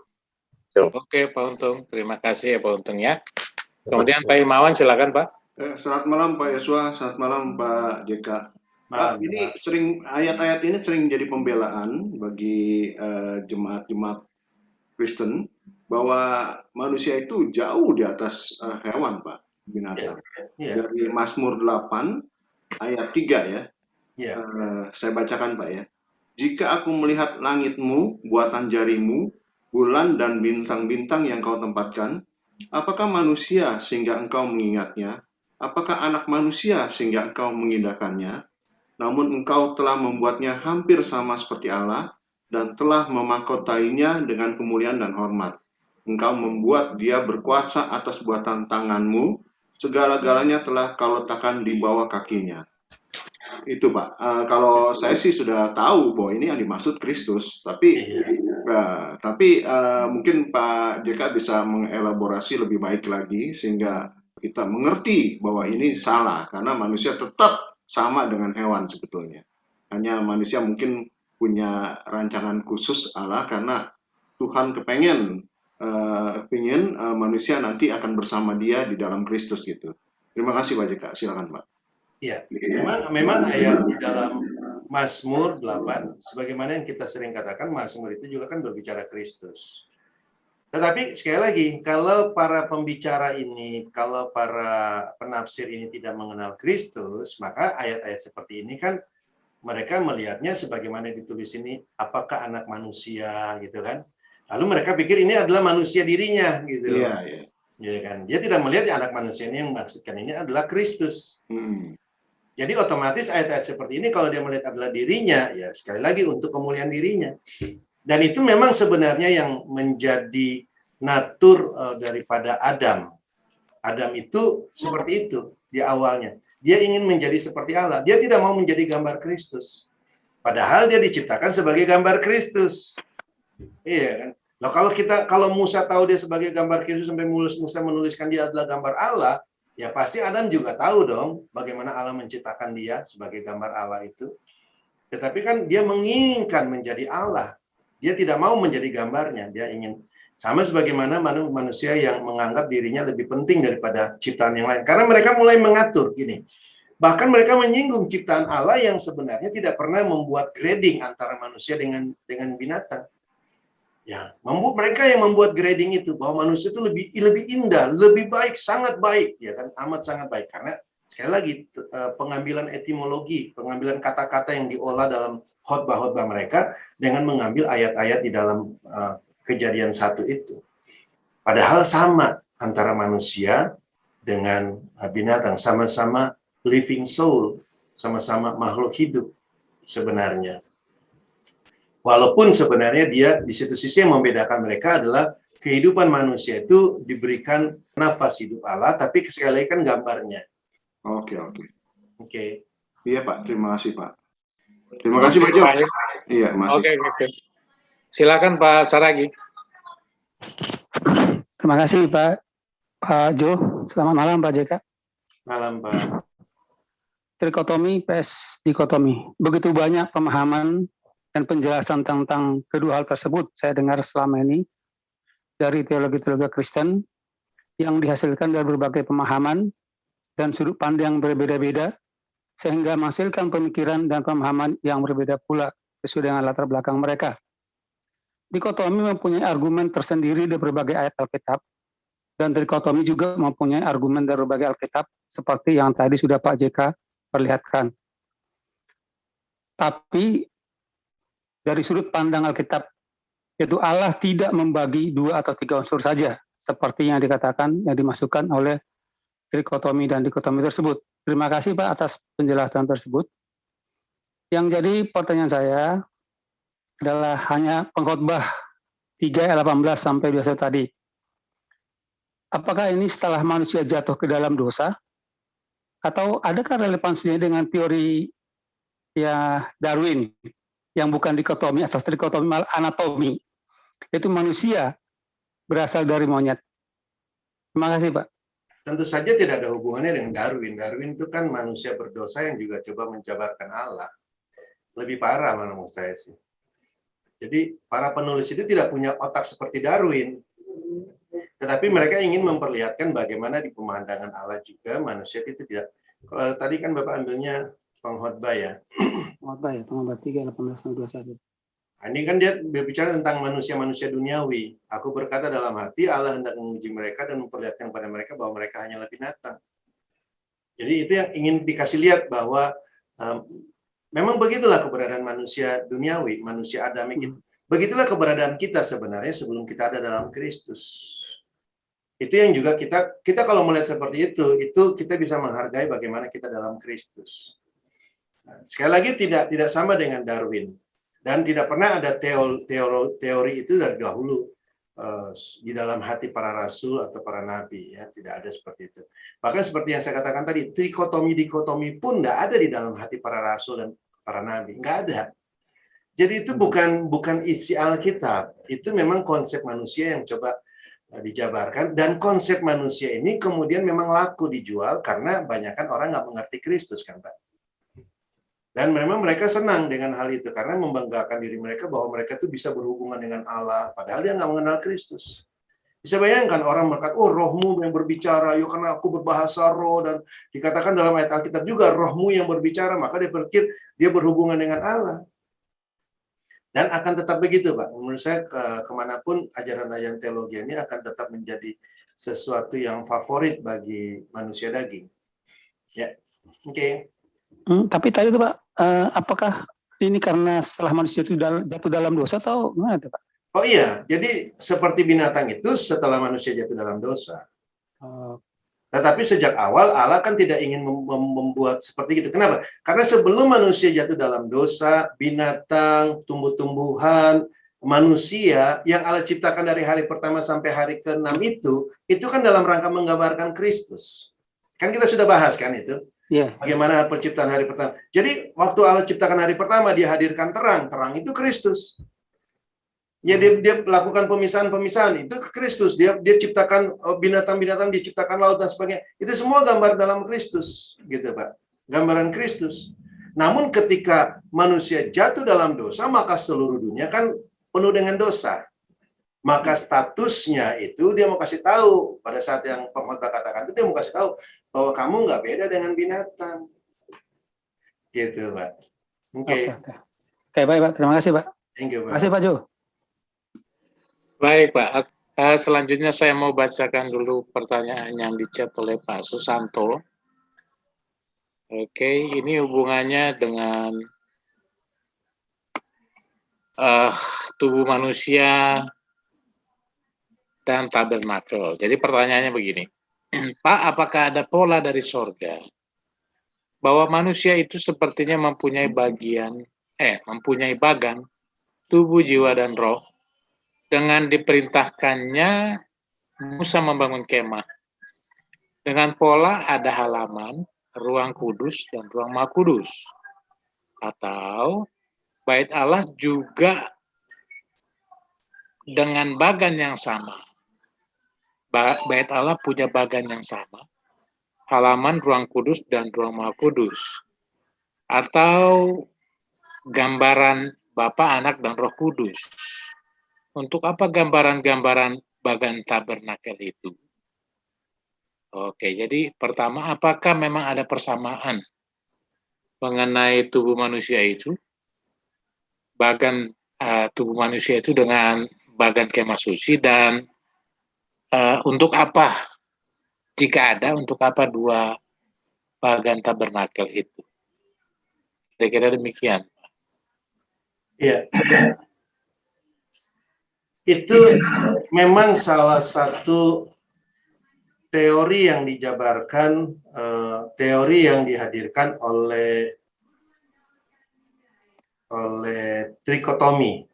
Oke, Pak Untung. Terima kasih ya, Pak Untung ya. Kemudian Pak Himawan, silakan, Pak. Selamat malam Pak Yeswa, selamat malam Pak JK. Pak, ini ayat-ayat ini sering jadi pembelaan bagi jemaat-jemaat Kristen bahwa manusia itu jauh di atas hewan, Pak, binatang. Dari Mazmur 8 ayat 3 ya. Saya bacakan, Pak ya. Jika aku melihat langitmu, buatan jarimu, bulan dan bintang-bintang yang kau tempatkan, apakah manusia sehingga engkau mengingatnya? Apakah anak manusia sehingga engkau mengindahkannya? Namun engkau telah membuatnya hampir sama seperti Allah dan telah memakotainya dengan kemuliaan dan hormat. Engkau membuat dia berkuasa atas buatan tanganmu, segala-galanya telah kau letakkan di bawah kakinya. Itu Pak, kalau saya sih sudah tahu bahwa ini yang dimaksud Kristus, tapi mungkin Pak JK bisa mengelaborasi lebih baik lagi sehingga kita mengerti bahwa ini salah, karena manusia tetap sama dengan hewan sebetulnya. Hanya manusia mungkin punya rancangan khusus Allah karena Tuhan kepengen manusia nanti akan bersama dia di dalam Kristus gitu. Terima kasih Pak JK, silakan Pak. Iya, memang ayat di dalam Mazmur 8, sebagaimana yang kita sering katakan, Mazmur itu juga kan berbicara Kristus. Tetapi sekali lagi, kalau para pembicara ini, kalau para penafsir ini tidak mengenal Kristus, maka ayat-ayat seperti ini kan mereka melihatnya sebagaimana ditulis ini, apakah anak manusia gitu kan. Lalu mereka pikir ini adalah manusia dirinya gitu. Iya. Ya kan? Dia tidak melihat anak manusia ini yang maksudkan ini adalah Kristus. Jadi otomatis ayat-ayat seperti ini kalau dia melihat adalah dirinya, ya sekali lagi untuk kemuliaan dirinya. Dan itu memang sebenarnya yang menjadi natur daripada Adam. Adam itu seperti itu di awalnya. Dia ingin menjadi seperti Allah. Dia tidak mau menjadi gambar Kristus. Padahal dia diciptakan sebagai gambar Kristus. Iya kan? Nah, kalau Musa tahu dia sebagai gambar Kristus sampai Musa menuliskan dia adalah gambar Allah, ya pasti Adam juga tahu dong bagaimana Allah menciptakan dia sebagai gambar Allah itu. Tetapi kan dia menginginkan menjadi Allah. Dia tidak mau menjadi gambarnya. Dia ingin sama sebagaimana manusia yang menganggap dirinya lebih penting daripada ciptaan yang lain. Karena mereka mulai mengatur gini. Bahkan mereka menyinggung ciptaan Allah yang sebenarnya tidak pernah membuat grading antara manusia dengan binatang. Ya, mereka yang membuat grading itu bahwa manusia itu lebih indah, lebih baik, sangat baik, ya kan, amat sangat baik. Karena sekali lagi pengambilan etimologi, pengambilan kata-kata yang diolah dalam khotbah-khotbah mereka dengan mengambil ayat-ayat di dalam Kejadian 1 itu. Padahal sama antara manusia dengan binatang, sama-sama living soul, sama-sama makhluk hidup sebenarnya. Walaupun sebenarnya dia di satu sisi yang membedakan mereka adalah kehidupan manusia itu diberikan nafas hidup Allah, tapi sekali lagi kan gambarnya. Oke. Oke. Iya Pak, terima kasih Pak. Terima kasih Pak Jo. Iya, masih. Oke. Silakan Pak Saragi. Terima kasih Pak Jo. Selamat malam Pak JK. Malam Pak. Trikotomi PS dikotomi. Begitu banyak pemahaman dan penjelasan tentang kedua hal tersebut saya dengar selama ini dari teologi-teologi Kristen yang dihasilkan dari berbagai pemahaman dan sudut pandang yang berbeda-beda sehingga menghasilkan pemikiran dan pemahaman yang berbeda pula sesuai dengan latar belakang mereka. Dikotomi mempunyai argumen tersendiri dari berbagai ayat Alkitab dan trikotomi juga mempunyai argumen dari berbagai Alkitab seperti yang tadi sudah Pak JK perlihatkan. Tapi dari sudut pandang Alkitab, yaitu Allah tidak membagi 2 atau 3 unsur saja, seperti yang dikatakan, yang dimasukkan oleh trikotomi dan dikotomi tersebut. Terima kasih Pak atas penjelasan tersebut. Yang jadi pertanyaan saya adalah hanya pengkhotbah 3 ayat 18 sampai 21 tadi. Apakah ini setelah manusia jatuh ke dalam dosa? Atau adakah relevansinya dengan teori ya Darwin yang bukan dikotomi atau trikotomi, malah anatomi, yaitu manusia berasal dari monyet? Terima kasih Pak. Tentu saja tidak ada hubungannya dengan Darwin. Darwin itu kan manusia berdosa yang juga coba menjabarkan Allah. Lebih parah menurut saya sih. Jadi para penulis itu tidak punya otak seperti Darwin. Tetapi mereka ingin memperlihatkan bagaimana di pemandangan Allah juga manusia itu tidak. Kalau tadi kan Bapak ambilnya pengkhotbah ya. Pengkhotbah 3 18 21. Nah, ini kan dia berbicara tentang manusia-manusia duniawi. Aku berkata dalam hati, Allah hendak menguji mereka dan memperlihatkan kepada mereka bahwa mereka hanyalah binatang. Jadi itu yang ingin dikasih lihat bahwa memang begitulah keberadaan manusia duniawi, manusia adamik itu. Begitulah keberadaan kita sebenarnya sebelum kita ada dalam Kristus. Itu yang juga kita kalau melihat seperti itu kita bisa menghargai bagaimana kita dalam Kristus. Nah, sekali lagi tidak sama dengan Darwin. Dan tidak pernah ada teori itu dari dahulu di dalam hati para rasul atau para nabi, ya, tidak ada seperti itu. Bahkan seperti yang saya katakan tadi, dikotomi pun tidak ada di dalam hati para rasul dan para nabi, nggak ada. Jadi itu bukan isi Alkitab, itu memang konsep manusia yang coba dijabarkan, dan konsep manusia ini kemudian memang laku dijual karena banyakkan orang nggak mengerti Kristus kan Pak. Dan memang mereka senang dengan hal itu karena membanggakan diri mereka bahwa mereka itu bisa berhubungan dengan Allah, padahal dia nggak mengenal Kristus. Bisa bayangkan orang berkata, oh rohmu yang berbicara, ya karena aku berbahasa roh, dan dikatakan dalam ayat Alkitab juga rohmu yang berbicara, maka dia berpikir dia berhubungan dengan Allah. Dan akan tetap begitu Pak. Menurut saya kemanapun ajaran-ajaran teologi ini akan tetap menjadi sesuatu yang favorit bagi manusia daging. Ya, oke. Tapi tadi itu Pak, apakah ini karena setelah manusia itu jatuh dalam dosa atau gimana itu Pak? Oh iya, jadi seperti binatang itu setelah manusia jatuh dalam dosa. Tetapi sejak awal Allah kan tidak ingin membuat seperti itu. Kenapa? Karena sebelum manusia jatuh dalam dosa, binatang, tumbuh-tumbuhan, manusia yang Allah ciptakan dari hari pertama sampai hari ke-6 itu kan dalam rangka menggambarkan Kristus. Kan kita sudah bahas kan itu? Yeah. Bagaimana penciptaan hari pertama. Jadi waktu Allah ciptakan hari pertama, dia hadirkan terang. Terang itu Kristus. Ya, dia lakukan pemisahan-pemisahan, itu Kristus. Dia ciptakan binatang-binatang, dia ciptakan laut dan sebagainya. Itu semua gambar dalam Kristus, gitu Pak. Gambaran Kristus. Namun ketika manusia jatuh dalam dosa, maka seluruh dunia kan penuh dengan dosa. Maka statusnya itu dia mau kasih tahu pada saat yang pengkhotbah katakan itu, dia mau kasih tahu bahwa kamu nggak beda dengan binatang. Gitu, Pak. Oke. Oke, baik, Pak. Terima kasih, Pak. Thank you, Pak. Terima kasih, Pak Jo. Baik, Pak. Selanjutnya saya mau bacakan dulu pertanyaan yang di-chat oleh Pak Susanto. Oke, ini hubungannya dengan tubuh manusia dan tabernakel. Jadi pertanyaannya begini, Pak, apakah ada pola dari sorga bahwa manusia itu sepertinya mempunyai bagan, tubuh, jiwa, dan roh, dengan diperintahkannya Musa membangun kemah. Dengan pola ada halaman, ruang kudus, dan ruang maha kudus. Atau bait Allah juga dengan bagan yang sama. Bait Allah punya bagan yang sama. Halaman, ruang kudus, dan ruang maha kudus. Atau gambaran Bapa, Anak, dan Roh Kudus. Untuk apa gambaran-gambaran bagan tabernakel itu? Oke, jadi pertama, apakah memang ada persamaan mengenai tubuh manusia itu? Bagan tubuh manusia itu dengan bagan kemah suci, dan untuk apa, jika ada, untuk apa dua bagan tabernakel itu? Kira-kira demikian. Iya. Itu memang salah satu teori yang dijabarkan, teori yang dihadirkan oleh trikotomi.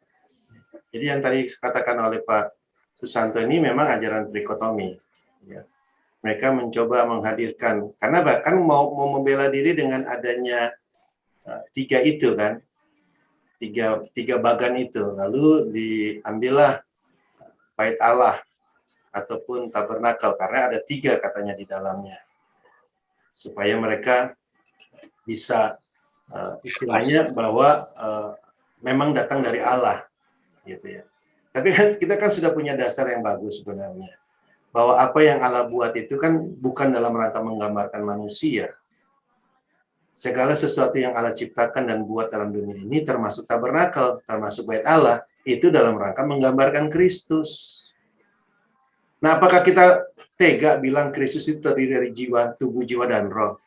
Jadi yang tadi dikatakan oleh Pak Susanto ini memang ajaran trikotomi. Ya. Mereka mencoba menghadirkan, karena bahkan mau membela diri dengan adanya tiga itu kan, tiga bagan itu, lalu diambillah bait Allah ataupun tabernakel, karena ada tiga katanya di dalamnya, supaya mereka bisa istilahnya bahwa memang datang dari Allah, gitu ya. Tapi kita kan sudah punya dasar yang bagus sebenarnya, bahwa apa yang Allah buat itu kan bukan dalam rangka menggambarkan manusia. Segala sesuatu yang Allah ciptakan dan buat dalam dunia ini, termasuk tabernakel, termasuk bait Allah, itu dalam rangka menggambarkan Kristus. Nah, apakah kita tega bilang Kristus itu terdiri dari jiwa, tubuh, jiwa, dan roh?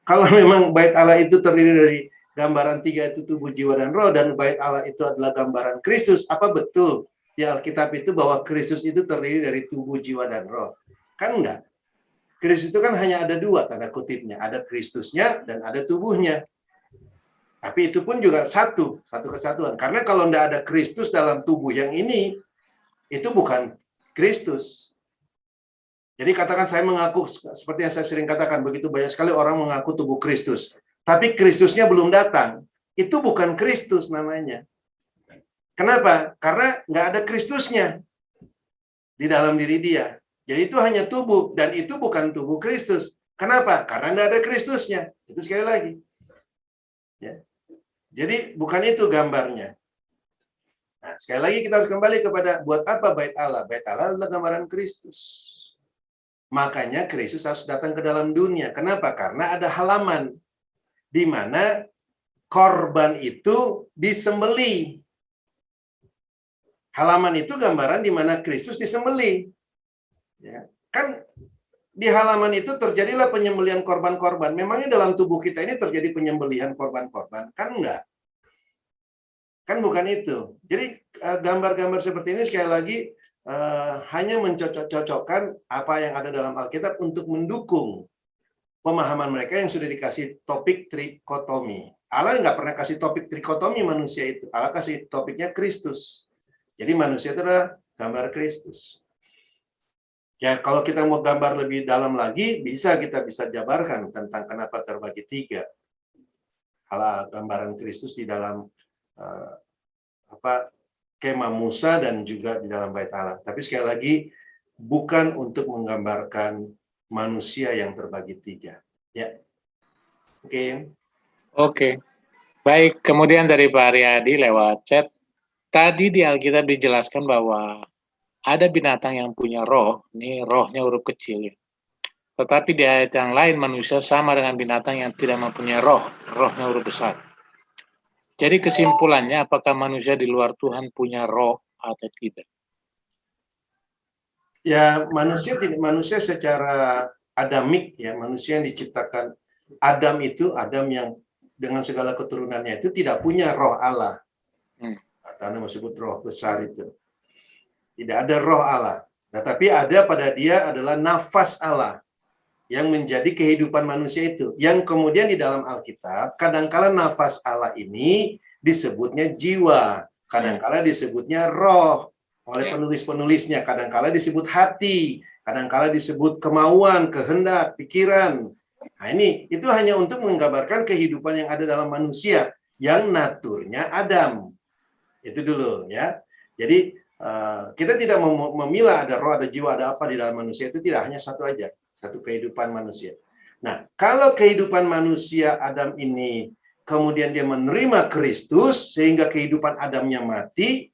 Kalau memang bait Allah itu terdiri dari gambaran tiga itu, tubuh, jiwa, dan roh, dan bait Allah itu adalah gambaran Kristus, apa betul di Alkitab itu bahwa Kristus itu terdiri dari tubuh, jiwa, dan roh? Kan enggak. Kristus itu kan hanya ada dua tanda kutipnya, ada Kristusnya dan ada tubuhnya. Tapi itu pun juga satu kesatuan. Karena kalau enggak ada Kristus dalam tubuh yang ini, itu bukan Kristus. Jadi katakan saya mengaku, seperti yang saya sering katakan, begitu banyak sekali orang mengaku tubuh Kristus. Tapi Kristusnya belum datang. Itu bukan Kristus namanya. Kenapa? Karena nggak ada Kristusnya di dalam diri dia. Jadi itu hanya tubuh, dan itu bukan tubuh Kristus. Kenapa? Karena nggak ada Kristusnya. Itu sekali lagi. Ya. Jadi bukan itu gambarnya. Nah, sekali lagi kita harus kembali kepada buat apa bait Allah? Bait Allah adalah gambaran Kristus. Makanya Kristus harus datang ke dalam dunia. Kenapa? Karena ada halaman di mana korban itu disembelih. Halaman itu gambaran di mana Kristus disembelih. Ya, kan di halaman itu terjadilah penyembelihan korban-korban. Memangnya dalam tubuh kita ini terjadi penyembelihan korban-korban? Kan enggak. Kan bukan itu. Jadi gambar-gambar seperti ini sekali lagi hanya mencocok-cocokkan apa yang ada dalam Alkitab untuk mendukung pemahaman mereka yang sudah dikasih topik trikotomi. Allah nggak pernah kasih topik trikotomi manusia itu. Allah kasih topiknya Kristus. Jadi manusia itu adalah gambar Kristus. Ya, kalau kita mau gambar lebih dalam lagi, kita bisa jabarkan tentang kenapa terbagi tiga. Gambaran Kristus di dalam kemah Musa dan juga di dalam bait Allah. Tapi sekali lagi, bukan untuk menggambarkan manusia yang terbagi tiga. Ya, oke. Oke. Baik, kemudian dari Pak Aryadi lewat chat, Tadi di Alkitab dijelaskan bahwa ada binatang yang punya roh, ini rohnya huruf kecil ya. Tetapi di ayat yang lain manusia sama dengan binatang yang tidak mempunyai roh, rohnya huruf besar. Jadi kesimpulannya apakah manusia di luar Tuhan punya roh atau tidak? Ya, manusia secara adamik ya, manusia yang diciptakan Adam itu, Adam yang dengan segala keturunannya itu tidak punya roh Allah. Karena disebut roh besar itu. Tidak ada roh Allah. Nah, tapi ada pada dia adalah nafas Allah yang menjadi kehidupan manusia itu. Yang kemudian di dalam Alkitab, kadangkala nafas Allah ini disebutnya jiwa, kadangkala disebutnya roh oleh penulis-penulisnya, kadangkala disebut hati, kadangkala disebut kemauan, kehendak, pikiran. Nah, itu hanya untuk menggambarkan kehidupan yang ada dalam manusia yang naturnya Adam. Itu dulu ya. Jadi kita tidak memilah ada roh, ada jiwa, ada apa di dalam manusia, itu tidak hanya satu aja, satu kehidupan manusia. Nah, kalau kehidupan manusia Adam ini kemudian dia menerima Kristus sehingga kehidupan Adamnya mati,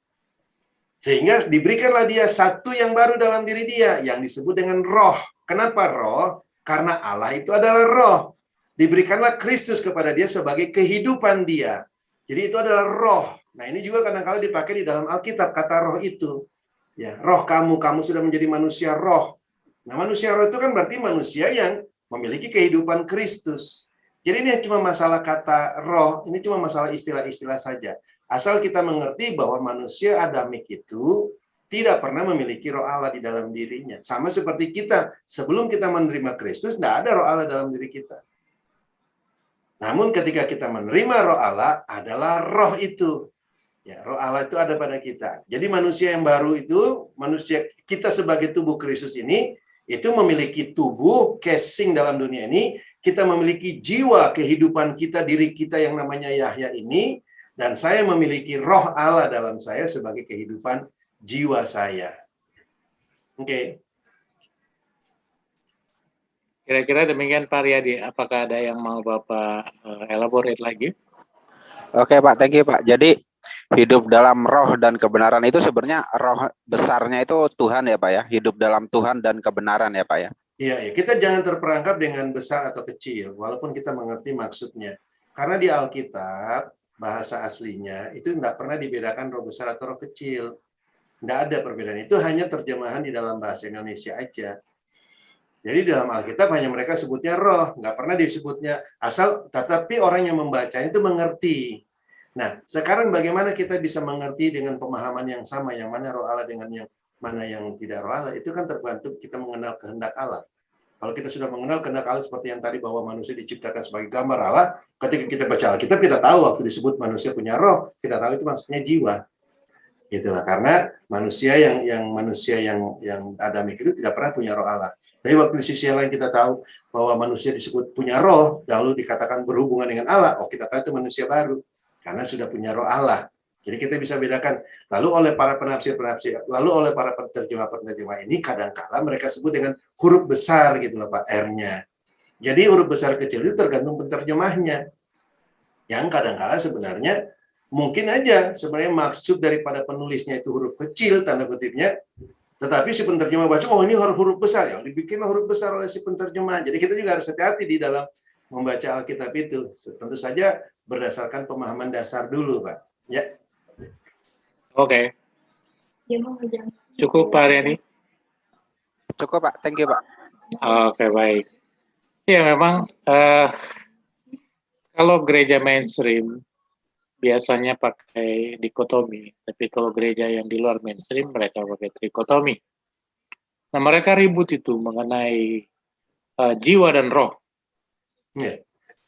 sehingga diberikanlah dia satu yang baru dalam diri dia yang disebut dengan roh. Kenapa roh? Karena Allah itu adalah roh. Diberikanlah Kristus kepada dia sebagai kehidupan dia. Jadi itu adalah roh. Nah, ini juga kadang-kala dipakai di dalam Alkitab kata roh itu. Ya, roh kamu sudah menjadi manusia roh. Nah, manusia roh itu kan berarti manusia yang memiliki kehidupan Kristus. Jadi ini cuma masalah kata roh, ini cuma masalah istilah-istilah saja. Asal kita mengerti bahwa manusia adamik itu tidak pernah memiliki roh Allah di dalam dirinya. Sama seperti kita, sebelum kita menerima Kristus, tidak ada roh Allah dalam diri kita. Namun ketika kita menerima roh Allah, adalah roh itu. Ya, roh Allah itu ada pada kita. Jadi manusia yang baru itu, manusia kita sebagai tubuh Kristus ini, itu memiliki tubuh, casing dalam dunia ini, kita memiliki jiwa, kehidupan kita, diri kita yang namanya Yahya ini, dan saya memiliki roh Allah dalam saya sebagai kehidupan jiwa saya. Oke. Kira-kira demikian Pak Riyadi. Apakah ada yang mau Bapak elaborate lagi? Oke Pak, thank you Pak. Jadi hidup dalam roh dan kebenaran itu sebenarnya roh besarnya itu Tuhan ya Pak ya. Hidup dalam Tuhan dan kebenaran ya Pak ya. Iya, kita jangan terperangkap dengan besar atau kecil, walaupun kita mengerti maksudnya. Karena di Alkitab, bahasa aslinya, itu tidak pernah dibedakan roh besar atau roh kecil. Tidak ada perbedaan. Itu hanya terjemahan di dalam bahasa Indonesia aja. Jadi dalam Alkitab hanya mereka sebutnya roh, nggak pernah disebutnya asal, tetapi orang yang membacanya itu mengerti. Nah, sekarang bagaimana kita bisa mengerti dengan pemahaman yang sama, yang mana roh Allah dengan yang mana yang tidak roh Allah, itu kan tergantung kita mengenal kehendak Allah. Kalau kita sudah mengenal kehendak Allah seperti yang tadi bahwa manusia diciptakan sebagai gambar Allah, ketika kita baca Alkitab kita tahu waktu disebut manusia punya roh, kita tahu itu maksudnya jiwa. Gitu lah, karena manusia yang adamik itu tidak pernah punya roh Allah. Tapi waktu di sisi yang lain kita tahu bahwa manusia disebut punya roh, lalu dikatakan berhubungan dengan Allah, oh kita tahu itu manusia baru karena sudah punya roh Allah. Jadi kita bisa bedakan. Lalu oleh para penafsir, lalu oleh para penerjemah ini kadang-kala mereka sebut dengan huruf besar gitu loh Pak, R-nya. Jadi huruf besar kecil itu tergantung penerjemahnya. Yang kadang-kala sebenarnya mungkin aja sebenarnya maksud daripada penulisnya itu huruf kecil tanda kutipnya, tetapi si penerjemah baca oh ini huruf besar ya, dibikinlah huruf besar oleh si penerjemah. Jadi kita juga harus hati-hati di dalam membaca Alkitab itu. Tentu saja berdasarkan pemahaman dasar dulu, Pak. Ya. Oke. Cukup Pak Riyadi? Cukup Pak, thank you Pak. Oke, baik. Ya memang kalau gereja mainstream biasanya pakai dikotomi, tapi kalau gereja yang di luar mainstream mereka pakai trikotomi. Nah, mereka ribut itu mengenai jiwa dan roh.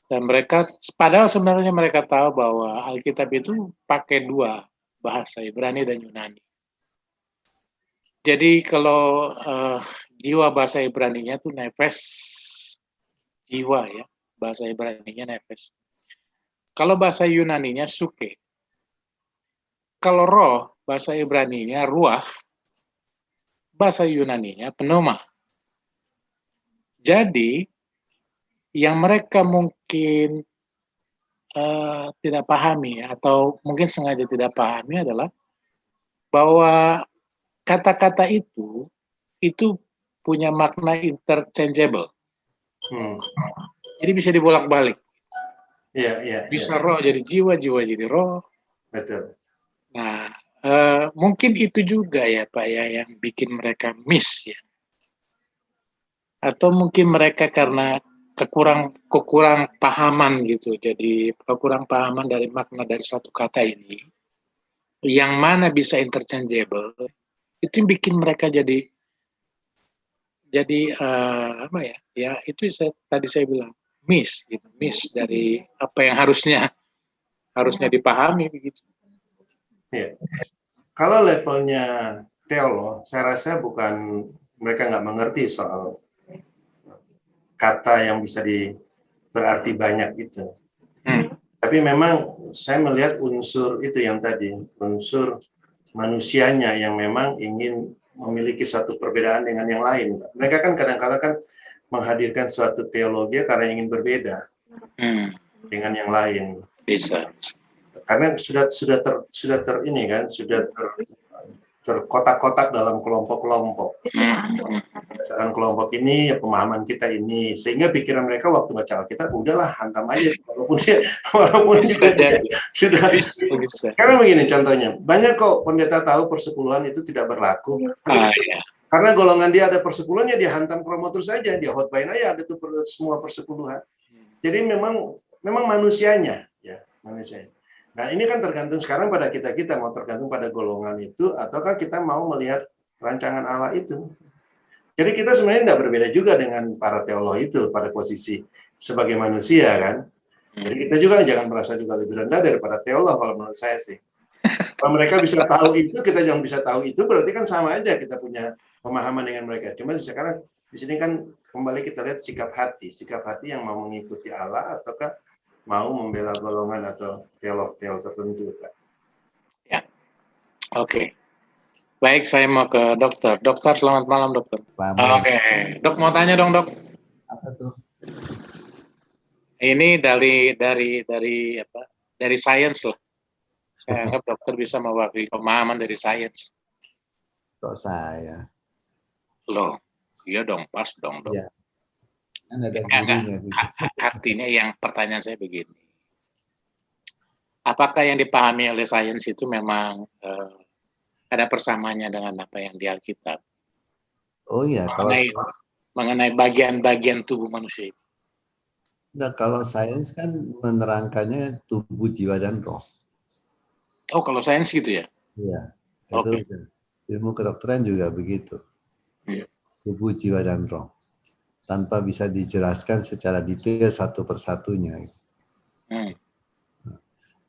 Dan mereka, padahal sebenarnya mereka tahu bahwa Alkitab itu pakai dua bahasa, Ibrani dan Yunani. Jadi kalau jiwa bahasa Ibraninya itu nefes, jiwa ya, bahasa Ibraninya nefes. Kalau bahasa Yunaninya suke. Kalau roh, bahasa Ibraninya ruah, bahasa Yunaninya pneuma. Jadi, yang mereka mungkin tidak pahami, atau mungkin sengaja tidak pahami adalah bahwa kata-kata itu punya makna interchangeable. Jadi bisa dibolak-balik. Bisa roh jadi jiwa, jiwa jadi roh. Betul. Nah, mungkin itu juga ya Pak ya yang bikin mereka miss ya. Atau mungkin mereka karena kekurang pahaman gitu. Jadi kekurang pahaman dari makna dari satu kata ini. Yang mana bisa interchangeable. Itu yang bikin mereka jadi apa ya? Ya itu tadi saya bilang miss dari apa yang harusnya dipahami begitu. Ya. Kalau levelnya teolog, saya rasa bukan mereka nggak mengerti soal kata yang bisa berarti banyak itu. Tapi memang saya melihat unsur itu yang tadi, unsur manusianya yang memang ingin memiliki satu perbedaan dengan yang lain. Mereka kan kadang-kadang kan menghadirkan suatu teologi karena ingin berbeda dengan yang lain. Bisa. Karena sudah terkotak-kotak dalam kelompok-kelompok. Misalkan kelompok ini ya pemahaman kita ini, sehingga pikiran mereka waktu baca Alkitab udahlah hantam aja walaupun sudah bisa. Karena begini contohnya, banyak kok pendeta tahu persepuluhan itu tidak berlaku. Karena golongan dia ada persepuluhannya, dia hantam promotor saja, dia hotbain aja ada tuh semua persepuluhan. Jadi memang manusianya ya, manusianya. Nah, ini kan tergantung sekarang pada kita mau tergantung pada golongan itu ataukah kita mau melihat rancangan Allah itu. Jadi kita sebenarnya tidak berbeda juga dengan para teolog itu pada posisi sebagai manusia kan. Jadi kita juga jangan merasa juga lebih rendah daripada teolog kalau menurut saya sih. Kalau mereka bisa tahu itu, kita jangan bisa tahu itu, berarti kan sama aja kita punya pemahaman dengan mereka. Cuma sekarang di sini kan kembali kita lihat sikap hati yang mau mengikuti Allah ataukah mau membela golongan atau teolog tertentu, Pak. Ya, oke. Baik, saya mau ke dokter. Dokter, selamat malam, dokter. Oke, dok mau tanya dong, dok. Apa tuh? Ini dari apa? Dari sains lah. Saya anggap dokter bisa mewakili pemahaman dari sains. Kok saya? Loh, iya dong, pas dong, dok. Ya. Enggak. Artinya yang pertanyaan saya begini. Apakah yang dipahami oleh sains itu memang ada persamaannya dengan apa yang di Alkitab? Oh iya, mengenai bagian-bagian tubuh manusia itu. Nah, kalau sains kan menerangkannya tubuh, jiwa, dan roh. Oh, kalau sains gitu ya? Iya. Itu ilmu kedokteran juga begitu. Iya. Tubuh, jiwa, dan roh. Tanpa bisa dijelaskan secara detail satu persatunya.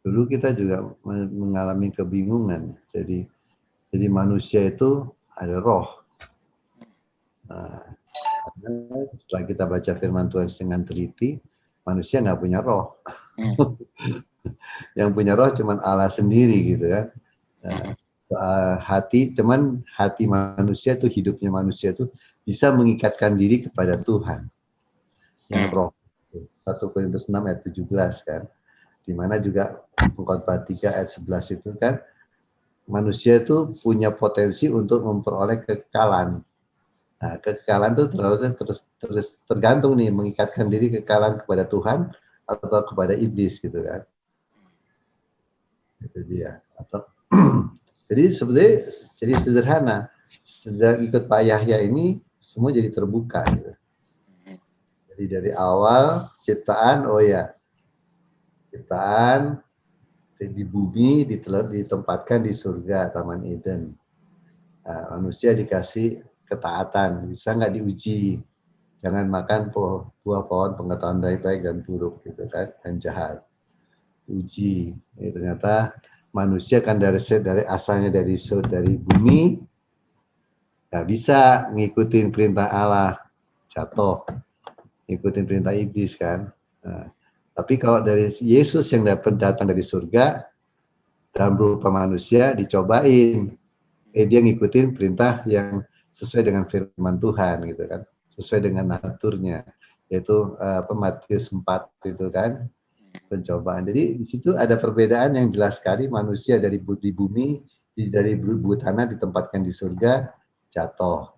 Dulu kita juga mengalami kebingungan. Jadi manusia itu ada roh. Nah, setelah kita baca firman Tuhan dengan teliti, manusia nggak punya roh. Yang punya roh cuma Allah sendiri gitu kan. Cuman hati manusia itu, hidupnya manusia itu bisa mengikatkan diri kepada Tuhan. Yang roh. 1 Korintus 6 ayat 17 kan. Di mana juga Pengkhotbah 3 ayat 11 itu kan, manusia itu punya potensi untuk memperoleh kekekalan. Nah, kekekalan itu terus tergantung nih, mengikatkan diri kekekalan kepada Tuhan atau kepada iblis gitu kan. Itu dia. Jadi sebenarnya jadi sederhana. Sejak ikut Pak Yahya ini semua jadi terbuka gitu. Jadi dari awal ciptaan, ciptaan di bumi ditempatkan di surga, Taman Eden. Nah, manusia dikasih ketaatan, bisa nggak diuji, jangan makan buah pohon pengetahuan baik dan buruk gitu kan, dan jahat. Uji, ternyata manusia kan dari asalnya dari bumi, nggak bisa ngikutin perintah Allah, jatuh, ngikutin perintah iblis kan. Nah, tapi kalau dari Yesus yang datang dari surga dalam berupa manusia, dicobain, dia ngikutin perintah yang sesuai dengan firman Tuhan gitu kan, sesuai dengan naturnya, yaitu Matius 4 itu kan, pencobaan. Jadi di situ ada perbedaan yang jelas sekali, manusia dari bumi dari bumi tanah ditempatkan di surga, jatuh,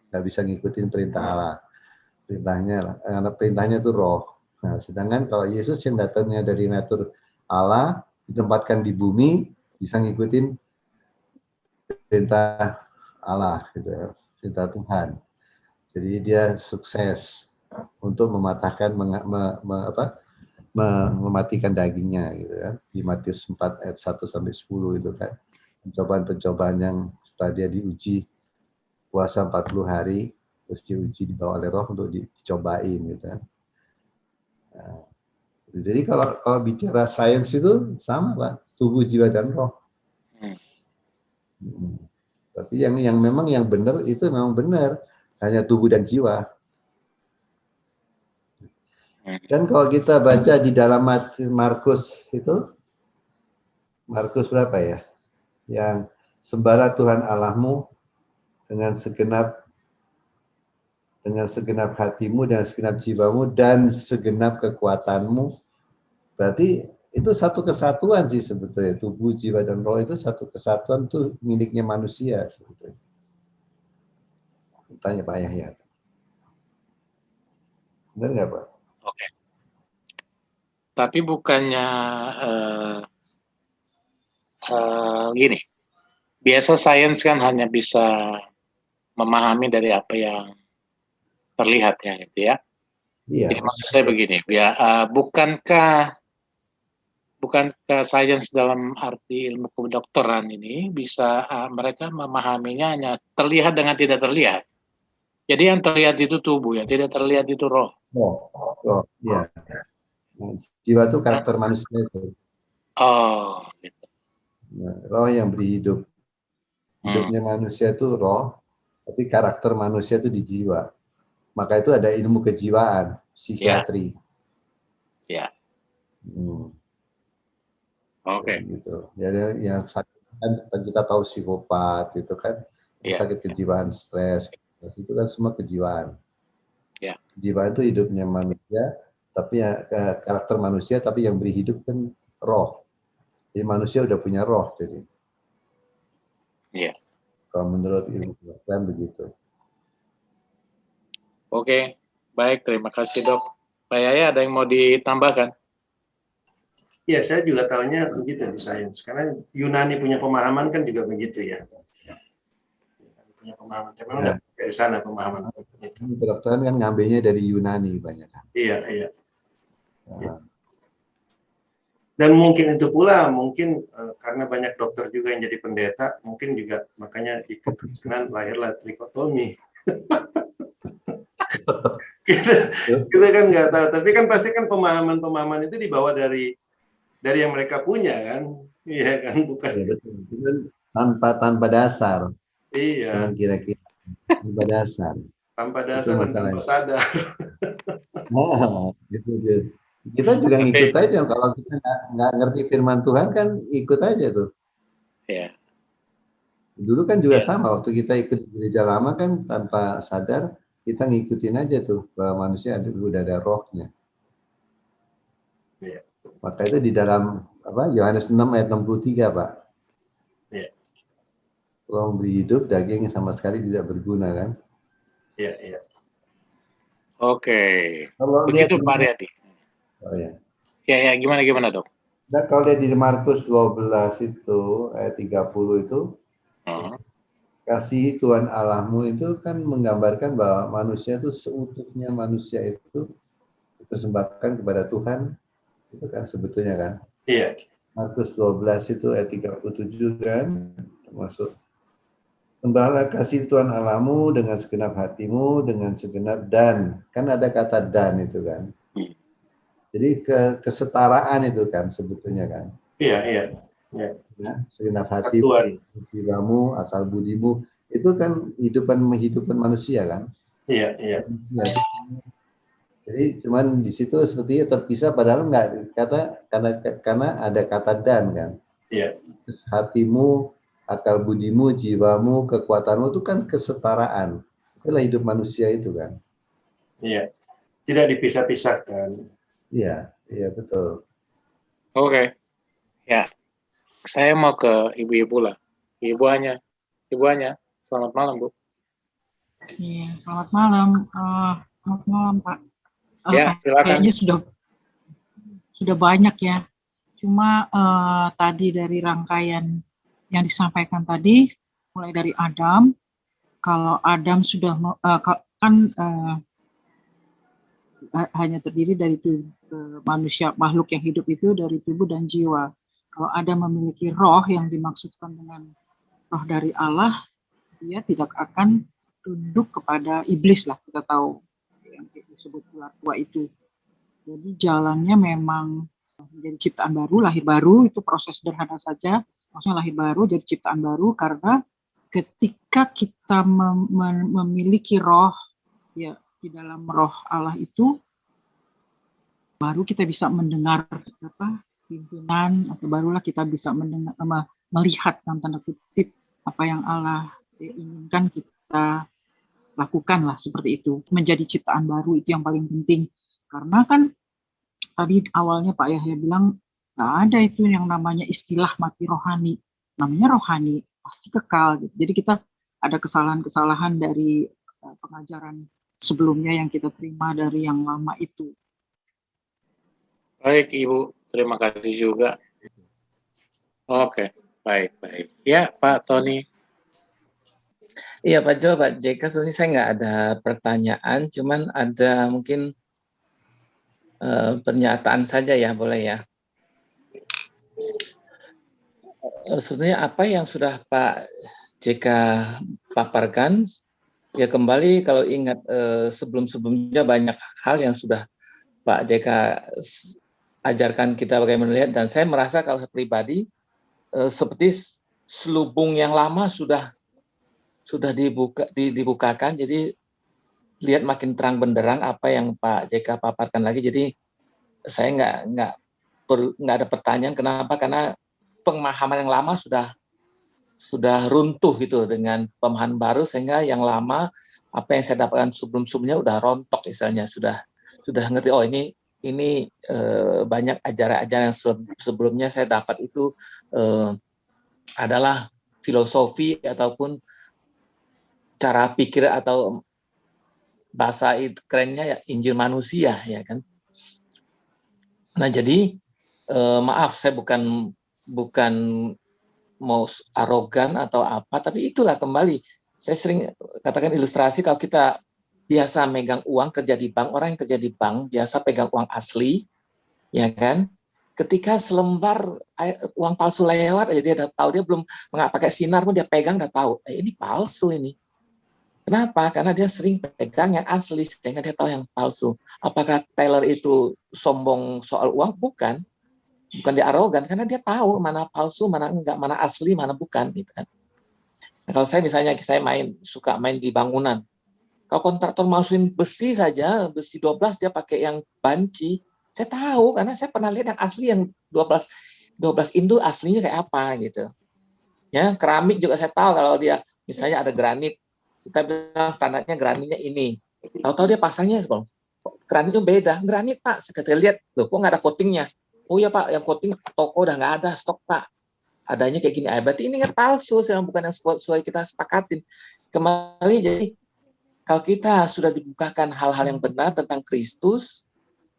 nggak bisa ngikutin perintah Allah. Perintahnya itu roh. Nah, sedangkan kalau Yesus yang datangnya dari natur Allah, ditempatkan di bumi, bisa ngikutin perintah Allah, gitu, perintah Tuhan. Jadi dia sukses untuk mematahkan, mematikan dagingnya, gitu kan. Di Matius 4 ayat 1 sampai 10 itu kan. Pencobaan-pencobaan yang setelah dia diuji puasa 40 hari, terus diuji dibawa oleh roh untuk dicobain, gitu kan. Nah, jadi kalau bicara sains itu sama, Pak, tubuh, jiwa, dan roh. Tapi yang memang yang benar itu memang benar, hanya tubuh dan jiwa. Dan kalau kita baca di dalam Markus itu, Markus berapa ya? Yang sembahlah Tuhan Allahmu dengan segenap hatimu, dengan segenap jiwamu, dan segenap kekuatanmu. Berarti itu satu kesatuan sih sebetulnya. Tubuh, jiwa, dan roh itu satu kesatuan, tuh miliknya manusia sebetulnya. Tanya Pak Yahya. Benar nggak, Pak? Oke. Tapi bukannya gini, biasa sains kan hanya bisa memahami dari apa yang terlihat ya, gitu ya. Iya. Jadi maksud saya begini, bukankah sains dalam arti ilmu kedokteran ini bisa mereka memahaminya hanya terlihat dengan tidak terlihat. Jadi yang terlihat itu tubuh, ya tidak terlihat itu roh. Oh, iya. Jiwa itu karakter manusia itu. Oh, gitu. Nah, roh yang berhidup. Hidupnya manusia itu roh, tapi karakter manusia itu di jiwa. Maka itu ada ilmu kejiwaan, psikiatri. Ya. Oke. Gitu. Ya, yang sakit kan kita tahu psikopat itu kan, sakit kejiwaan, stres, itu kan semua kejiwaan. Ya. Kejiwaan itu hidupnya manusia, tapi ya, karakter manusia, tapi yang beri hidup kan roh. Jadi manusia udah punya roh, jadi. Iya. Kalau menurut ilmu kedokteran begitu. Oke, baik, terima kasih Dok. Pak Yaya, ada yang mau ditambahkan? Ya, saya juga tahunya begitu di sains. Karena Yunani punya pemahaman kan juga begitu ya. Punya pemahaman. Tapi memang dari sana pemahaman. Kedokteran kan ngambilnya dari Yunani banyak. Iya, iya. Dan mungkin itu pula, karena banyak dokter juga yang jadi pendeta, mungkin juga makanya ikut Kristen lahirlah trikotomi. kita kan nggak tahu, tapi kan pasti kan pemahaman itu dibawa dari yang mereka punya kan, iya kan, bukan? Ya, betul. Tanpa dasar. Iya. Kira-kira tanpa dasar. Tanpa dasar dan tanpa sadar. Gitu dia. Kita juga ngikut aja, kalau kita nggak ngerti firman Tuhan kan ikut aja tuh. Iya. Dulu kan juga sama, waktu kita ikut gereja lama kan tanpa sadar kita ngikutin aja tuh bahwa manusia udah ada rohnya. Iya. Maka itu di dalam Yohanes 6 ayat 63, Pak. Iya. Roh beri hidup, daging sama sekali tidak berguna kan? Iya, iya. Oke. Kalau begitu Pak Riyadi. Oh ya. Ya, gimana Dok? Nah, kalau lihat di Markus 12 itu ayat 30 itu, kasih Tuhan Allahmu itu kan menggambarkan bahwa manusia itu seutuhnya manusia itu dipersembahkan kepada Tuhan, itu kan sebetulnya kan. Iya. Markus 12 itu ayat 37 kan, termasuk sembahlah kasih Tuhan Allahmu dengan segenap hatimu, dengan segenap dan, kan ada kata dan itu kan. Jadi kesetaraan itu kan sebetulnya kan. Iya. Ya, segenap hatimu, jiwamu, akal budimu, itu kan menghidupkan manusia kan. Iya. Jadi cuman di situ sepertinya terpisah, padahal enggak karena ada kata dan kan. Iya. Hatimu, akal budimu, jiwamu, kekuatanmu itu kan kesetaraan. Itulah hidup manusia itu kan. Iya. Tidak dipisah-pisahkan. Iya, betul. Oke. Ya. Saya mau ke ibu-ibu lah. Ibu Anya, selamat malam Bu. Iya, selamat malam. Selamat malam Pak. Ya, silakan. Kayaknya sudah banyak ya. Cuma tadi dari rangkaian yang disampaikan tadi, mulai dari Adam, kalau Adam sudah hanya terdiri dari manusia, makhluk yang hidup itu dari tubuh dan jiwa. Kalau Adam memiliki roh yang dimaksudkan dengan roh dari Allah, dia tidak akan tunduk kepada iblis lah, kita tahu yang disebut ular tua itu. Jadi jalannya memang menjadi ciptaan baru, lahir baru, itu proses sederhana saja, maksudnya lahir baru jadi ciptaan baru, karena ketika kita memiliki roh, ya di dalam roh Allah itu, baru kita bisa mendengar pimpinan, atau barulah kita bisa mendengar, melihat dalam tanda kutip apa yang Allah inginkan kita lakukan lah, seperti itu. Menjadi ciptaan baru itu yang paling penting. Karena kan tadi awalnya Pak Yahya bilang nggak ada itu yang namanya istilah mati rohani. Namanya rohani pasti kekal. Gitu. Jadi kita ada kesalahan-kesalahan dari pengajaran sebelumnya yang kita terima dari yang lama itu. Baik Ibu, terima kasih juga. Oke, baik. Ya Pak Tony. Iya Pak Jo, Pak JK, sebenarnya saya nggak ada pertanyaan, cuman ada mungkin pernyataan saja ya, boleh ya. Sebenarnya apa yang sudah Pak JK paparkan, ya kembali kalau ingat sebelum-sebelumnya banyak hal yang sudah Pak JK ajarkan kita bagaimana melihat, dan saya merasa kalau pribadi seperti selubung yang lama sudah dibukakan, jadi lihat makin terang benderang apa yang Pak JK paparkan lagi. Jadi saya nggak ada pertanyaan kenapa, karena pemahaman yang lama sudah runtuh gitu dengan pemahaman baru, sehingga yang lama apa yang saya dapatkan sebelumnya udah rontok, istilahnya sudah ngerti. Oh ini banyak ajaran-ajaran yang sebelumnya saya dapat itu adalah filosofi ataupun cara pikir, atau bahasa kerennya ya Injil manusia, ya kan. Nah jadi maaf, saya bukan mau arogan atau apa, tapi itulah kembali saya sering katakan ilustrasi, kalau kita biasa megang uang, kerja di bank, orang yang kerja di bank biasa pegang uang asli, ya kan. Ketika selembar uang palsu lewat aja dia udah tahu, dia belum pakai sinar pun dia pegang udah tahu, ini palsu ini. Kenapa? Karena dia sering pegang yang asli, sehingga dia tahu yang palsu. Apakah Taylor itu sombong soal uang? Bukan dia arogan, karena dia tahu mana palsu, mana enggak, mana asli, mana bukan, gitu kan. Nah, kalau saya misalnya suka main di bangunan, kalau kontraktor masukin besi saja, besi 12 dia pakai yang banci, saya tahu karena saya pernah lihat yang asli, yang 12 Indo aslinya kayak apa gitu. Ya, keramik juga saya tahu, kalau dia misalnya ada granit, kita bilang standarnya granitnya ini. Tahu-tahu dia pasangnya granit itu beda. Granit Pak, saya lihat, loh kok nggak ada coatingnya? Oh ya Pak, yang coating toko udah nggak ada stok Pak. Adanya kayak gini. Berarti ini kan palsu, bukan yang sesuai kita sepakatin. Kembali, jadi kalau kita sudah dibukakan hal-hal yang benar tentang Kristus,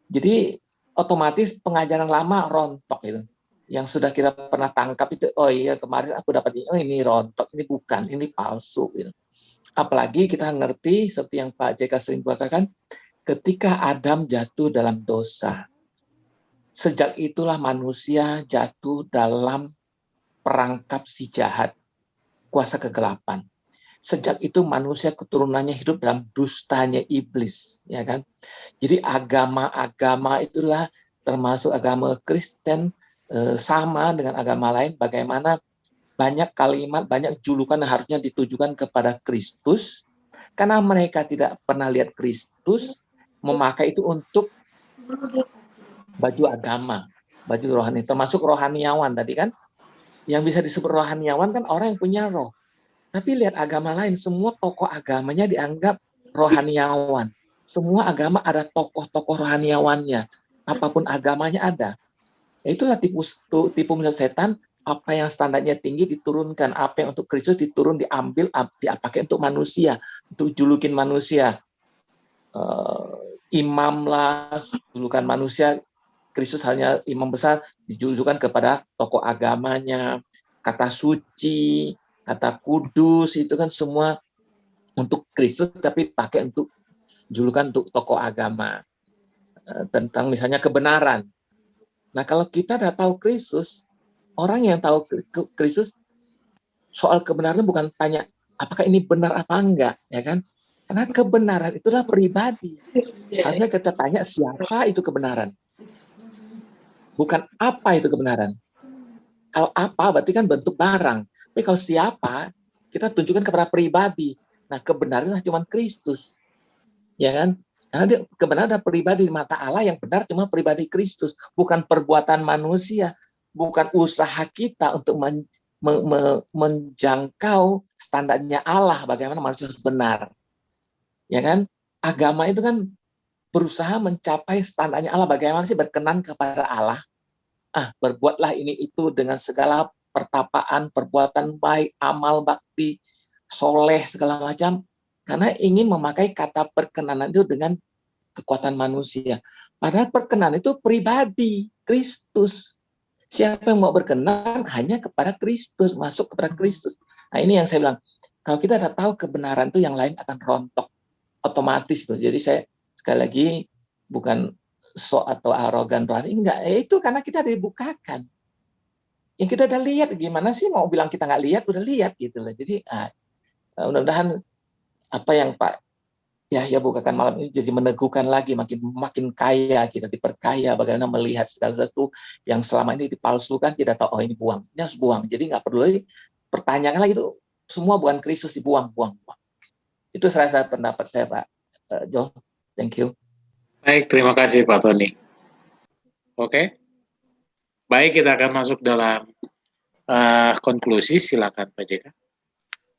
jadi otomatis pengajaran lama rontok itu. Yang sudah kita pernah tangkap itu, oh iya kemarin aku dapat ini, oh ini rontok, ini bukan, ini palsu gitu. Apalagi kita ngerti seperti yang Pak JK sering katakan, ketika Adam jatuh dalam dosa, sejak itulah manusia jatuh dalam perangkap si jahat, kuasa kegelapan. Sejak itu manusia keturunannya hidup dalam dustanya iblis, ya kan? Jadi agama-agama itulah, termasuk agama Kristen, sama dengan agama lain, bagaimana banyak kalimat, banyak julukan yang harusnya ditujukan kepada Kristus, karena mereka tidak pernah lihat Kristus, memakai itu untuk baju agama, baju rohani, termasuk rohaniawan tadi kan. Yang bisa disebut rohaniawan kan orang yang punya roh. Tapi lihat agama lain, semua tokoh agamanya dianggap rohaniawan. Semua agama ada tokoh-tokoh rohaniawannya. Apapun agamanya ada. Itulah tipu setan Apa yang standarnya tinggi diturunkan, apa yang untuk Kristus diambil, dipakai untuk manusia, untuk julukin manusia. Imam lah, julukan manusia, Kristus hanya imam besar, dijulukan kepada tokoh agamanya, kata suci, kata kudus, itu kan semua untuk Kristus, tapi pakai untuk julukan untuk tokoh agama. Tentang misalnya kebenaran. Nah, kalau kita udah tahu Kristus, orang yang tahu Kristus, soal kebenaran bukan tanya apakah ini benar apa enggak, ya kan? Karena kebenaran itulah pribadi. Harusnya kita tanya siapa itu kebenaran. Bukan apa itu kebenaran. Kalau apa berarti kan bentuk barang. Tapi kalau siapa, kita tunjukkan kepada pribadi. Nah, kebenaran adalah cuma Kristus. Ya kan? Karena kebenaran adalah pribadi di mata Allah, yang benar cuma pribadi Kristus, bukan perbuatan manusia, bukan usaha kita untuk menjangkau standarnya Allah, bagaimana manusia harus benar. Ya kan? Agama itu kan berusaha mencapai standarnya Allah, bagaimana sih berkenan kepada Allah. Berbuatlah ini itu dengan segala pertapaan, perbuatan baik, amal bakti, soleh, segala macam. Karena ingin memakai kata perkenanan itu dengan kekuatan manusia. Padahal perkenanan itu pribadi, Kristus. Siapa yang mau berkenan hanya kepada Kristus, masuk kepada Kristus. Nah, ini yang saya bilang, kalau kita sudah tahu kebenaran itu, yang lain akan rontok otomatis tuh. Jadi saya sekali lagi bukan sok atau arogan rohani, enggak. Itu karena kita dibukakan. Yang kita udah lihat, gimana sih mau bilang kita nggak lihat, udah lihat gitu loh. Jadi mudah-mudahan apa yang Pak Yahya bukakan malam ini jadi meneguhkan lagi, makin kaya kita, diperkaya bagaimana melihat segala sesuatu yang selama ini dipalsukan, tidak tahu, oh ini buang, ini harus buang. Jadi nggak perlu lagi pertanyaan lagi, itu semua bukan Kristus, dibuang. Itu serasa pendapat saya, Pak John. Thank you. Baik, terima kasih Pak Tony. Oke. Baik, kita akan masuk dalam konklusi. Silakan Pak JK.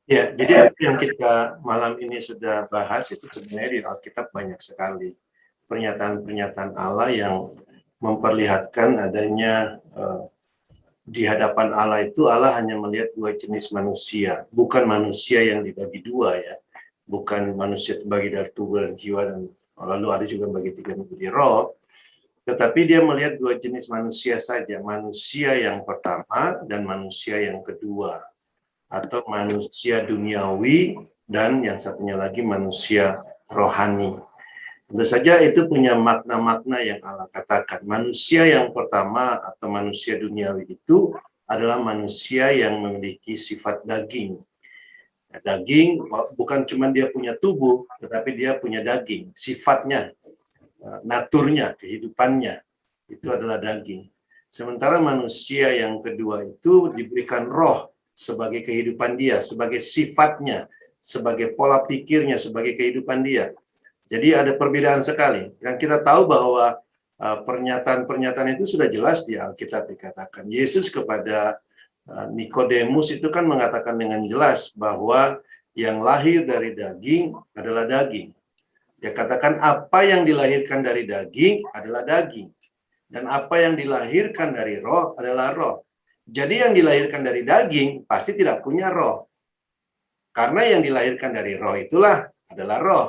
Ya, jadi yang kita malam ini sudah bahas itu sebenarnya di Alkitab banyak sekali pernyataan-pernyataan Allah yang memperlihatkan adanya di hadapan Allah itu Allah hanya melihat dua jenis manusia, bukan manusia yang dibagi dua ya, bukan manusia terbagi dari tubuh dan jiwa, dan lalu ada juga bagi tiga menjadi roh, tetapi dia melihat dua jenis manusia saja, manusia yang pertama dan manusia yang kedua, atau manusia duniawi dan yang satunya lagi manusia rohani. Tentu saja itu punya makna-makna yang Allah katakan. Manusia yang pertama atau manusia duniawi itu adalah manusia yang memiliki sifat daging. Daging bukan cuma dia punya tubuh, tetapi dia punya daging. Sifatnya, naturnya, kehidupannya itu adalah daging. Sementara manusia yang kedua itu diberikan roh sebagai kehidupan dia, sebagai sifatnya, sebagai pola pikirnya, sebagai kehidupan dia. Jadi ada perbedaan sekali. Dan kita tahu bahwa pernyataan-pernyataan itu sudah jelas di Alkitab dikatakan. Yesus kepada Nikodemus itu kan mengatakan dengan jelas bahwa yang lahir dari daging adalah daging. Dia katakan apa yang dilahirkan dari daging adalah daging. Dan apa yang dilahirkan dari roh adalah roh. Jadi yang dilahirkan dari daging pasti tidak punya roh. Karena yang dilahirkan dari roh itulah adalah roh.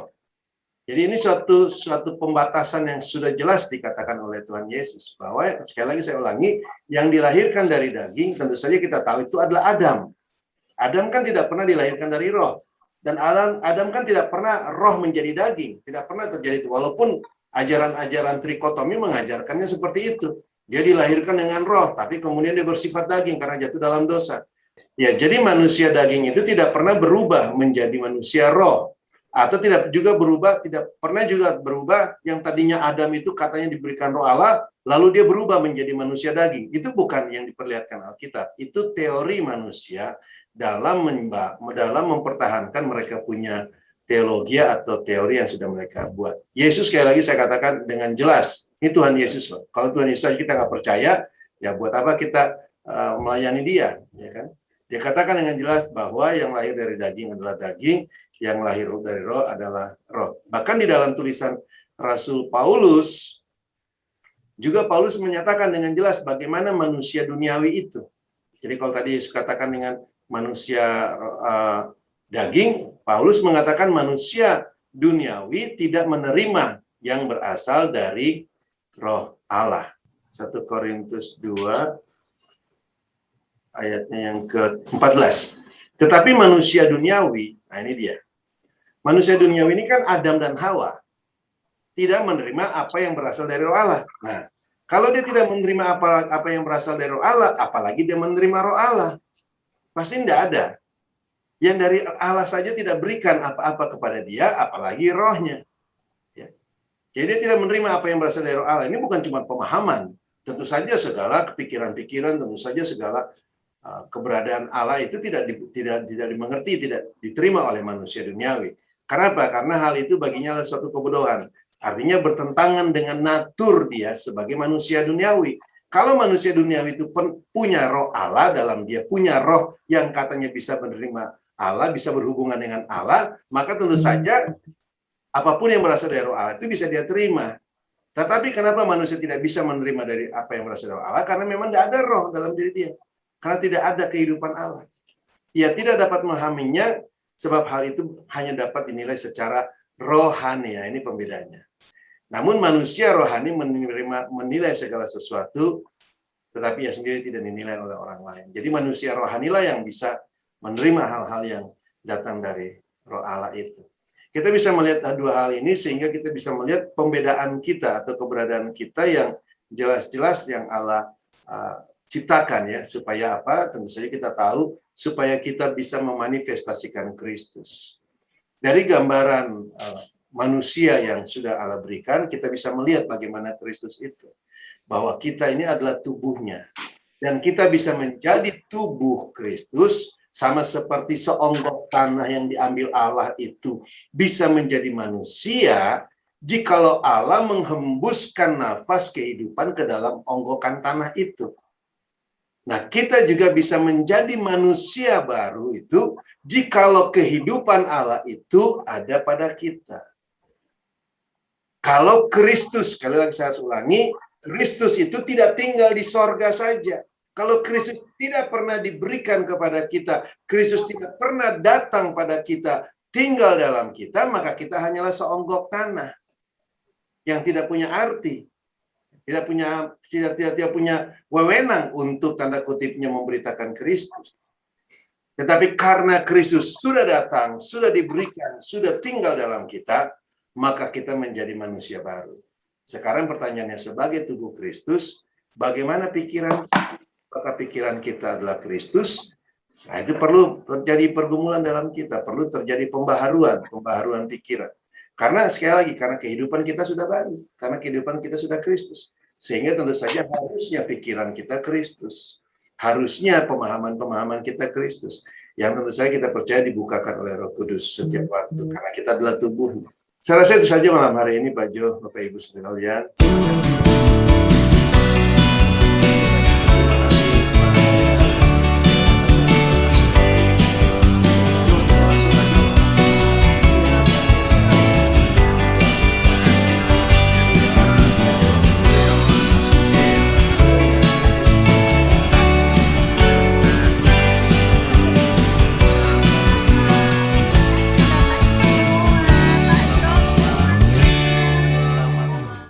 Jadi ini suatu pembatasan yang sudah jelas dikatakan oleh Tuhan Yesus. Bahwa sekali lagi saya ulangi, yang dilahirkan dari daging tentu saja kita tahu itu adalah Adam. Adam kan tidak pernah dilahirkan dari roh. Dan Adam kan tidak pernah roh menjadi daging. Tidak pernah terjadi itu. Walaupun ajaran-ajaran trikotomi mengajarkannya seperti itu. Dia dilahirkan dengan roh, tapi kemudian dia bersifat daging karena jatuh dalam dosa. Ya, jadi manusia daging itu tidak pernah berubah menjadi manusia roh. Atau tidak pernah juga berubah yang tadinya Adam itu katanya diberikan roh Allah, lalu dia berubah menjadi manusia daging. Itu bukan yang diperlihatkan Alkitab. Itu teori manusia dalam mempertahankan mereka punya teologi atau teori yang sudah mereka buat. Yesus sekali lagi saya katakan dengan jelas, ini Tuhan Yesus loh. Kalau Tuhan Yesus kita nggak percaya, ya buat apa kita melayani dia, ya kan? Dia katakan dengan jelas bahwa yang lahir dari daging adalah daging, yang lahir dari roh adalah roh. Bahkan di dalam tulisan Rasul Paulus, juga Paulus menyatakan dengan jelas bagaimana manusia duniawi itu. Jadi kalau tadi katakan dengan manusia daging, Paulus mengatakan manusia duniawi tidak menerima yang berasal dari roh Allah. 1 Korintus 2 ayatnya yang ke-14. Tetapi manusia duniawi, nah ini dia. Manusia duniawi ini kan Adam dan Hawa. Tidak menerima apa yang berasal dari roh Allah. Nah, kalau dia tidak menerima apa yang berasal dari roh Allah, apalagi dia menerima roh Allah. Pasti tidak ada. Yang dari Allah saja tidak berikan apa-apa kepada dia, apalagi rohnya. Ya. Jadi dia tidak menerima apa yang berasal dari roh Allah. Ini bukan cuma pemahaman. Tentu saja segala kepikiran-pikiran, tentu saja segala keberadaan Allah itu tidak dimengerti, tidak diterima oleh manusia duniawi. Kenapa? Karena hal itu baginya adalah suatu kebodohan. Artinya bertentangan dengan natur dia sebagai manusia duniawi. Kalau manusia duniawi itu punya roh Allah, dalam dia punya roh yang katanya bisa menerima Allah, bisa berhubungan dengan Allah, maka tentu saja apapun yang berasal dari roh Allah itu bisa dia terima. Tetapi kenapa manusia tidak bisa menerima dari apa yang berasal dari roh Allah? Karena memang tidak ada roh dalam diri dia. Karena tidak ada kehidupan Allah. Ia tidak dapat memahaminya, sebab hal itu hanya dapat dinilai secara rohani. Ya, ini pembedanya. Namun manusia rohani menilai segala sesuatu, tetapi ia sendiri tidak dinilai oleh orang lain. Jadi manusia rohanilah yang bisa menerima hal-hal yang datang dari roh Allah itu. Kita bisa melihat dua hal ini sehingga kita bisa melihat pembedaan kita atau keberadaan kita yang jelas-jelas yang Allah ciptakan, ya, supaya apa? Tentu saja kita tahu supaya kita bisa memanifestasikan Kristus. Dari gambaran manusia yang sudah Allah berikan, kita bisa melihat bagaimana Kristus itu. Bahwa kita ini adalah tubuhnya. Dan kita bisa menjadi tubuh Kristus, sama seperti seonggok tanah yang diambil Allah itu bisa menjadi manusia, jikalau Allah menghembuskan nafas kehidupan ke dalam onggokan tanah itu. Nah, kita juga bisa menjadi manusia baru itu, jikalau kehidupan Allah itu ada pada kita. Kalau Kristus, sekali lagi saya ulangi, Kristus itu tidak tinggal di sorga saja. Kalau Kristus tidak pernah diberikan kepada kita, Kristus tidak pernah datang pada kita, tinggal dalam kita, maka kita hanyalah seonggok tanah yang tidak punya arti, tidak punya wewenang untuk tanda kutipnya memberitakan Kristus. Tetapi karena Kristus sudah datang, sudah diberikan, sudah tinggal dalam kita, maka kita menjadi manusia baru. Sekarang pertanyaannya, sebagai tubuh Kristus, bagaimana pikiran? Apakah pikiran kita adalah Kristus? Nah, itu perlu terjadi pergumulan dalam kita, perlu terjadi pembaharuan pikiran. Karena sekali lagi, karena kehidupan kita sudah baru, karena kehidupan kita sudah Kristus. Sehingga tentu saja harusnya pikiran kita Kristus. Harusnya pemahaman-pemahaman kita Kristus. Yang tentu saja kita percaya dibukakan oleh Roh Kudus setiap waktu, karena kita adalah tubuhnya. Saya rasa itu saja malam hari ini, Pak Jo, Bapak Ibu sekalian.